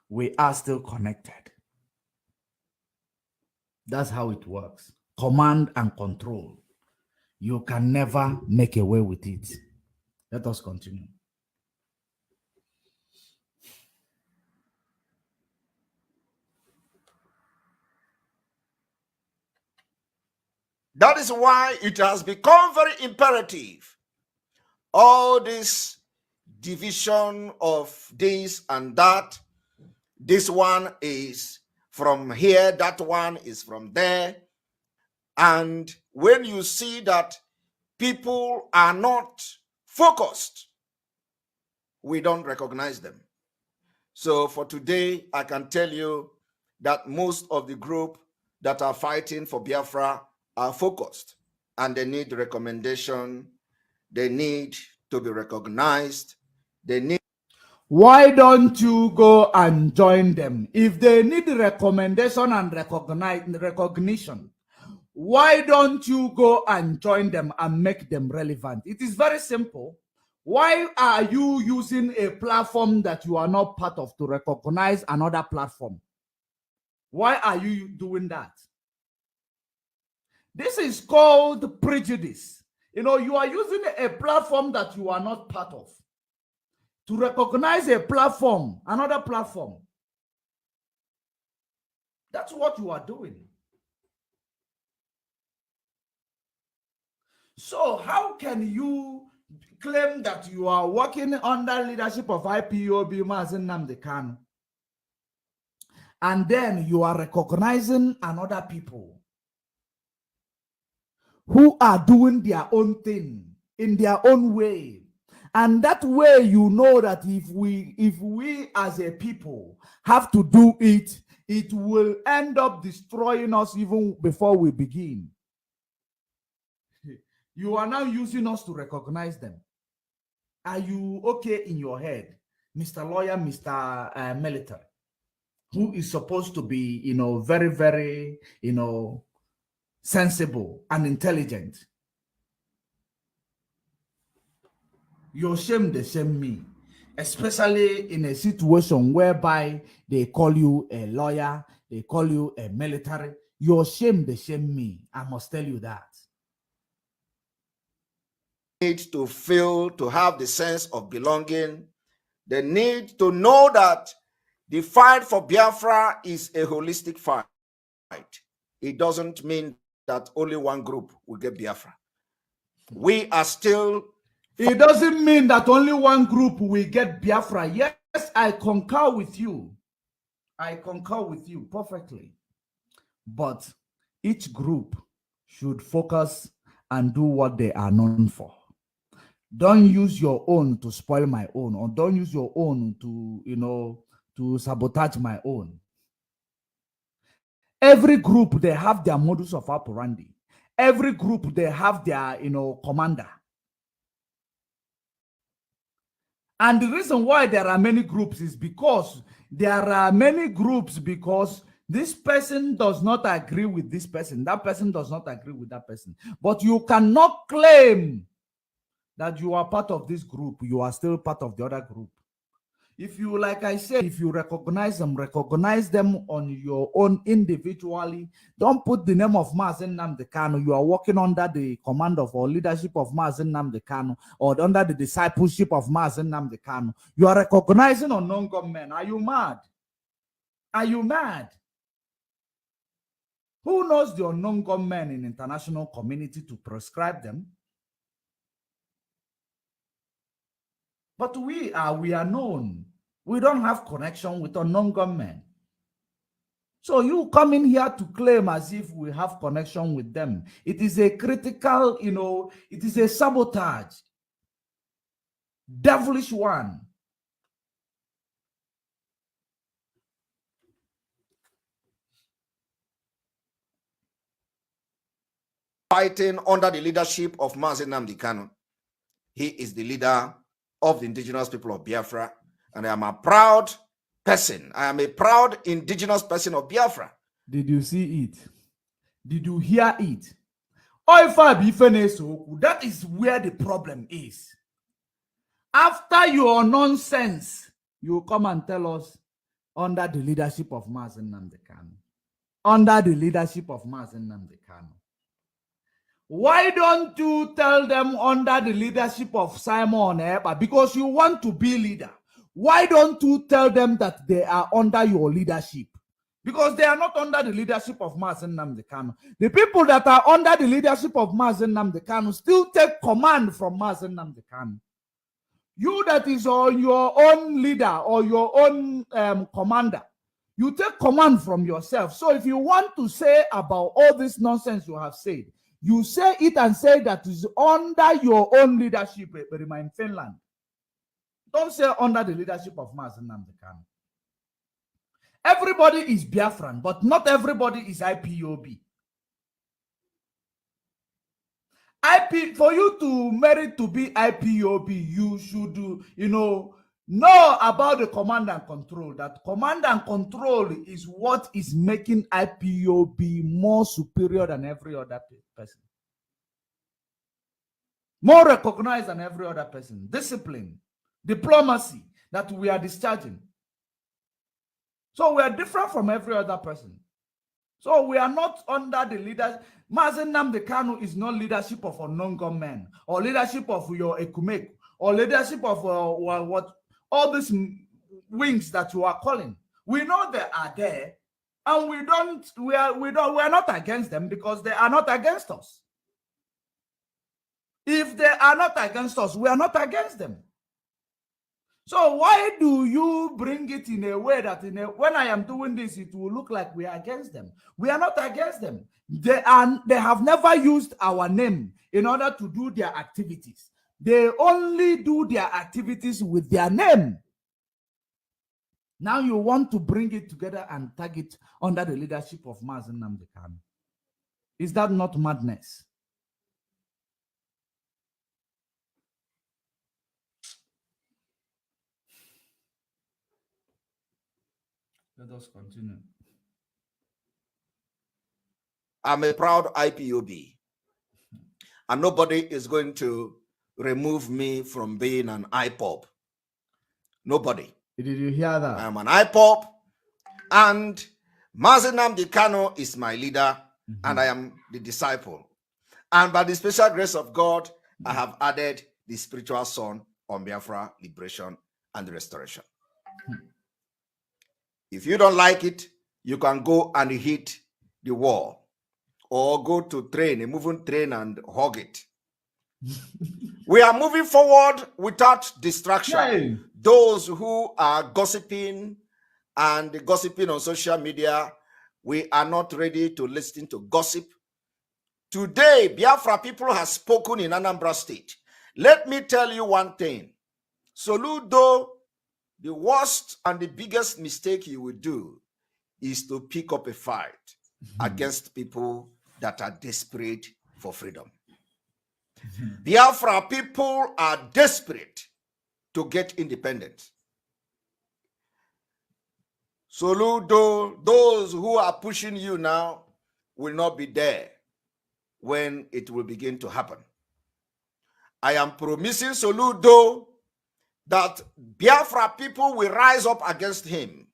[SPEAKER 3] We are still connected. That's how it works. Command and control. You can never make away with it. Let us continue.
[SPEAKER 6] That is why it has become very imperative. All this division of this and that, this one is from here, that one is from there. And when you see that people are not focused, we don't recognize them. So for today, I can tell you that most of the group that are fighting for Biafra are focused, and they need recommendation. They need to be recognized. They need.
[SPEAKER 3] Why don't you go and join them? If they need recommendation and recognition, why don't you go and join them and make them relevant? It is very simple. Why are you using a platform that you are not part of to recognize another platform? Why are you doing that? This is called prejudice. You are using a platform that you are not part of to recognize a platform, another platform. That's what you are doing. So how can you claim that you are working under leadership of IPOB Mazi Nnamdi Kanu, and then you are recognizing another people who are doing their own thing in their own way? And that way, you know that if we as a people have to do it, it will end up destroying us even before we begin. You are now using us to recognize them. Are you okay in your head, Mr. Lawyer, Mr. Military, who is supposed to be, very, very, sensible and intelligent? Your shame, they shame me, especially in a situation whereby they call you a lawyer, they call you a military. Your shame, they shame me. I must tell you that.
[SPEAKER 6] Need to feel, to have the sense of belonging. They need to know that The fight for Biafra is a holistic fight. It doesn't mean that only one group will get Biafra. We are still...
[SPEAKER 3] It doesn't mean that only one group will get Biafra. Yes, I concur with you. I concur with you perfectly. But each group should focus and do what they are known for. Don't use your own to spoil my own, or don't use your own to, to sabotage my own. Every group, they have their modus of operandi. Every group, they have their, commander. And the reason why there are many groups is because this person does not agree with this person. That person does not agree with that person. But you cannot claim that you are part of this group. You are still part of the other group. If you, like I said, if you recognize them on your own individually. Don't put the name of Mazen Nnamdi Kanu. You are working under the command of or leadership of Mazen Nnamdi Kanu, or under the discipleship of Mazen Nnamdi Kanu. You are recognizing unknown gunmen. Are you mad? Are you mad? Who knows the unknown gunmen in international community to prescribe them? But we are known. We don't have connection with unknown gunmen. So you come in here to claim as if we have connection with them. It is a critical, it is a sabotage. Devilish one.
[SPEAKER 6] Fighting under the leadership of Mazen Nnamdi Kanu. He is the leader of the indigenous people of Biafra, and I am a proud person. I am a proud indigenous person of Biafra.
[SPEAKER 3] Did you see it? Did you hear it? That is where the problem is. After your nonsense, you come and tell us under the leadership of Mazen Nnamdi Kanu. Under the leadership of Mazen Nnamdi Kanu. Why don't you tell them under the leadership of Simon Ekpa? Because you want to be leader. Why don't you tell them that they are under your leadership? Because they are not under the leadership of Mazen Nnamdi Kanu. The people that are under the leadership of Mazen Nnamdi Kanu still take command from Mazen Nnamdi Kanu. You that is on your own leader or your own commander, you take command from yourself. So if you want to say about all this nonsense you have said, you say it and say that is under your own leadership, in Finland. Don't say under the leadership of Mazen Nnamdi Kanu. Everybody is Biafran, but not everybody is IPOB. For you to merit to be IPOB, you should, know about the command and control. That command and control is what is making IPOB more superior than every other person. More recognized than every other person. Discipline, diplomacy that we are discharging. So we are different from every other person. So we are not under the leadership. Mazen Nnamdi Kanu is not leadership of unknown gunmen, or leadership of your Ekumeku, or leadership of what all these wings that you are calling. We know they are there, and we are not against them because they are not against us. If they are not against us, we are not against them. So why do you bring it in a way that when I am doing this, it will look like we are against them? We are not against them. They have never used our name in order to do their activities. They only do their activities with their name. Now you want to bring it together and tag it under the leadership of Mazen Nnamdi Kanu. Is that not madness? Let us continue.
[SPEAKER 6] I'm a proud IPOB, and nobody is going to remove me from being an IPOB. Nobody.
[SPEAKER 3] Did you hear that?
[SPEAKER 6] I'm an IPOB, and Mazen Nnamdi Kanu is my leader, and I am the disciple. And by the special grace of God, I have added the spiritual son on Biafra liberation and restoration. If you don't like it, you can go and hit the wall or go to train, a moving train, and hug it. We are moving forward without distraction.
[SPEAKER 3] Yay.
[SPEAKER 6] Those who are gossiping and gossiping on social media, we are not ready to listen to gossip. Today, Biafra people have spoken in Anambra State. Let me tell you one thing. Soludo, the worst and the biggest mistake you will do is to pick up a fight against people that are desperate for freedom. Biafra people are desperate to get independent. Soludo, those who are pushing you now will not be there when it will begin to happen. I am promising Soludo that Biafra people will rise up against him.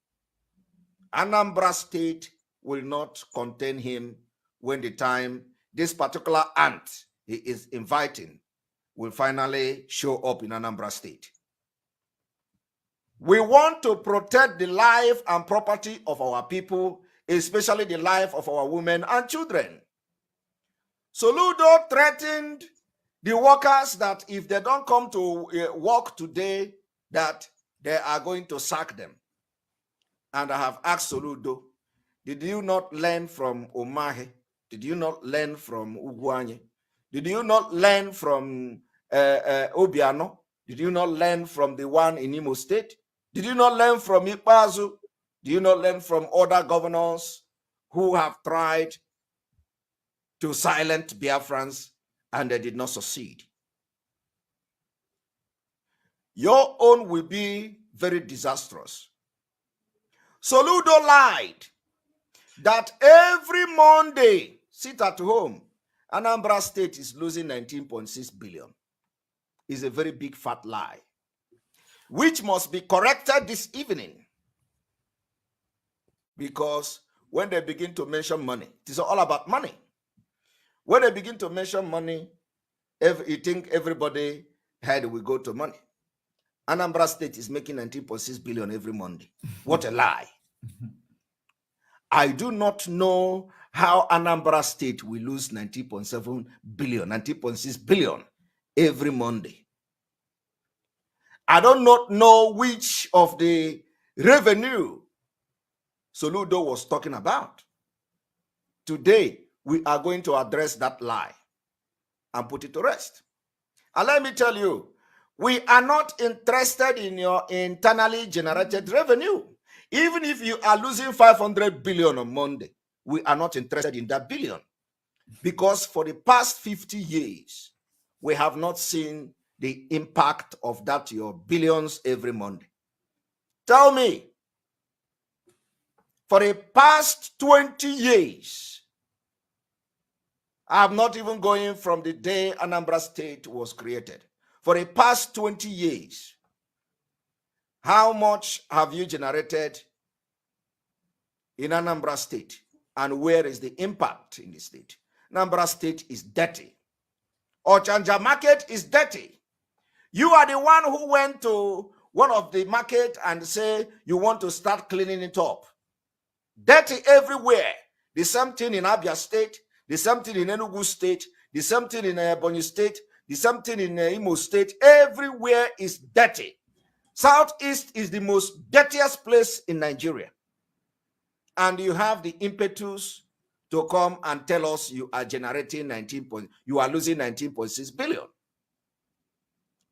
[SPEAKER 6] Anambra State will not contain him when the time this particular ant he is inviting will finally show up in Anambra State. We want to protect the life and property of our people, especially the life of our women and children. Soludo threatened the workers that if they don't come to work today, that they are going to sack them. And I have asked Soludo, did you not learn from Omahe? Did you not learn from Ugwanye? Did you not learn from Obiano? Did you not learn from the one in Imo State? Did you not learn from Ikpazu? Did you not learn from other governors who have tried to silence Biafrans and they did not succeed? Your own will be very disastrous. Soludo lied that every Monday, sit at home, Anambra State is losing 19.6 billion. It's a very big fat lie, which must be corrected this evening. Because when they begin to mention money, it is all about money. When they begin to mention money, you think everybody head will go to money. Anambra State is making 19.6 billion every Monday. What a lie. I do not know how Anambra State will lose 19.7 billion, 19.6 billion every Monday. I do not know which of the revenue Soludo was talking about. Today, we are going to address that lie and put it to rest. And let me tell you, we are not interested in your internally generated revenue. Even if you are losing 500 billion on Monday, we are not interested in that billion. Because for the past 50 years, we have not seen the impact of that your billions every Monday. Tell me, for the past 20 years, I'm not even going from the day Anambra State was created. For the past 20 years, how much have you generated in Anambra State? And where is the impact in the state? Anambra State is dirty. Ochanja market is dirty. You are the one who went to one of the market and say you want to start cleaning it up. Dirty everywhere. The same thing in Abia State, the same thing in Enugu State, the same thing in Ebonyi State, the same thing in Imo State. Everywhere is dirty. Southeast is the most dirtiest place in Nigeria. And you have the impetus to come and tell us you are generating you are losing 19.6 billion.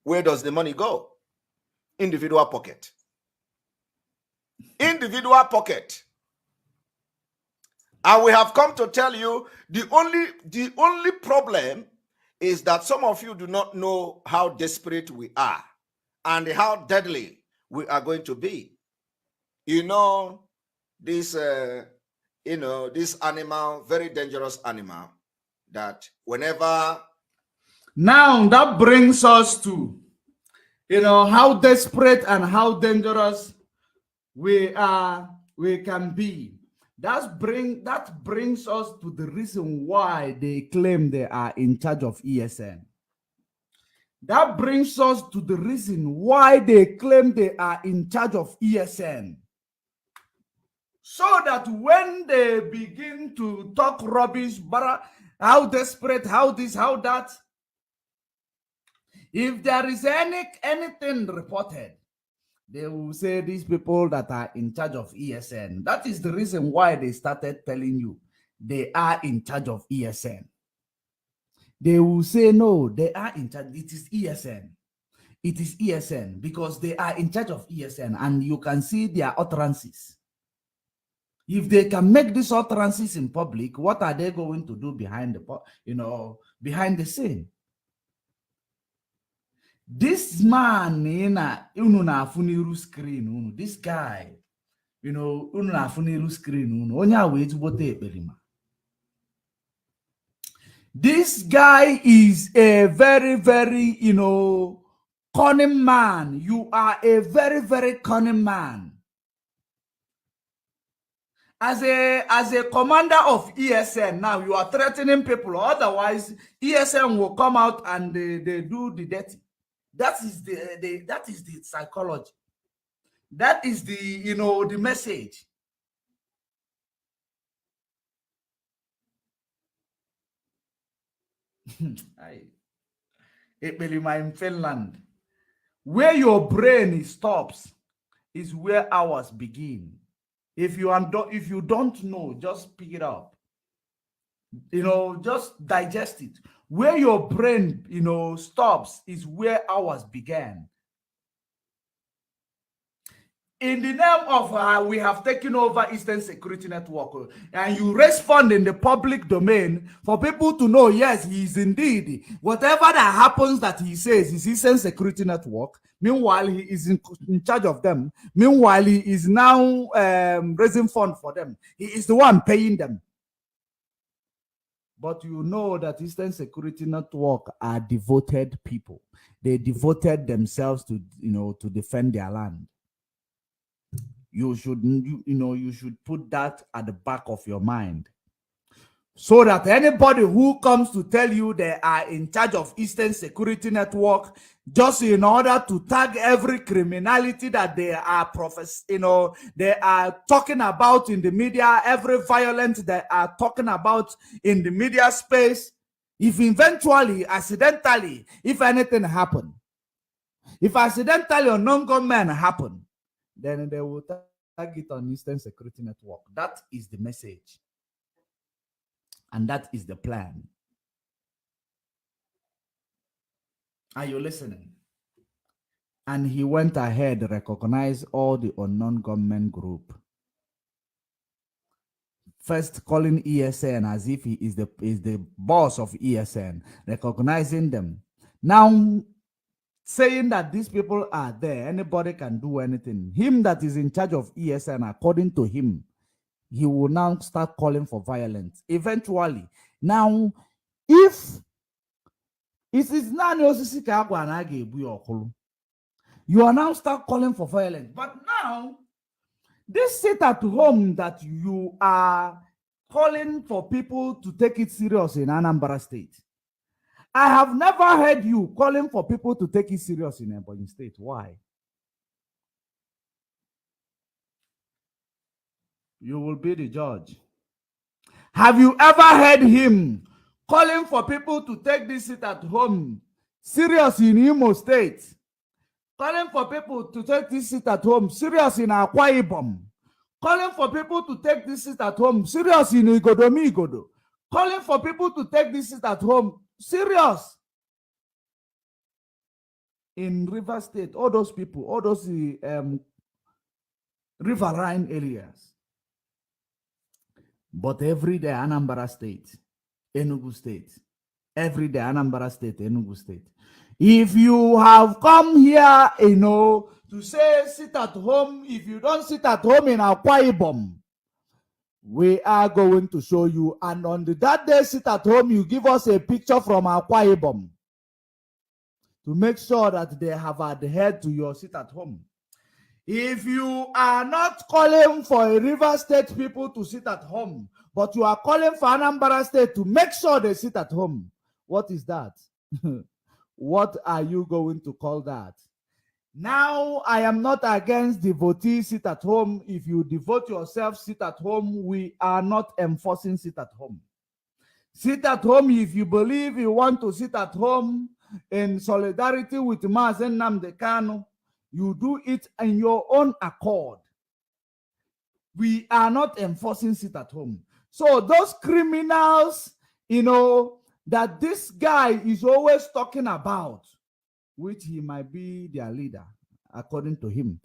[SPEAKER 6] Where does the money go? Individual pocket. Individual pocket. And we have come to tell you the only problem is that some of you do not know how desperate we are and how deadly we are going to be. You know, this this animal, very dangerous animal, that whenever.
[SPEAKER 3] Now that brings us to, how desperate and how dangerous we can be. That brings us to the reason why they claim they are in charge of ESN. That brings us to the reason why they claim they are in charge of ESN. So that when they begin to talk rubbish, how desperate, how this, how that, if there is anything reported, they will say these people that are in charge of ESN. That is the reason why they started telling you they are in charge of ESN. They will say, no, they are in charge. It is ESN. It is ESN because they are in charge of ESN, and you can see their utterances. If they can make these utterances in public, what are they going to do behind the, behind the scene? This man screen, this guy, screen, this guy is a very, very, cunning man. You are a very, very cunning man. As a commander of ESN, now you are threatening people. Otherwise, ESN will come out and they do the dirty. That is the psychology. That is the the message. In Finland, where your brain stops is where ours begin. If you don't know, just pick it up. Just digest it. Where your brain, stops is where ours began. In the name of we have taken over Eastern Security Network, and you respond in the public domain for people to know, yes, he is indeed. Whatever that happens that he says is Eastern Security Network. Meanwhile, he is in charge of them. Meanwhile, he is now raising funds for them. He is the one paying them. But you know that Eastern Security Network are devoted people. They devoted themselves to, to defend their land. You should put that at the back of your mind, so that anybody who comes to tell you they are in charge of Eastern Security Network, just in order to tag every criminality that they are they are talking about in the media, every violence they are talking about in the media space, if eventually, accidentally, if anything happen, if accidentally a non-gunman happen, then they will tag it on Eastern Security Network. That is the message. And that is the plan. Are you listening? And he went ahead, recognized all the unknown government group. First calling ESN as if he is the boss of ESN, recognizing them. Now saying that these people are there, anybody can do anything. Him that is in charge of ESN, according to him, he will now start calling for violence. Eventually, now, if it is not you are now start calling for violence. But now, this sit at home that you are calling for people to take it serious in Anambra State. I have never heard you calling for people to take it serious in Ebonyi State. Why? You will be the judge. Have you ever heard him calling for people to take this sit at home serious in Imo State? Calling for people to take this sit at home serious in Akwa Ibom? Calling for people to take this sit at home serious in Igodo? Calling for people to take this sit at home serious in River State? All those people, all those riverine areas. But every day, Anambra State, Enugu State, every day, Anambra State, Enugu State. If you have come here, to say sit at home, if you don't sit at home in Akwa Ibom, we are going to show you. And on that day, sit at home, you give us a picture from Akwa Ibom to make sure that they have adhered to your sit at home. If you are not calling for a River State people to sit at home, but you are calling for Anambra State to make sure they sit at home, what is that? What are you going to call that? Now, I am not against devotees sit at home. If you devote yourself, sit at home. We are not enforcing sit at home. Sit at home if you believe you want to sit at home in solidarity with Mazen Nnamdi Kanu. You do it in your own accord. We are not enforcing sit at home. So those criminals, that this guy is always talking about, which he might be their leader, according to him,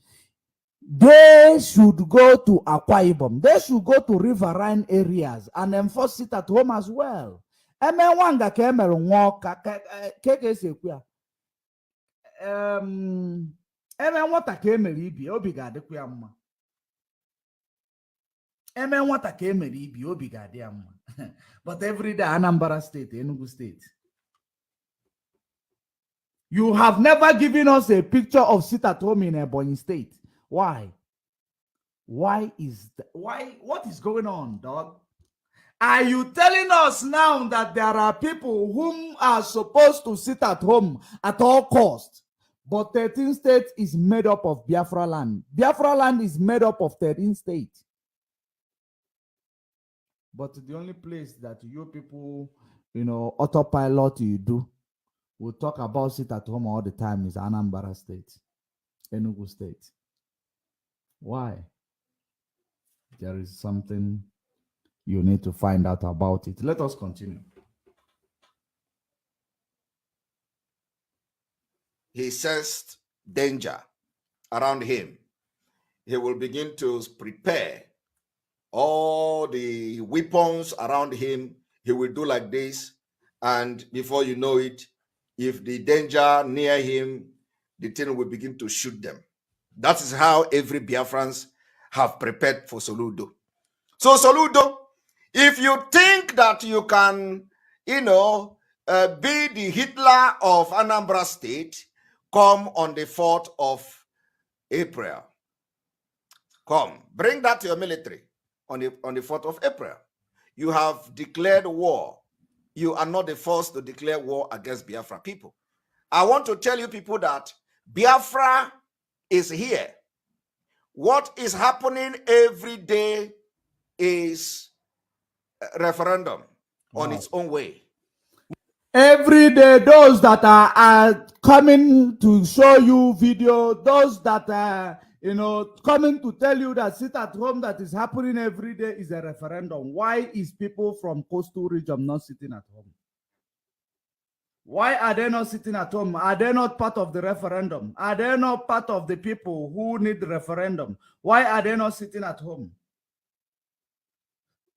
[SPEAKER 3] they should go to Akwa Ibom. They should go to riverine areas and enforce it at home as well. But every day, Anambra State, Enugu State. You have never given us a picture of sit at home in Ebonyi State. Why? What is going on, dog? Are you telling us now that there are people whom are supposed to sit at home at all costs? But 13 states is made up of Biafra land. Biafra land is made up of 13 states. But the only place that you people, autopilot you do, we'll talk about sit at home all the time is Anambra State, Enugu State. Why? There is something you need to find out about it. Let us continue.
[SPEAKER 6] He sensed danger around him. He will begin to prepare all the weapons around him. He will do like this, and before you know it, if the danger near him, the thing will begin to shoot them. That is how every Biafrans have prepared for Soludo. So Soludo, if you think that you can, be the Hitler of Anambra State, come on the 4th of April. Come, bring that to your military on the 4th of April. You have declared war. You are not the first to declare war against Biafra people. I want to tell you people that Biafra is here. What is happening every day is a referendum on its own way.
[SPEAKER 3] Every day, those that are coming to show you video, those that are, coming to tell you that sit at home that is happening every day is a referendum. Why is people from coastal region not sitting at home? Why are they not sitting at home? Are they not part of the referendum? Are they not part of the people who need the referendum? Why are they not sitting at home?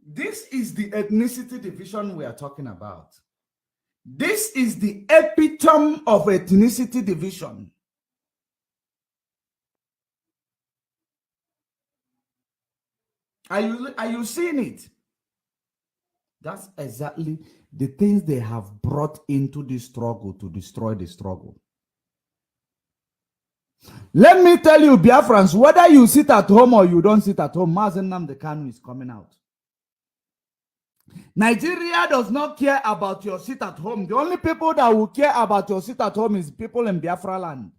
[SPEAKER 3] This is the ethnicity division we are talking about. This is the epitome of ethnicity division. Are you seeing it? That's exactly the things they have brought into this struggle to destroy the struggle. Let me tell you, Biafrans, whether you sit at home or you don't sit at home, Mazen Nnamdi Kanu is coming out. Nigeria does not care about your sit at home. The only people that will care about your sit at home is people in Biafra land.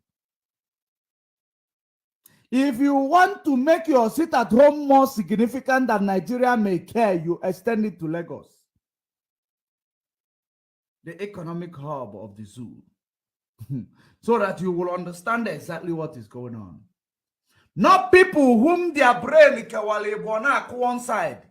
[SPEAKER 3] If you want to make your sit at home more significant than Nigeria may care, you extend it to Lagos, the economic hub of the zoo, so that you will understand exactly what is going on. Not people whom their brain is one side.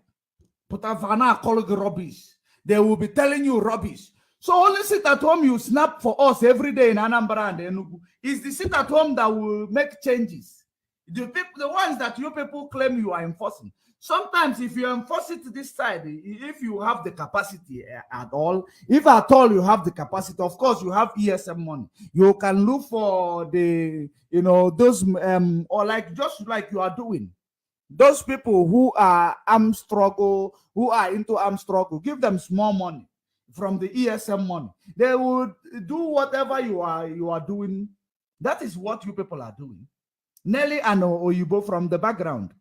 [SPEAKER 3] Put rubbish. They will be telling you rubbish. So only sit at home you snap for us every day in Anambra and Enugu is the sit at home that will make changes. The ones that you people claim you are enforcing. Sometimes if you enforce it this side, if you have the capacity at all, if at all you have the capacity, of course you have ESM money. You can look for the, those, or like just like you are doing. Those people who are armed struggle, who are into armed struggle, give them small money from the ESM money. They would do whatever you are doing. That is what you people are doing. Nelly and Oyibo from the background.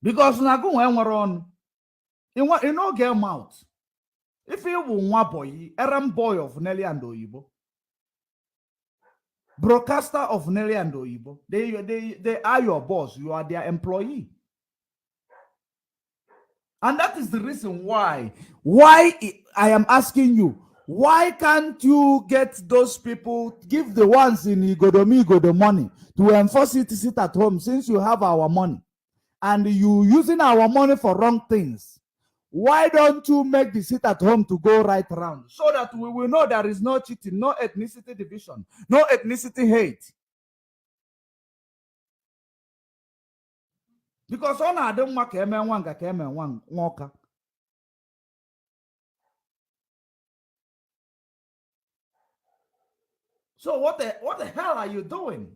[SPEAKER 3] Because Nago when we're on, in no game out. If you want boy, errand boy of Nelly and Oyibo. broadcaster of Nelly and Oyibo. They are your boss. You are their employee. And that is the reason why I am asking you, why can't you get those people, give the ones in Igodomi the money to enforce it to sit at home, since you have our money and you using our money for wrong things? Why don't you make the sit at home to go right around, so that we will know there is no cheating, no ethnicity division, no ethnicity hate? Because on I don't work one. So what the hell are you doing?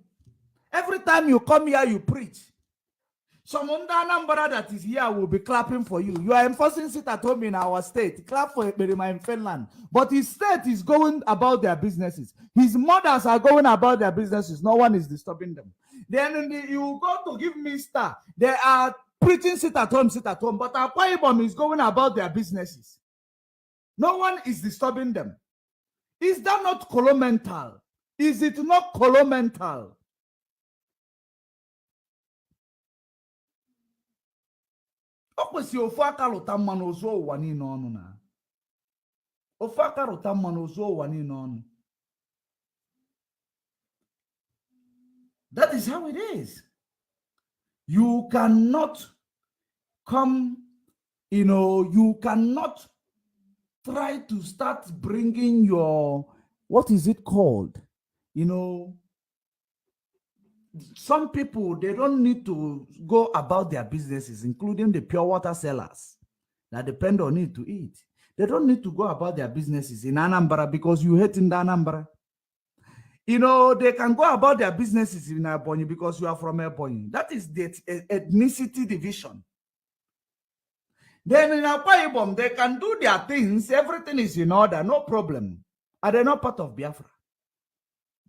[SPEAKER 3] Every time you come here, you preach. Some number that is here will be clapping for you. You are enforcing sit at home in our state. Clap for Berima in Finland. But his state is going about their businesses. His mothers are going about their businesses. No one is disturbing them. Then you go to give me star. They are preaching sit at home. But Akwa Ibom is going about their businesses. No one is disturbing them. Is that not colonial? Is it not colonial? That is how it is. You cannot come, you cannot try to start bringing your, what is it called? Some people, they don't need to go about their businesses, including the pure water sellers that depend on it to eat. They don't need to go about their businesses in Anambra because you hate in the Anambra. They can go about their businesses in Ebonyi because you are from Ebonyi. That is the ethnicity division. Then in Akwa Ibom, they can do their things. Everything is in order, no problem. Are they not part of Biafra?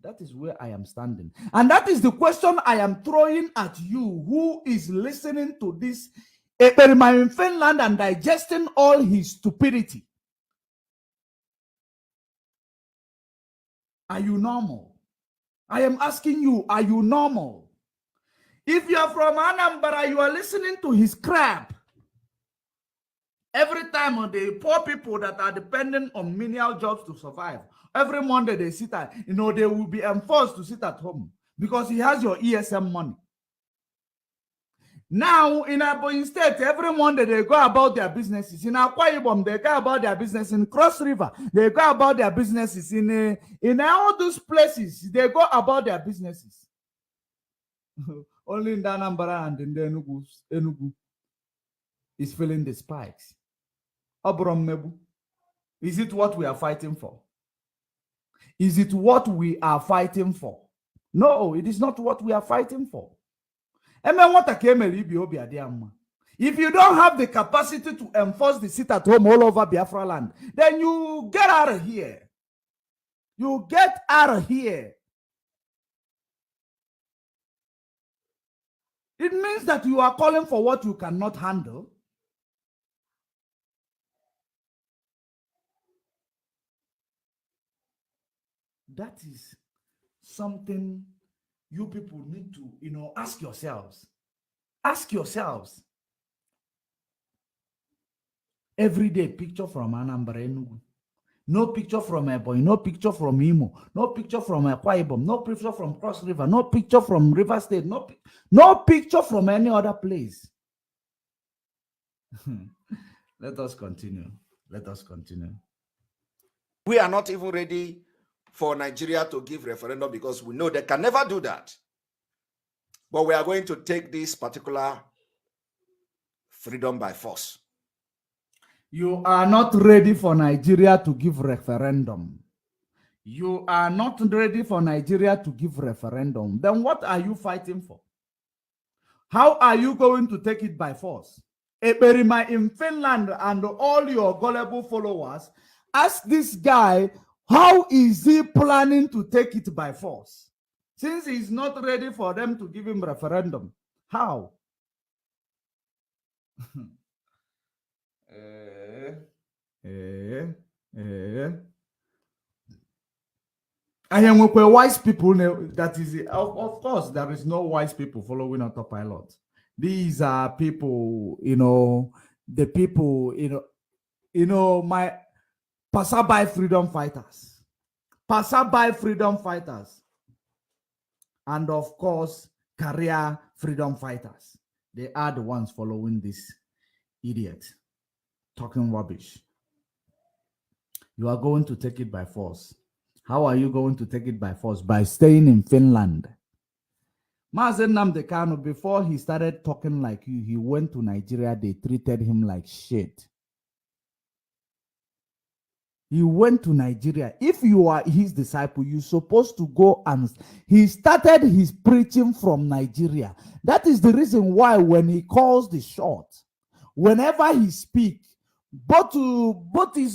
[SPEAKER 3] That is where I am standing. And that is the question I am throwing at you, who is listening to this experiment in Finland and digesting all his stupidity. Are you normal? I am asking you, are you normal? If you are from Anambra, you are listening to his crap. Every time on the poor people that are dependent on menial jobs to survive, every Monday they sit at, they will be enforced to sit at home because he has your ESM money. Now, in Ebonyi State, every Monday they go about their businesses. In Akwa Ibom, they go about their business. In Cross River, they go about their businesses. In all those places, they go about their businesses. Only in Anambra and in the Enugu is feeling the spikes. Is it what we are fighting for? Is it what we are fighting for? No, it is not what we are fighting for. If you don't have the capacity to enforce the sit at home all over Biafra land, then you get out of here. You get out of here. It means that you are calling for what you cannot handle. That is something you people need to, ask yourselves. Ask yourselves. Everyday picture from Anambra Enugu. No picture from Ebonyi, no picture from Imo, no picture from Akwa Ibom, no picture from Cross River, no picture from River State, no picture from any other place. Let us continue. Let us continue.
[SPEAKER 6] We are not even ready for Nigeria to give referendum because we know they can never do that. But we are going to take this particular freedom by force.
[SPEAKER 3] You are not ready for Nigeria to give referendum. You are not ready for Nigeria to give referendum. Then what are you fighting for? How are you going to take it by force? Eberima in Finland and all your gullible followers, ask this guy, how is he planning to take it by force? Since he's not ready for them to give him referendum. How? I am with wise people. That is, of course, there is no wise people following autopilot. These are people, the people, my passerby freedom fighters, and of course, career freedom fighters. They are the ones following this idiot talking rubbish. You are going to take it by force. How are you going to take it by force? By staying in Finland. Mazen Nnamdi Kanu, before he started talking like you, he went to Nigeria. They treated him like shit. He went to Nigeria. If you are his disciple, you're supposed to go, and he started his preaching from Nigeria. That is the reason why when he calls the shot, whenever he speaks,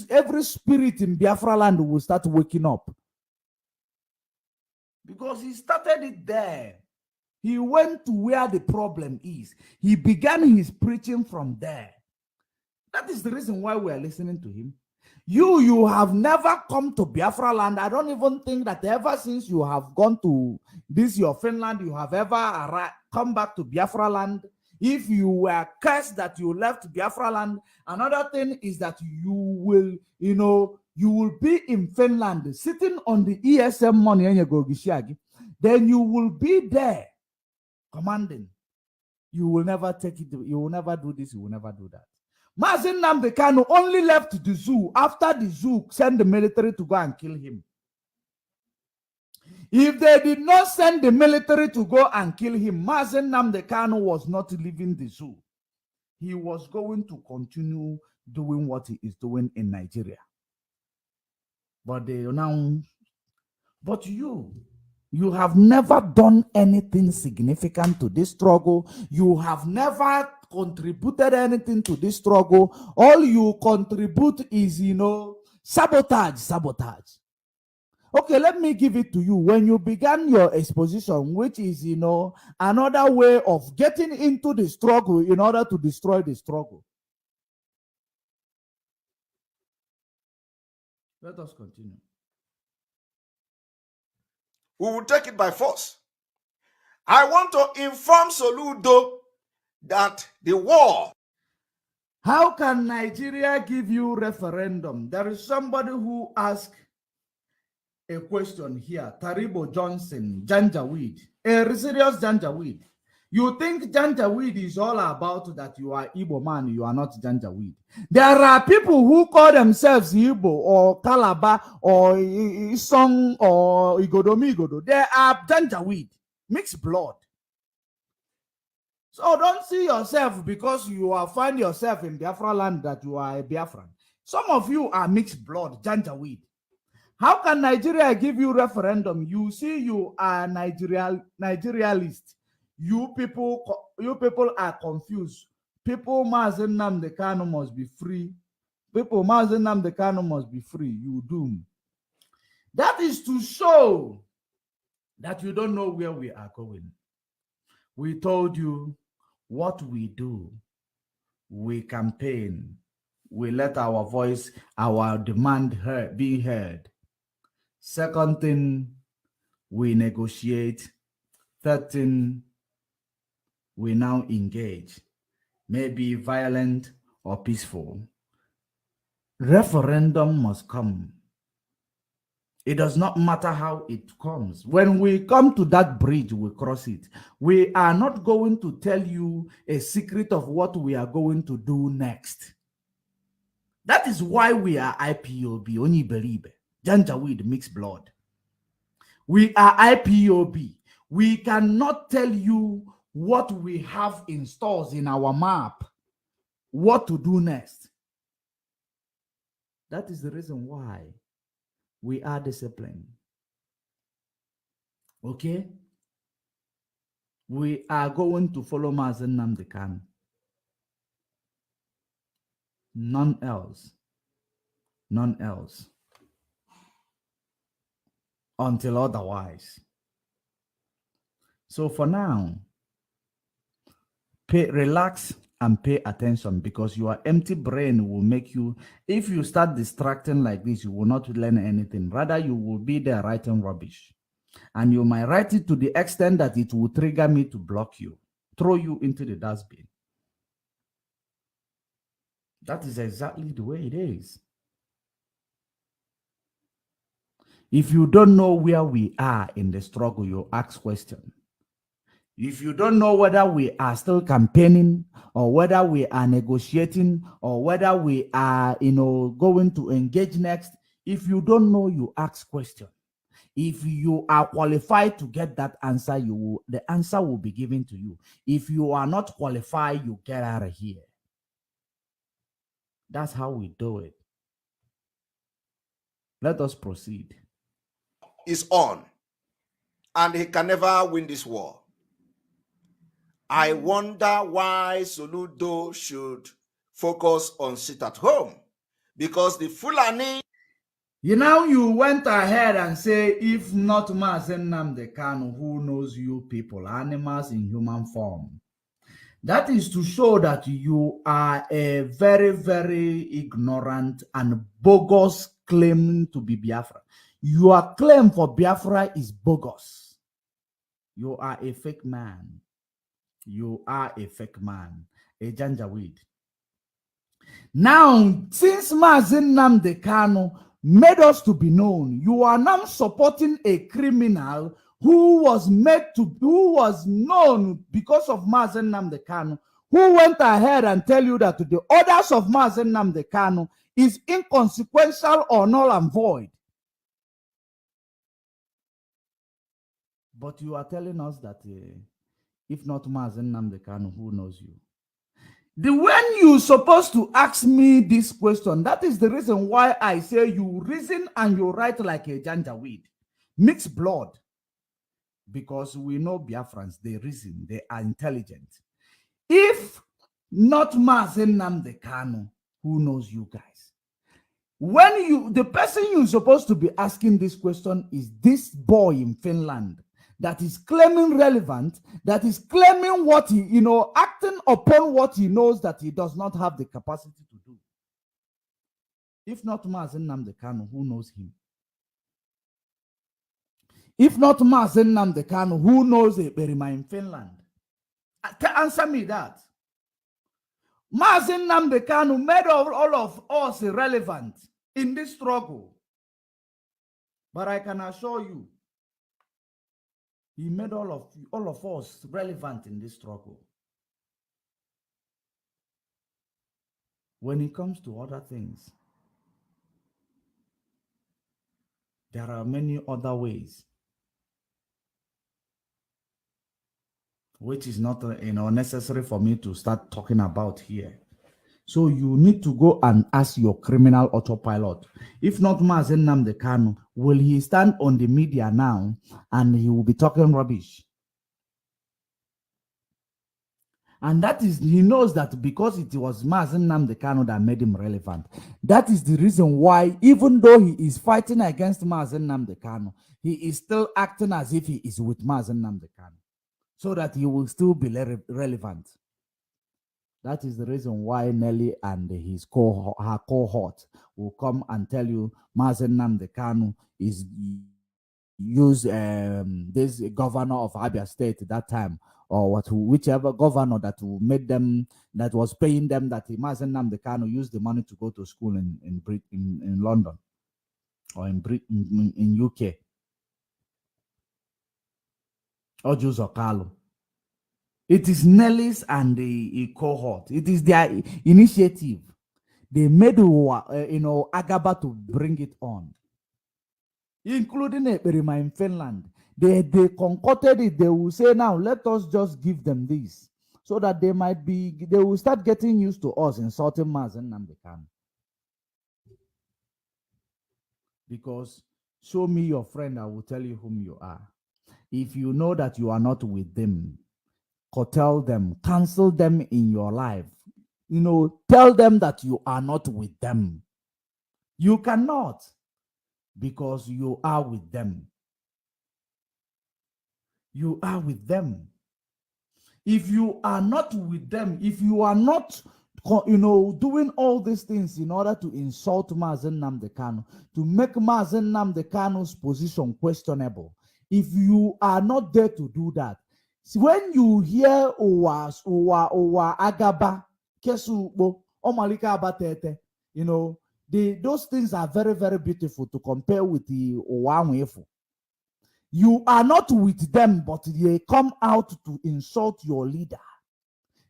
[SPEAKER 3] every spirit in Biafra land will start waking up. Because he started it there. He went to where the problem is. He began his preaching from there. That is the reason why we are listening to him. You have never come to Biafra land. I don't even think that ever since you have gone to your Finland, you have ever come back to Biafra land. If you were cursed that you left Biafra land, another thing is that you will be in Finland sitting on the ESM money, then you will be there commanding. You will never take it. You will never do this. You will never do that. Mazen Nnamdi Kanu only left the zoo after the zoo sent the military to go and kill him. If they did not send the military to go and kill him, Mazen Nnamdi Kanu was not leaving the zoo. He was going to continue doing what he is doing in Nigeria. But you have never done anything significant to this struggle. You have never contributed anything to this struggle. All you contribute is, sabotage. Okay, let me give it to you. When you began your exposition, which is, another way of getting into the struggle in order to destroy the struggle. Let us continue.
[SPEAKER 6] We will take it by force. I want to inform Soludo that the war.
[SPEAKER 3] How can Nigeria give you referendum? There is somebody who asked a question here. Taribo Johnson, Janjaweed, a serious Janjaweed. You think Janjaweed is all about that you are Igbo man, you are not Janjaweed. There are people who call themselves Igbo or Calabar or Isong or Igodo. They are Janjaweed, mixed blood. So don't see yourself because you find yourself in Biafra land that you are a Biafran. Some of you are mixed blood, Janjaweed. How can Nigeria give you referendum? You see, you are Nigerialist. You people are confused. People Mazen Nnamdi Kanu must be free. People Mazen Nnamdi Kanu must be free. You doom. That is to show that you don't know where we are going. We told you what we do. We campaign. We let our voice, our demand be heard. Second thing, we negotiate. Third thing, we now engage. Maybe violent or peaceful. Referendum must come. It does not matter how it comes. When we come to that bridge, we cross it. We are not going to tell you a secret of what we are going to do next. That is why we are IPOB, Only Believe, Janjaweed, mixed blood. We are IPOB. We cannot tell you what we have in stores in our map, what to do next. That is the reason why we are disciplined. Okay? We are going to follow Mazen Nnamdi Kanu. None else. None else. Until otherwise. So for now, relax and pay attention, because your empty brain will make you, if you start distracting like this, you will not learn anything. Rather, you will be there writing rubbish. And you might write it to the extent that it will trigger me to block you, throw you into the dustbin. That is exactly the way it is. If you don't know where we are in the struggle, you ask questions. If you don't know whether we are still campaigning, or whether we are negotiating, or whether we are, going to engage next, if you don't know, you ask questions. If you are qualified to get that answer, the answer will be given to you. If you are not qualified, you get out of here. That's how we do it. Let us proceed.
[SPEAKER 6] Is on, and he can never win this war. I wonder why Soludo should focus on sit at home, because the Fulani.
[SPEAKER 3] You went ahead and say, if not Mazen Nnamdi Kanu, who knows you people, animals in human form? That is to show that you are a very, very ignorant and bogus claim to be Biafra. Your claim for Biafra is bogus. You are a fake man. You are a fake man, a janjaweed. Now, since Mazen Nnamdi Kanu made us to be known, you are now supporting a criminal who was known because of Mazen Nnamdi Kanu, who went ahead and tell you that the orders of Mazen Nnamdi Kanu is inconsequential or null and void. But you are telling us that if not Mazen Nnamdi Kanu, who knows you? When you're supposed to ask me this question, that is the reason why I say you reason and you write like a janjaweed, mixed blood. Because we know Biafrans, they reason, they are intelligent. If not Mazen Nnamdi Kanu, who knows you guys? The person you're supposed to be asking this question is this boy in Finland that is claiming relevant, that is claiming what he, acting upon what he knows that he does not have the capacity to do. If not Mazen Nnamdi Kanu, who knows him? If not Mazen Nnamdi Kanu, who knows Berima in Finland? Answer me that. Mazen Nnamdi Kanu made all of us irrelevant in this struggle. But I can assure you, he made all of us relevant in this struggle. When it comes to other things, there are many other ways, which is not necessary for me to start talking about here. So you need to go and ask your criminal autopilot. If not Mazen Nnamdi Kanu, will he stand on the media now and he will be talking rubbish? And that is, he knows that because it was Mazen Nnamdi Kanu that made him relevant. That is the reason why, even though he is fighting against Mazen Nnamdi Kanu, he is still acting as if he is with Mazen Nnamdi Kanu, so that he will still be relevant. That is the reason why Nelly and her cohort will come and tell you Mazen Nnamdi Kanu is this governor of Abia State that time, or whichever governor that made them, that was paying them, that Mazen Nnamdi Kanu used the money to go to school in London or in UK. Ojuzo Kalu. It is Nelly's and the cohort. It is their initiative. They made Agaba to bring it on, including Eperima in Finland. They concocted it. They will say, now let us just give them this, so that they will start getting used to us insulting Mazen Nnamdi Kanu. Because show me your friend, I will tell you whom you are. If you know that you are not with them, curtail them, cancel them in your life. Tell them that you are not with them. You cannot, because you are with them. You are with them. If you are not with them, if you are not, doing all these things in order to insult Mazen Nnamdi Kanu, to make Mazen Nnamdi Kanu's position questionable, if you are not there to do that, when you hear Owa Agaba, Kesu Omalika Abatete, those things are very, very beautiful to compare with the Owanwefu. You are not with them, but they come out to insult your leader.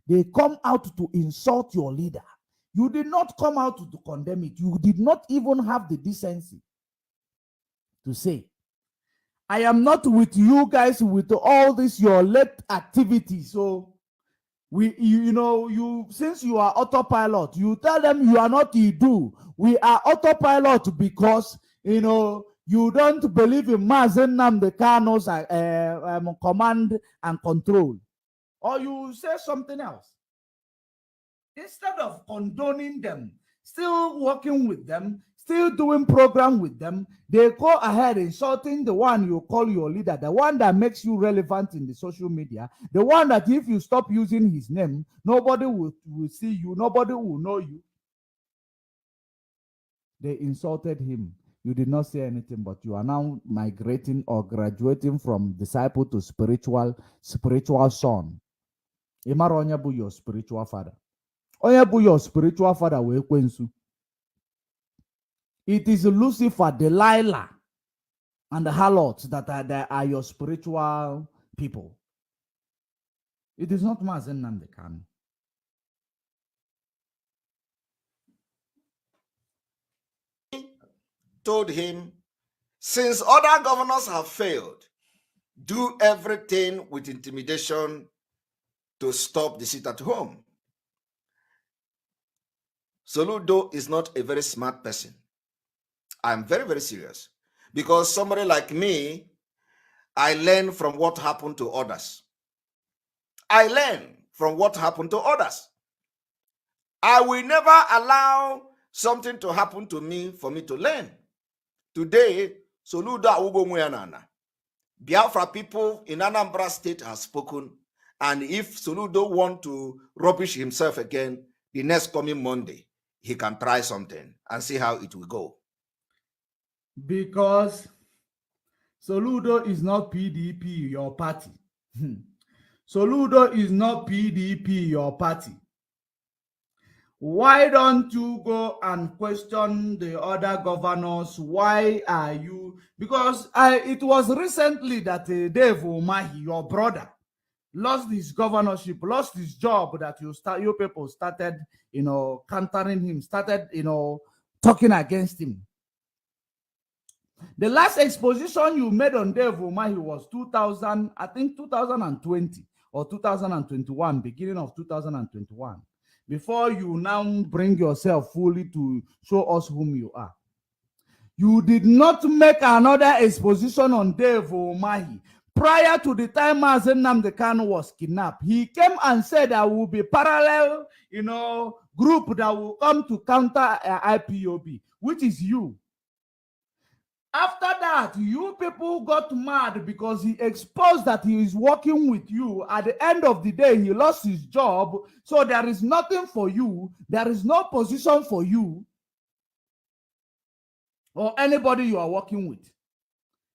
[SPEAKER 3] They come out to insult your leader. You did not come out to condemn it. You did not even have the decency to say, I am not with you guys with all this your late activity. So since you are autopilot, you tell them you are not Idu. We are autopilot because you don't believe in Mazen Nnamdi Kanu's command and control. Or you say something else. Instead of condoning them, still working with them, still doing program with them, they go ahead insulting the one you call your leader, the one that makes you relevant in the social media, the one that if you stop using his name, nobody will see you, nobody will know you. They insulted him. You did not say anything, but you are now migrating or graduating from disciple to spiritual son. Imara onye bụ your spiritual father. Onye bụ your spiritual father wee kwensu. It is Lucifer, Delilah, and the harlots that are your spiritual people. It is not Mazen Nnamdi Kanu.
[SPEAKER 6] Told him, since other governors have failed, do everything with intimidation to stop the sit at home. Soludo is not a very smart person. I'm very, very serious. Because somebody like me, I learn from what happened to others. I learn from what happened to others. I will never allow something to happen to me for me to learn. Today, Soludo Awugomweanana. Biafra people in Anambra State have spoken. And if Soludo want to rubbish himself again, the next coming Monday, he can try something and see how it will go.
[SPEAKER 3] Because Soludo is not PDP, your party. Soludo is not PDP, your party. Why don't you go and question the other governors? Why are you? Because it was recently that Dave Umahi, your brother, lost his governorship, lost his job, that you people started, countering him, started, talking against him. The last exposition you made on Dave Umahi was 2020 or 2021, beginning of 2021. Before you now bring yourself fully to show us whom you are. You did not make another exposition on Dave Umahi. Prior to the time Mazen Nnamdi Kanu was kidnapped, he came and said there will be parallel, group that will come to counter IPOB, which is you. After that, you people got mad because he exposed that he is working with you. At the end of the day, he lost his job. So there is nothing for you. There is no position for you or anybody you are working with.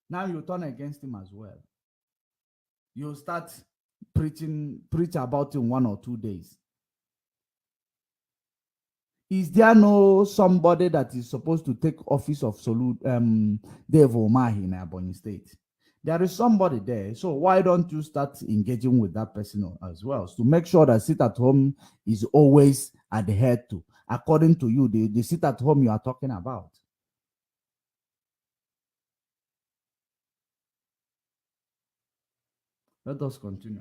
[SPEAKER 3] Now you turn against him as well. You start preach about in 1 or 2 days. Is there no somebody that is supposed to take office of Dave Umahi in Ebonyi State? There is somebody there. So why don't you start engaging with that person as well, to make sure that sit at home is always adhered to, according to you, the sit at home you are talking about? Let us continue.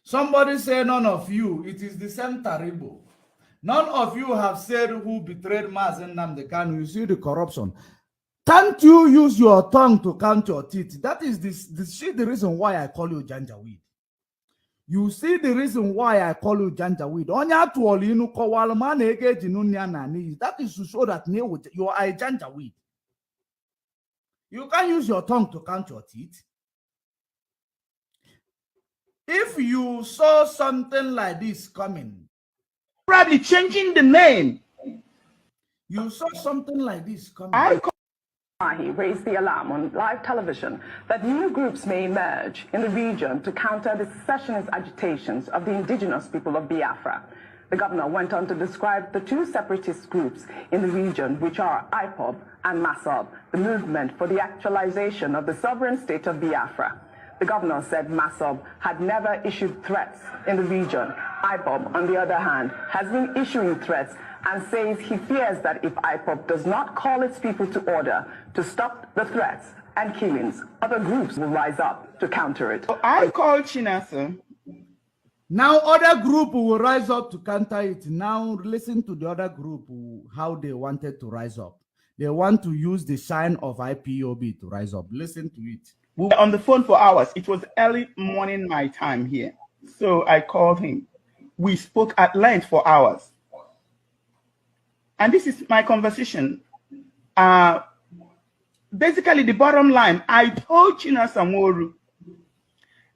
[SPEAKER 3] Somebody say none of you. It is the same Taribo. None of you have said who betrayed Mazen Nnamdi Kanu. You see the corruption. Can't you use your tongue to count your teeth? That is the reason why I call you Janjaweed. You see the reason why I call you Janjaweed. That is to show that you are a Janjaweed. You can't use your tongue to count your teeth. If you saw something like this coming,
[SPEAKER 5] probably changing the name.
[SPEAKER 3] You saw something like this coming.
[SPEAKER 4] He raised the alarm on live television that new groups may emerge in the region to counter the secessionist agitations of the indigenous people of Biafra. The governor went on to describe the two separatist groups in the region, which are Ipob and Masob, the movement for the actualization of the sovereign state of Biafra. The governor said Masob had never issued threats in the region. Ipob, on the other hand, has been issuing threats and says he fears that if Ipob does not call its people to order to stop the threats and killings, other groups will rise up to counter it.
[SPEAKER 5] So I called Chinasa.
[SPEAKER 3] Now other group will rise up to counter it. Now listen to the other group, how they wanted to rise up. They want to use the sign of IPOB to rise up. Listen to it.
[SPEAKER 5] We were on the phone for hours. It was early morning my time here. So I called him. We spoke at length for hours. And this is my conversation. Basically, the bottom line, I told Chinasa Nworu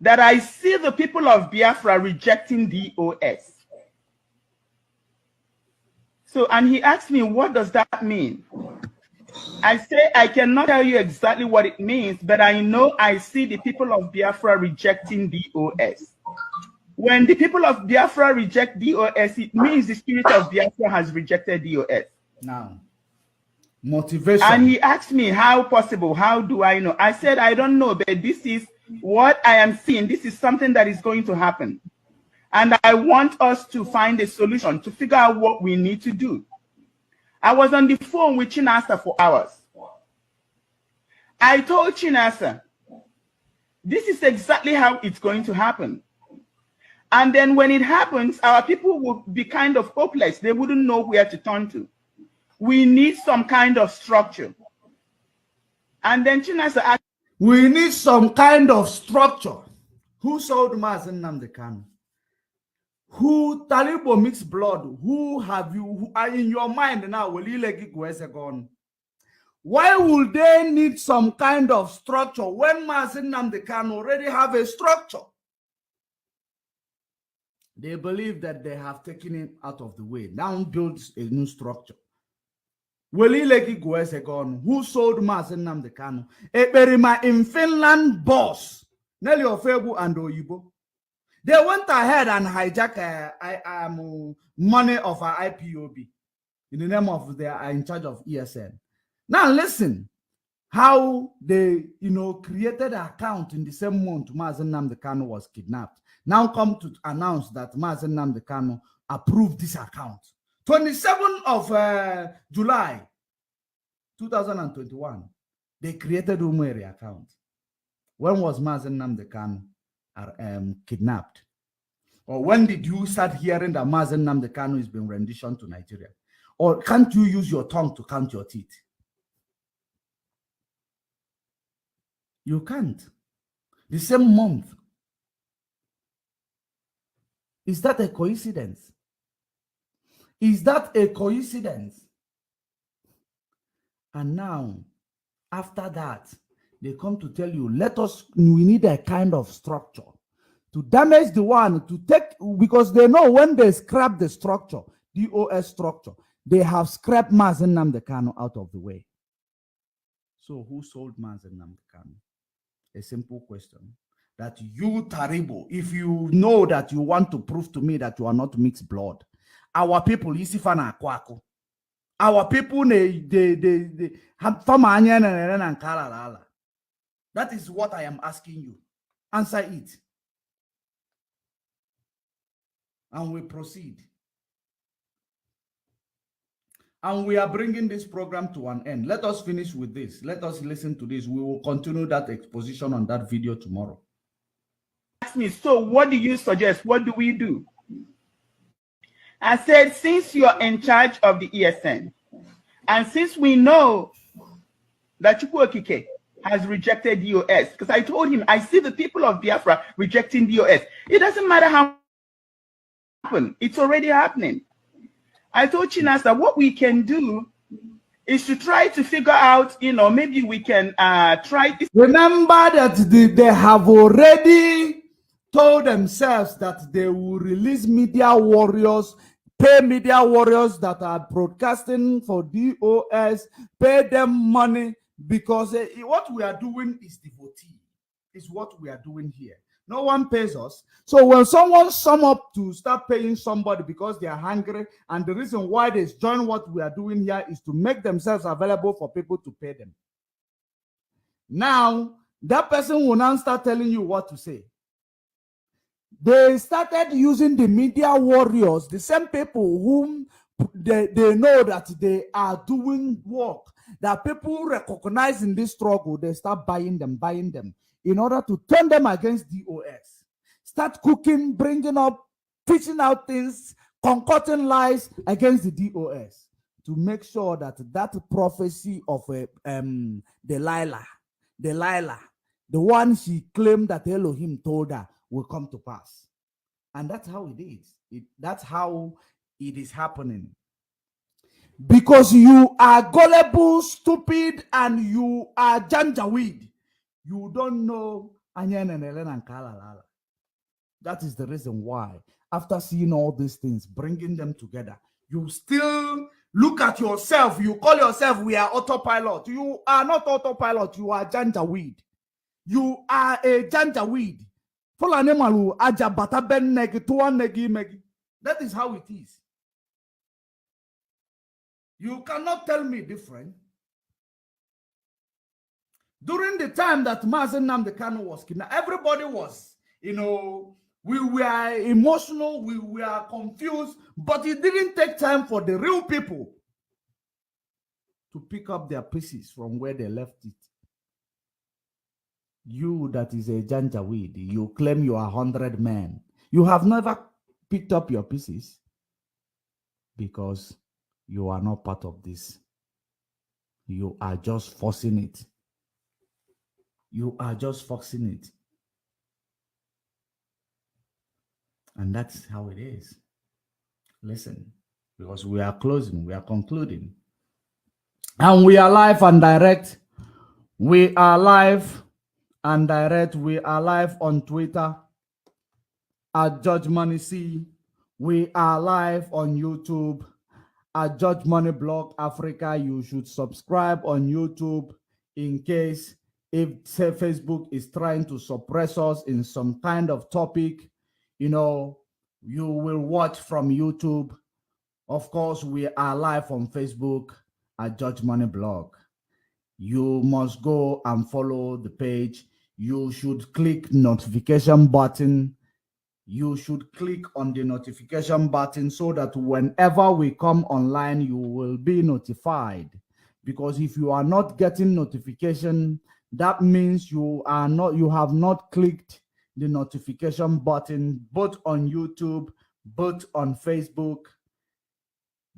[SPEAKER 5] that I see the people of Biafra rejecting DOS. So, and he asked me, what does that mean? I say, I cannot tell you exactly what it means, but I know I see the people of Biafra rejecting DOS. When the people of Biafra reject DOS, it means the spirit of Biafra has rejected DOS.
[SPEAKER 3] Now, motivation.
[SPEAKER 5] And he asked me, how possible? How do I know? I said, I don't know, but this is what I am seeing. This is something that is going to happen. And I want us to find a solution, to figure out what we need to do. I was on the phone with Chinasa for hours. I told Chinasa, this is exactly how it's going to happen. And then when it happens, our people will be kind of hopeless. They wouldn't know where to turn to. We need some kind of structure. And then Chinasa asked,
[SPEAKER 3] we need some kind of structure. Who sold Mazen Nnamdi Kanu? Who Talibo mixed blood? Who have you, who are in your mind now? Why would they need some kind of structure when Mazen Nnamdi Kanu already have a structure? They believe that they have taken him out of the way. Now builds a new structure. Who sold Mazen Nnamdi Kanu? Eperima in Finland boss. Nelly Ofebu and Oyibo. They went ahead and hijacked money of our IPOB in the name of they are in charge of ESN. Now listen, how they created an account in the same month Mazen Nnamdi Kanu was kidnapped. Now come to announce that Mazen Nnamdi Kanu approved this account. 27th of July 2021, they created Umeri account. When was Mazen Nnamdi Kanu kidnapped? Or when did you start hearing that Mazen Nnamdi Kanu is being renditioned to Nigeria? Or can't you use your tongue to count your teeth? You can't. The same month. Is that a coincidence? Is that a coincidence? And now, after that, they come to tell you, we need a kind of structure to damage the one, to take, because they know when they scrap the structure, DOS structure, they have scrapped Mazen Nnamdi Kanu out of the way. So who sold Mazen Nnamdi Kanu? A simple question. That you, Taribo, if you know that you want to prove to me that you are not mixed blood, our people, Isifana Kwako, our people, they have that is what I am asking you. Answer it. And we proceed. And we are bringing this program to an end. Let us finish with this. Let us listen to this. We will continue that exposition on that video tomorrow.
[SPEAKER 5] Asked me, so what do you suggest? What do we do? I said, since you're in charge of the ESN, and since we know that Chukwuokike has rejected DOS, because I told him, I see the people of Biafra rejecting DOS. It doesn't matter how it's already happening. I told Chinasa, what we can do is to try to figure out, maybe we can try this.
[SPEAKER 3] Remember that they have already told themselves that they will release media warriors, pay media warriors that are broadcasting for DOS, pay them money, because what we are doing is devotee, is what we are doing here. No one pays us. So when someone sum up to start paying somebody because they are hungry, and the reason why they join what we are doing here is to make themselves available for people to pay them. Now, that person will now start telling you what to say. They started using the media warriors, the same people whom they know that they are doing work, that people recognize in this struggle. They start buying them in order to turn them against DOS. Start cooking, bringing up, pitching out things, concocting lies against the DOS to make sure that that prophecy of Delilah, the one she claimed that Elohim told her, will come to pass. And that's how it is. That's how it is happening. Because you are gullible, stupid, and you are janjaweed. You don't know Anyan and Ellen and Kalalala. That is the reason why, after seeing all these things, bringing them together, you still look at yourself. You call yourself, we are autopilot. You are not autopilot. You are janjaweed. You are a janjaweed. That is how it is. You cannot tell me different. During the time that Mazen Nnamdi Kanu was kidnapped, everybody was, we were emotional, we were confused, but it didn't take time for the real people to pick up their pieces from where they left it. You that is a janjaweed, you claim you are 100 men. You have never picked up your pieces because you are not part of this. You are just forcing it. You are just forcing it. And that's how it is. Listen, because we are closing, we are concluding. And we are live and direct. We are live and direct. We are live on Twitter at Judge Money C. We are live on YouTube at Judge Money Blog Africa. You should subscribe on YouTube in case if say Facebook is trying to suppress us in some kind of topic, you will watch from YouTube. Of course, we are live on Facebook at Judge Money Blog. You must go and follow the page. You should click notification button. You should click on the notification button so that whenever we come online, you will be notified. Because if you are not getting notification, that means you have not clicked the notification button, both on YouTube, both on Facebook.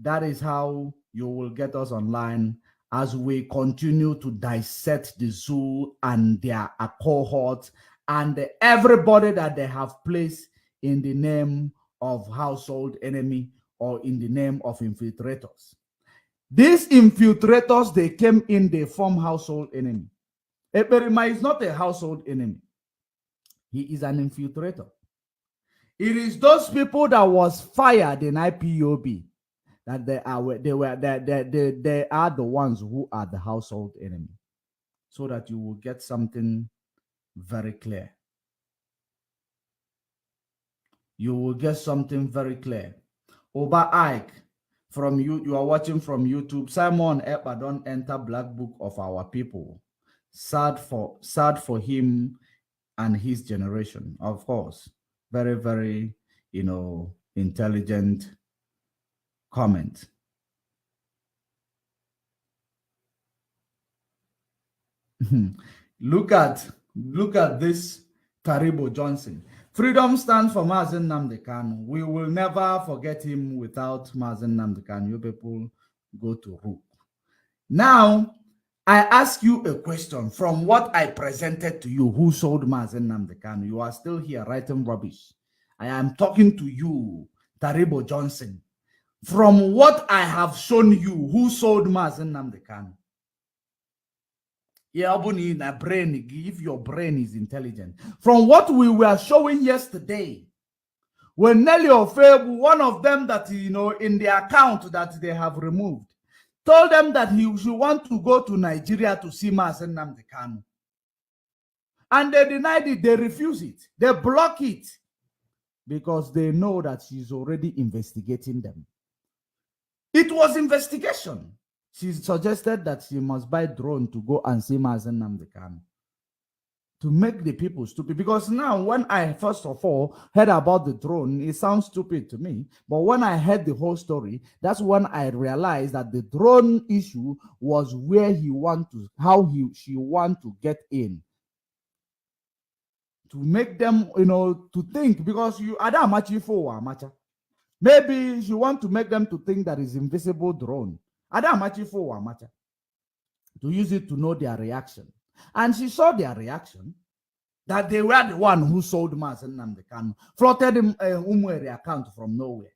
[SPEAKER 3] That is how you will get us online as we continue to dissect the zoo and their cohorts and everybody that they have placed in the name of household enemy or in the name of infiltrators. These infiltrators, they came in, they form household enemy. Eperima is not a household enemy. He is an infiltrator. It is those people that was fired in IPOB that they are the ones who are the household enemy. So that you will get something very clear. You will get something very clear. Oba Ike, from you are watching from YouTube. Simon Ekpa don't enter Black Book of Our People. Sad for him and his generation, of course. Very, very, intelligent comment. Look at this Taribo Johnson. Freedom stands for Mazen Nnamdi Kanu. We will never forget him without Mazen Nnamdi Kanu. You people go to Rook. Now, I ask you a question from what I presented to you. Who sold Mazen Nnamdi Kanu? You are still here writing rubbish. I am talking to you, Taribo Johnson. from what I have shown you, who sold Mazen Nnamdi Kanu? Yeah, brain, if your brain is intelligent. From what we were showing yesterday, when Nelly Ofebu, one of them that, in the account that they have removed, told them that he should want to go to Nigeria to see Mazen Nnamdi Kanu. And they denied it, they refused it, they block it, because they know that she's already investigating them. It was investigation. She suggested that she must buy drone to go and see Mazen Nnamdi Kanu, to make the people stupid. Because now, when I first of all heard about the drone, it sounds stupid to me. But when I heard the whole story, that's when I realized that the drone issue was where she want to get in. To make them, to think, because maybe she want to make them to think that is invisible drone. To use it to know their reaction. And she saw their reaction, that they were the one who sold Mazen Nnamdi Kanu, floated him Umweri account from nowhere.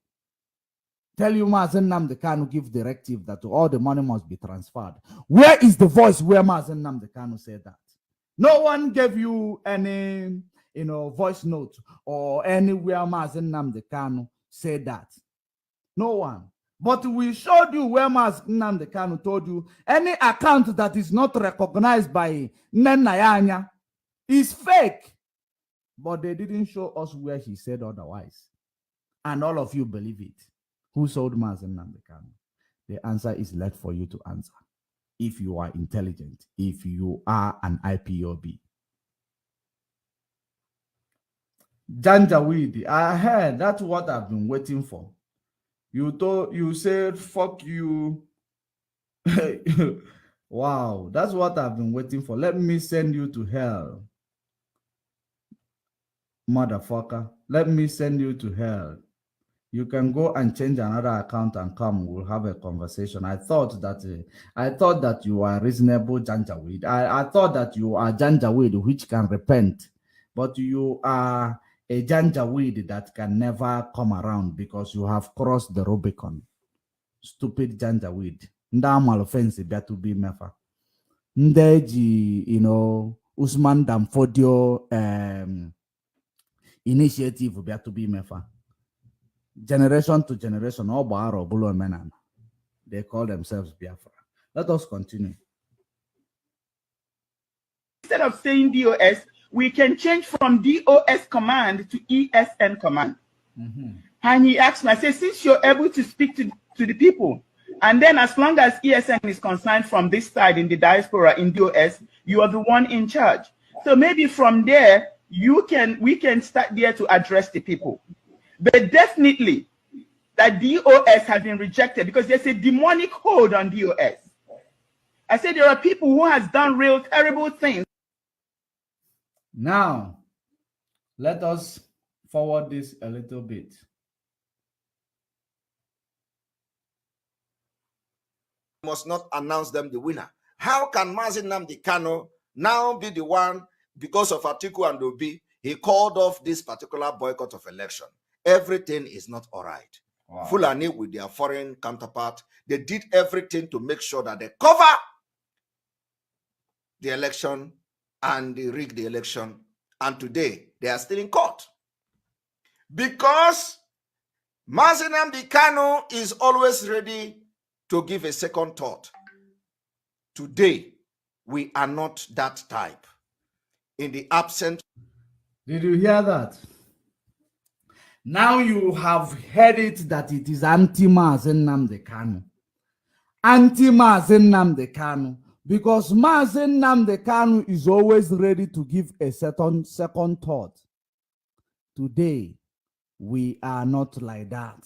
[SPEAKER 3] Tell you Mazen Nnamdi Kanu give directive that all the money must be transferred. Where is the voice where Mazen Nnamdi Kanu said that? No one gave you any, voice note or anywhere Mazen Nnamdi Kanu said that. No one. But we showed you where Mazen Nnamdi Kanu told you any account that is not recognized by Nenayanya is fake. But they didn't show us where he said otherwise. And all of you believe it. Who sold Mazen Nnamdi Kanu? The answer is left for you to answer. If you are intelligent, if you are an IPOB. Janjaweed, I heard that's what I've been waiting for. You said fuck you. Wow, that's what I've been waiting for. Let me send you to hell. Motherfucker. Let me send you to hell. You can go and change another account and come. We'll have a conversation. I thought that you are reasonable Janjaweed. I thought that you are Janjaweed which can repent, but you are a Janjaweed that can never come around because you have crossed the Rubicon. Stupid Janjaweed. Ndamal offense to be mefa. Ndeji, Usman Damfodio initiative to be mefa. Generation to generation, they call themselves Biafra. Let us continue.
[SPEAKER 5] Instead of saying DOS, we can change from DOS command to ESN command. And he asked me, I said, since you're able to speak to the people, and then as long as ESN is concerned from this side in the diaspora in DOS, you are the one in charge. So maybe from there, we can start there to address the people. But definitely, that DOS has been rejected because there's a demonic hold on DOS. I said there are people who has done real terrible things.
[SPEAKER 3] Now, let us forward this a little bit.
[SPEAKER 6] Must not announce them the winner. How can Mazen Nnamdi Kanu now be the one, because of Atiku and Obi, he called off this particular boycott of election? Everything is not all right. Wow. Fulani with their foreign counterpart, they did everything to make sure that they cover the election and they rigged the election. And today, they are still in court. Because Mazen Nnamdi Kanu is always ready to give a second thought. Today, we are not that type. In the absence.
[SPEAKER 3] Did you hear that? Now you have heard it that it is anti-Mazen Nnamdi Kanu. Anti-Mazen Nnamdi Kanu. Because Mazen Nnamdi Kanu is always ready to give a second thought. Today, we are not like that.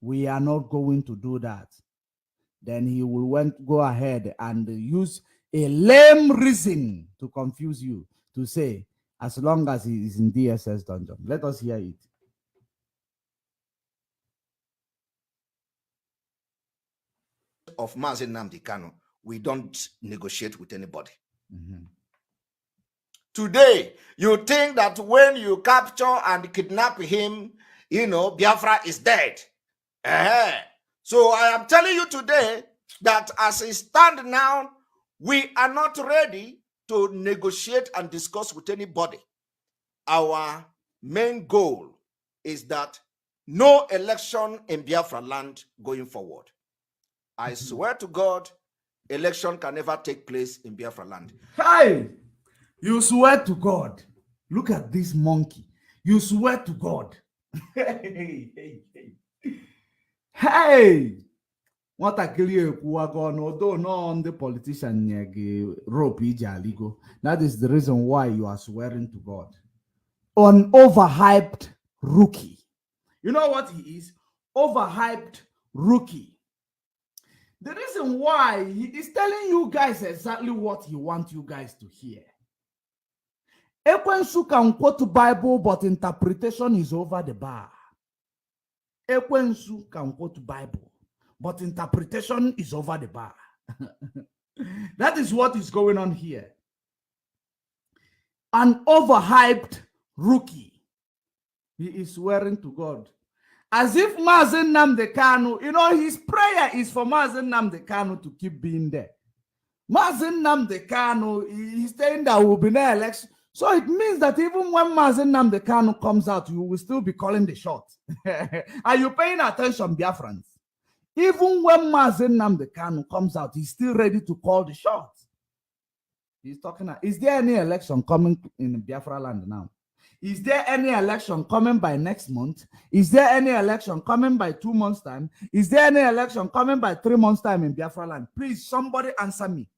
[SPEAKER 3] We are not going to do that. Then he will go ahead and use a lame reason to confuse you, to say, as long as he is in DSS dungeon. Let us hear it.
[SPEAKER 6] Of Mazen Nnamdi Kanu, we don't negotiate with anybody. Today, you think that when you capture and kidnap him, Biafra is dead. So I am telling you today that as it stands now, we are not ready to negotiate and discuss with anybody. Our main goal is that no election in Biafra land going forward. I swear to God, election can never take place in Biafra land.
[SPEAKER 3] Hey, you swear to God. Look at this monkey. You swear to God. Hey. Nwatakịrị ekwuwago n'odo no ndị politician nye gị rope iji aligo. That is the reason why you are swearing to God. An overhyped rookie. You know what he is? Overhyped rookie. The reason why he is telling you guys exactly what he wants you guys to hear. Ekwensu can quote the Bible, but interpretation is over the bar. Ekwensu can quote the Bible, but interpretation is over the bar. That is what is going on here. An overhyped rookie. He is swearing to God. As if Mazen Nnamdi Kanu, you know, his prayer is for Mazen Nnamdi Kanu to keep being there. Mazen Nnamdi Kanu, he's saying that will be no election. So it means that even when Mazen Nnamdi Kanu comes out, you will still be calling the shots. Are you paying attention, Biafrans? Even when Mazen Nnamdi Kanu comes out, he's still ready to call the shots. He's talking about, is there any election coming in Biafra land now? Is there any election coming by next month? Is there any election coming by 2 months' time? Is there any election coming by 3 months' time in Biafra land? Please, somebody answer me.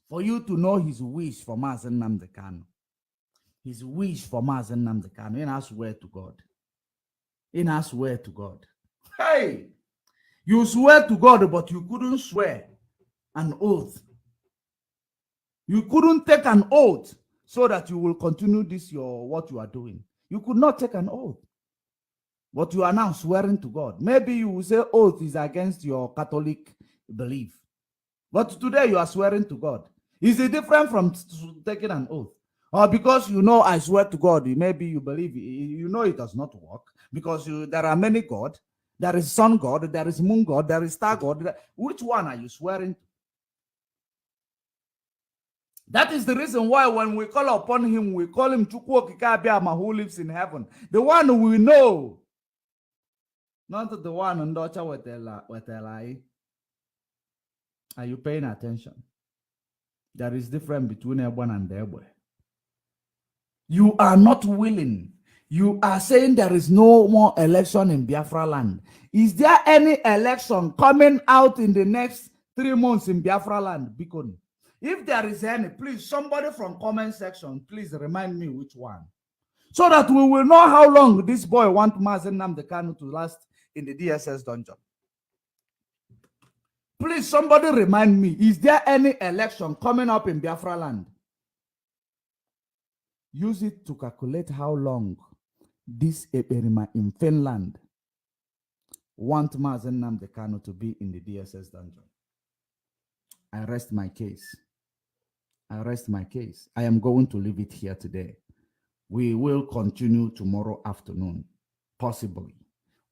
[SPEAKER 3] For you to know his wish for Mazen Nnamdi Kanu. His wish for Mazen Nnamdi Kanu. And I swear to God. And I swear to God. Hey! You swear to God, but you couldn't swear an oath. You couldn't take an oath so that you will continue this what you are doing. You could not take an oath. But you are now swearing to God. Maybe you will say oath is against your Catholic belief. But today you are swearing to God. Is it different from taking an oath? Or because you know I swear to God, maybe you believe, you know it does not work. Because there are many gods. There is sun God, there is moon God, there is star God. Which one are you swearing to? That is the reason why when we call upon him, we call him Chukwu Okike Abiama, who lives in heaven. The one we know. Not the one on Docha Wetelai. Are you paying attention? There is difference between Ebon and Ebwe. You are not willing. You are saying there is no more election in Biafra land. Is there any election coming out in the next 3 months in Biafra land? Because if there is any, please, somebody from comment section, please remind me which one. So that we will know how long this boy wants Mazen Nnamdi Kanu to last in the DSS dungeon. Please, somebody remind me, is there any election coming up in Biafra land? Use it to calculate how long this Eperima in Finland want Mazen Nnamdi Kanu to be in the DSS dungeon. I rest my case. I rest my case. I am going to leave it here today. We will continue tomorrow afternoon, possibly,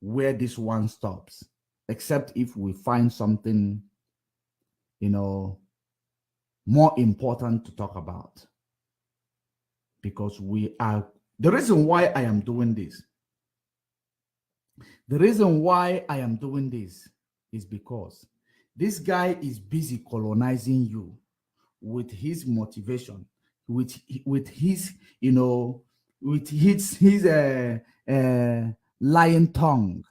[SPEAKER 3] where this one stops, except if we find something, you know, more important to talk about. Because we are, the reason why I am doing this, is because this guy is busy colonizing you with his motivation, with his, you know, with his lying tongue.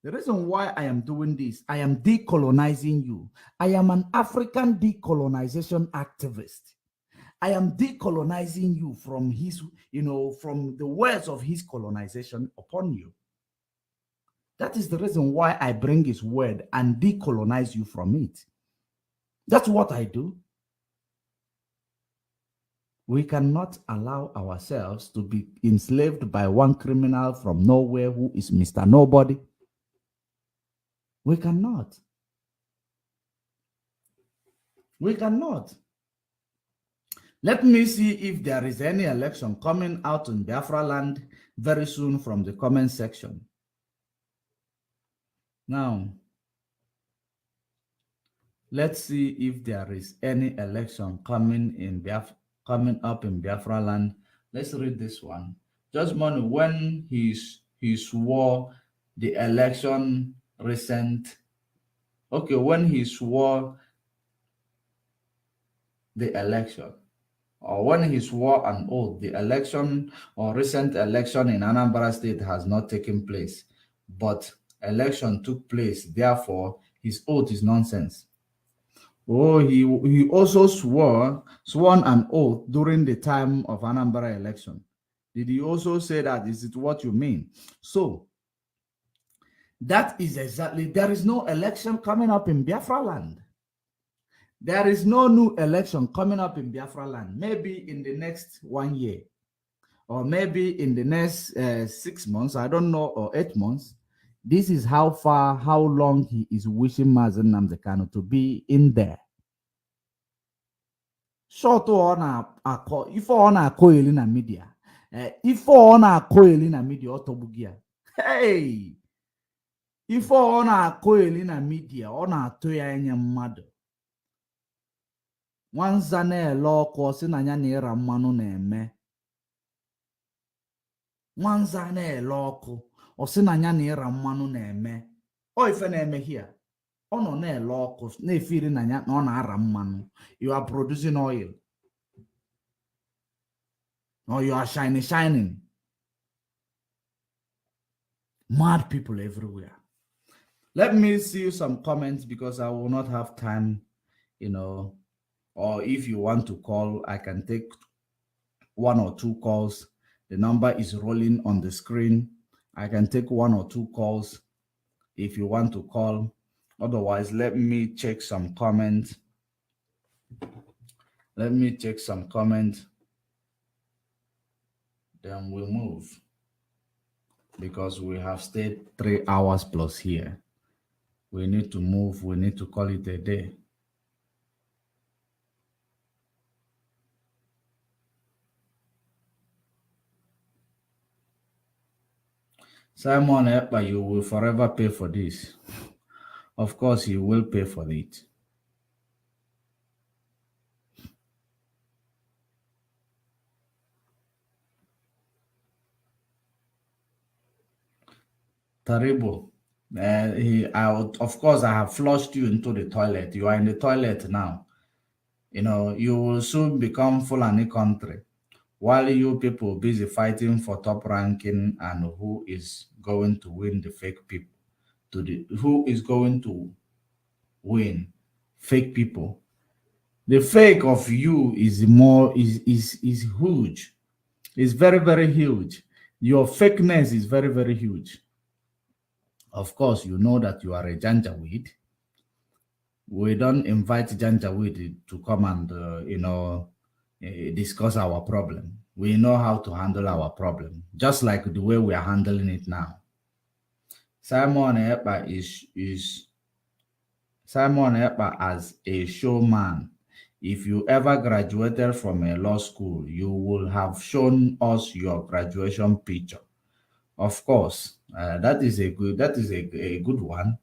[SPEAKER 3] The reason why I am doing this, I am decolonizing you. I am an African decolonization activist. I am decolonizing you from his, you know, from the words of his colonization upon you. That is the reason why I bring his word and decolonize you from it. That's what I do. We cannot allow ourselves to be enslaved by one criminal from nowhere who is Mr. Nobody. We cannot. We cannot. Let me see if there is any election coming out in Biafra land very soon from the comment section. Now, let's see if there is any election coming up in Biafra land. Let's read this one. Just morning when he swore the election recent. Okay, when he swore the election, or when he swore an oath, the election or recent election in Anambra State has not taken place, but election took place. Therefore, his oath is nonsense. Oh, he also sworn an oath during the time of Anambra election. Did he also say that? Is it what you mean? So that is exactly, there is no election coming up in Biafra land. There is no new election coming up in Biafra land. Maybe in the next 1 year, or maybe in the next 6 months, I don't know, or 8 months. This is how long he is wishing Mazen Nnamdi Kanu to be in there. Short ọ na-akọ ife ọ na-akọ eli na media. Ife ọ na-akọ eli na media ọtọgbugi ya. Hey! Ife ọ na-akọ eli na media ọ na-atụ ya anya mmadụ. Nwanza na-ele ọkụ sị na ya na ịra mmanụ na-eme. Nwanza na-ele ọkụ ọ sị na ya na ịra mmanụ na-eme. Ọ ife na-eme here. Ọ nọ na-ele ọkụ na-efiri na ya na ọ na-ara mmanụ. You are producing oil. Or you are shining. Mad people everywhere. Let me see some comments because I will not have time, or if you want to call, I can take 1 or 2 calls. The number is rolling on the screen. I can take 1 or 2 calls if you want to call. Otherwise, let me check some comments. Then we'll move, because we have stayed 3 hours plus here. We need to move. We need to call it a day. Simon Ekpa, you will forever pay for this. Of course, you will pay for it. Terrible. Of course, I have flushed you into the toilet. You are in the toilet now. You will soon become Fulani country, while you people busy fighting for top ranking and who is going to win the fake people. Who is going to win fake people? The fake of you is huge. It's very, very huge. Your fakeness is very, very huge. Of course, you know that you are a Janjaweed. We don't invite Janjaweed to come and, discuss our problem. We know how to handle our problem, just like the way we are handling it now. Simon Ekpa Simon Ekpa as a showman. If you ever graduated from a law school, you will have shown us your graduation picture. Of course, that is a good one.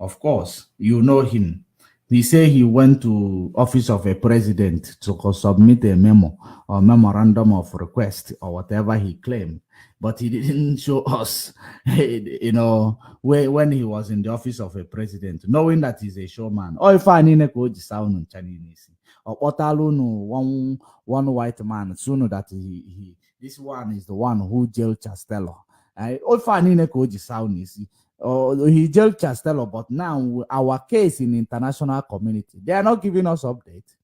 [SPEAKER 3] Of course, you know him. He said he went to office of a president to submit a memo or memorandum of request or whatever he claimed, but he didn't show us, when he was in the office of a president, knowing that he's a showman. Or if I need to sound Chinese, or one white man, soon that this one is the one who jailed Chastello. He jailed Chastello, but now our case in international community, they are not giving us update.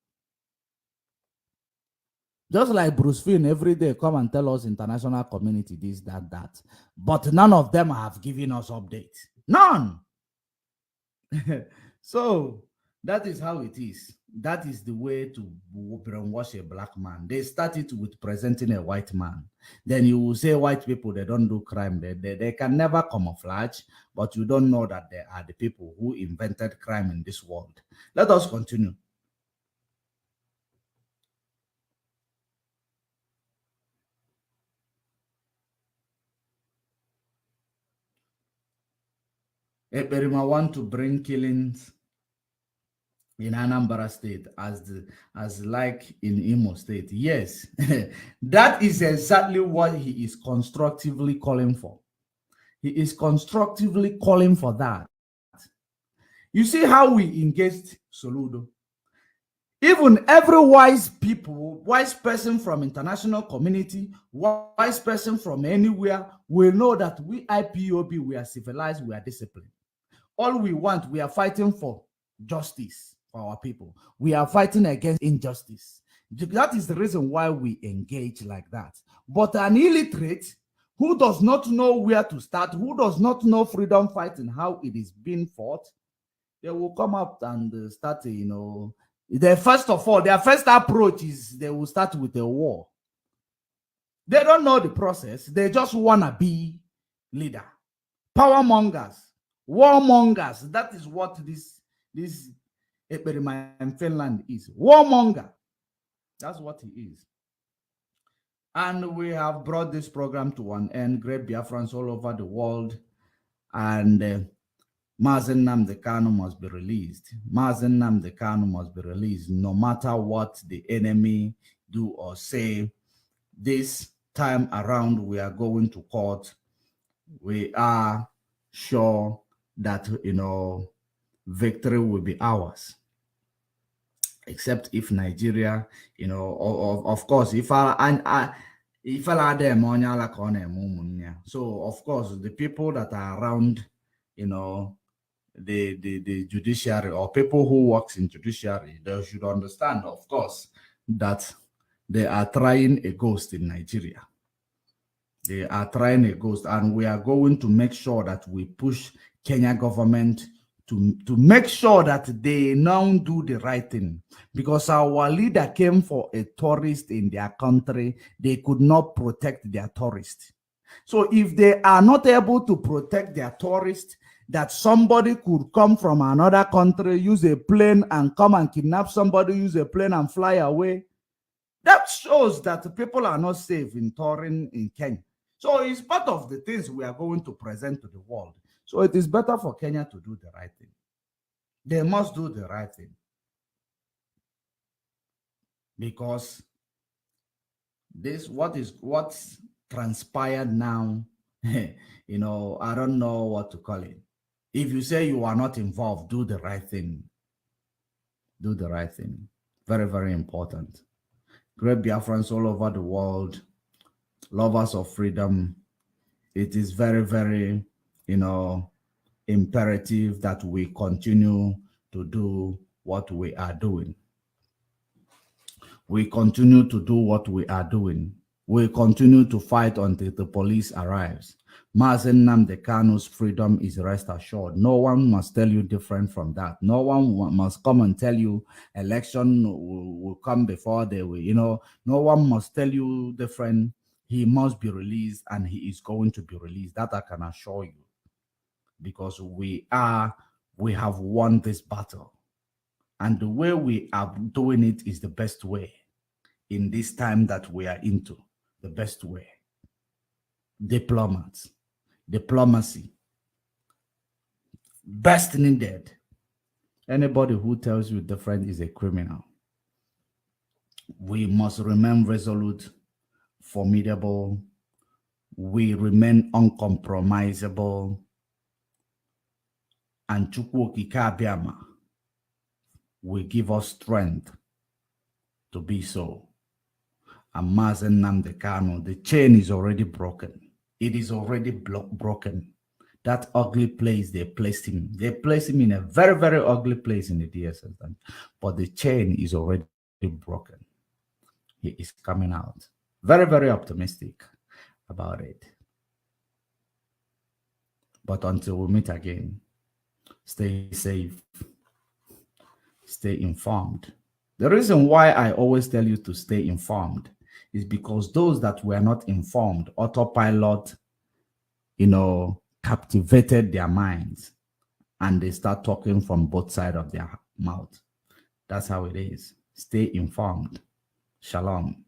[SPEAKER 3] Just like Bruce Finn every day come and tell us international community this, that. But none of them have given us update. None. So that is how it is. That is the way to brainwash a black man. They started with presenting a white man. Then you will say white people, they don't do crime. They can never camouflage, but you don't know that they are the people who invented crime in this world. Let us continue. Eperima want to bring killings in Anambra State as like in Imo State. Yes, that is exactly what he is constructively calling for. He is constructively calling for that. You see how we engaged Soludo. Even every wise person from international community, wise person from anywhere will know that we IPOB, we are civilized, we are disciplined. All we want, we are fighting for justice for our people. We are fighting against injustice. That is the reason why we engage like that. But an illiterate who does not know where to start, who does not know freedom fighting, how it is being fought, they will come up and start, their first approach is they will start with a war. They don't know the process. They just want to be leader. Power mongers, warmongers. That is what this Eperima in Finland is. Warmonger. That's what he is. And we have brought this program to an end. Great Biafrans all over the world. And Mazen Nnamdi Kanu must be released. Mazen Nnamdi Kanu must be released no matter what the enemy do or say. This time around, we are going to court. We are sure that, victory will be ours. Except if Nigeria, of course, so of course the people that are around, the judiciary or people who works in judiciary, they should understand, of course, that they are trying a ghost in Nigeria. They are trying a ghost, and we are going to make sure that we push Kenya government to make sure that they now do the right thing, because our leader came for a tourist in their country. They could not protect their tourist. So if they are not able to protect their tourist, that somebody could come from another country, use a plane and come and kidnap somebody, use a plane and fly away, that shows that people are not safe in touring in Kenya. So it's part of the things we are going to present to the world. So it is better for Kenya to do the right thing. They must do the right thing. Because what's transpired now, I don't know what to call it. If you say you are not involved, do the right thing. Do the right thing. Very, very important. Great Biafrans all over the world, lovers of freedom. It is very, very, imperative that we continue to do what we are doing. We continue to do what we are doing. We continue to fight until the police arrives. Mazen Nnamdi Kanu's freedom is rest assured. No one must tell you different from that. No one must come and tell you election will come before they will, no one must tell you different. He must be released, and he is going to be released. That I can assure you. Because we have won this battle. And the way we are doing it is the best way in this time that we are into. The best way. Diplomacy. Best needed. Anybody who tells you different is a criminal. We must remain resolute, formidable. We remain uncompromisable. And Chukwu Okike Abiama will give us strength to be so. And Mazen Nnamdi Kanu, the chain is already broken. It is already broken. That ugly place they placed him. They placed him in a very, very ugly place in the DSS. But the chain is already broken. He is coming out. Very, very optimistic about it. But until we meet again, stay safe, stay informed. The reason why I always tell you to stay informed is because those that were not informed, autopilot, captivated their minds, and they start talking from both sides of their mouth. That's how it is. Stay informed. Shalom.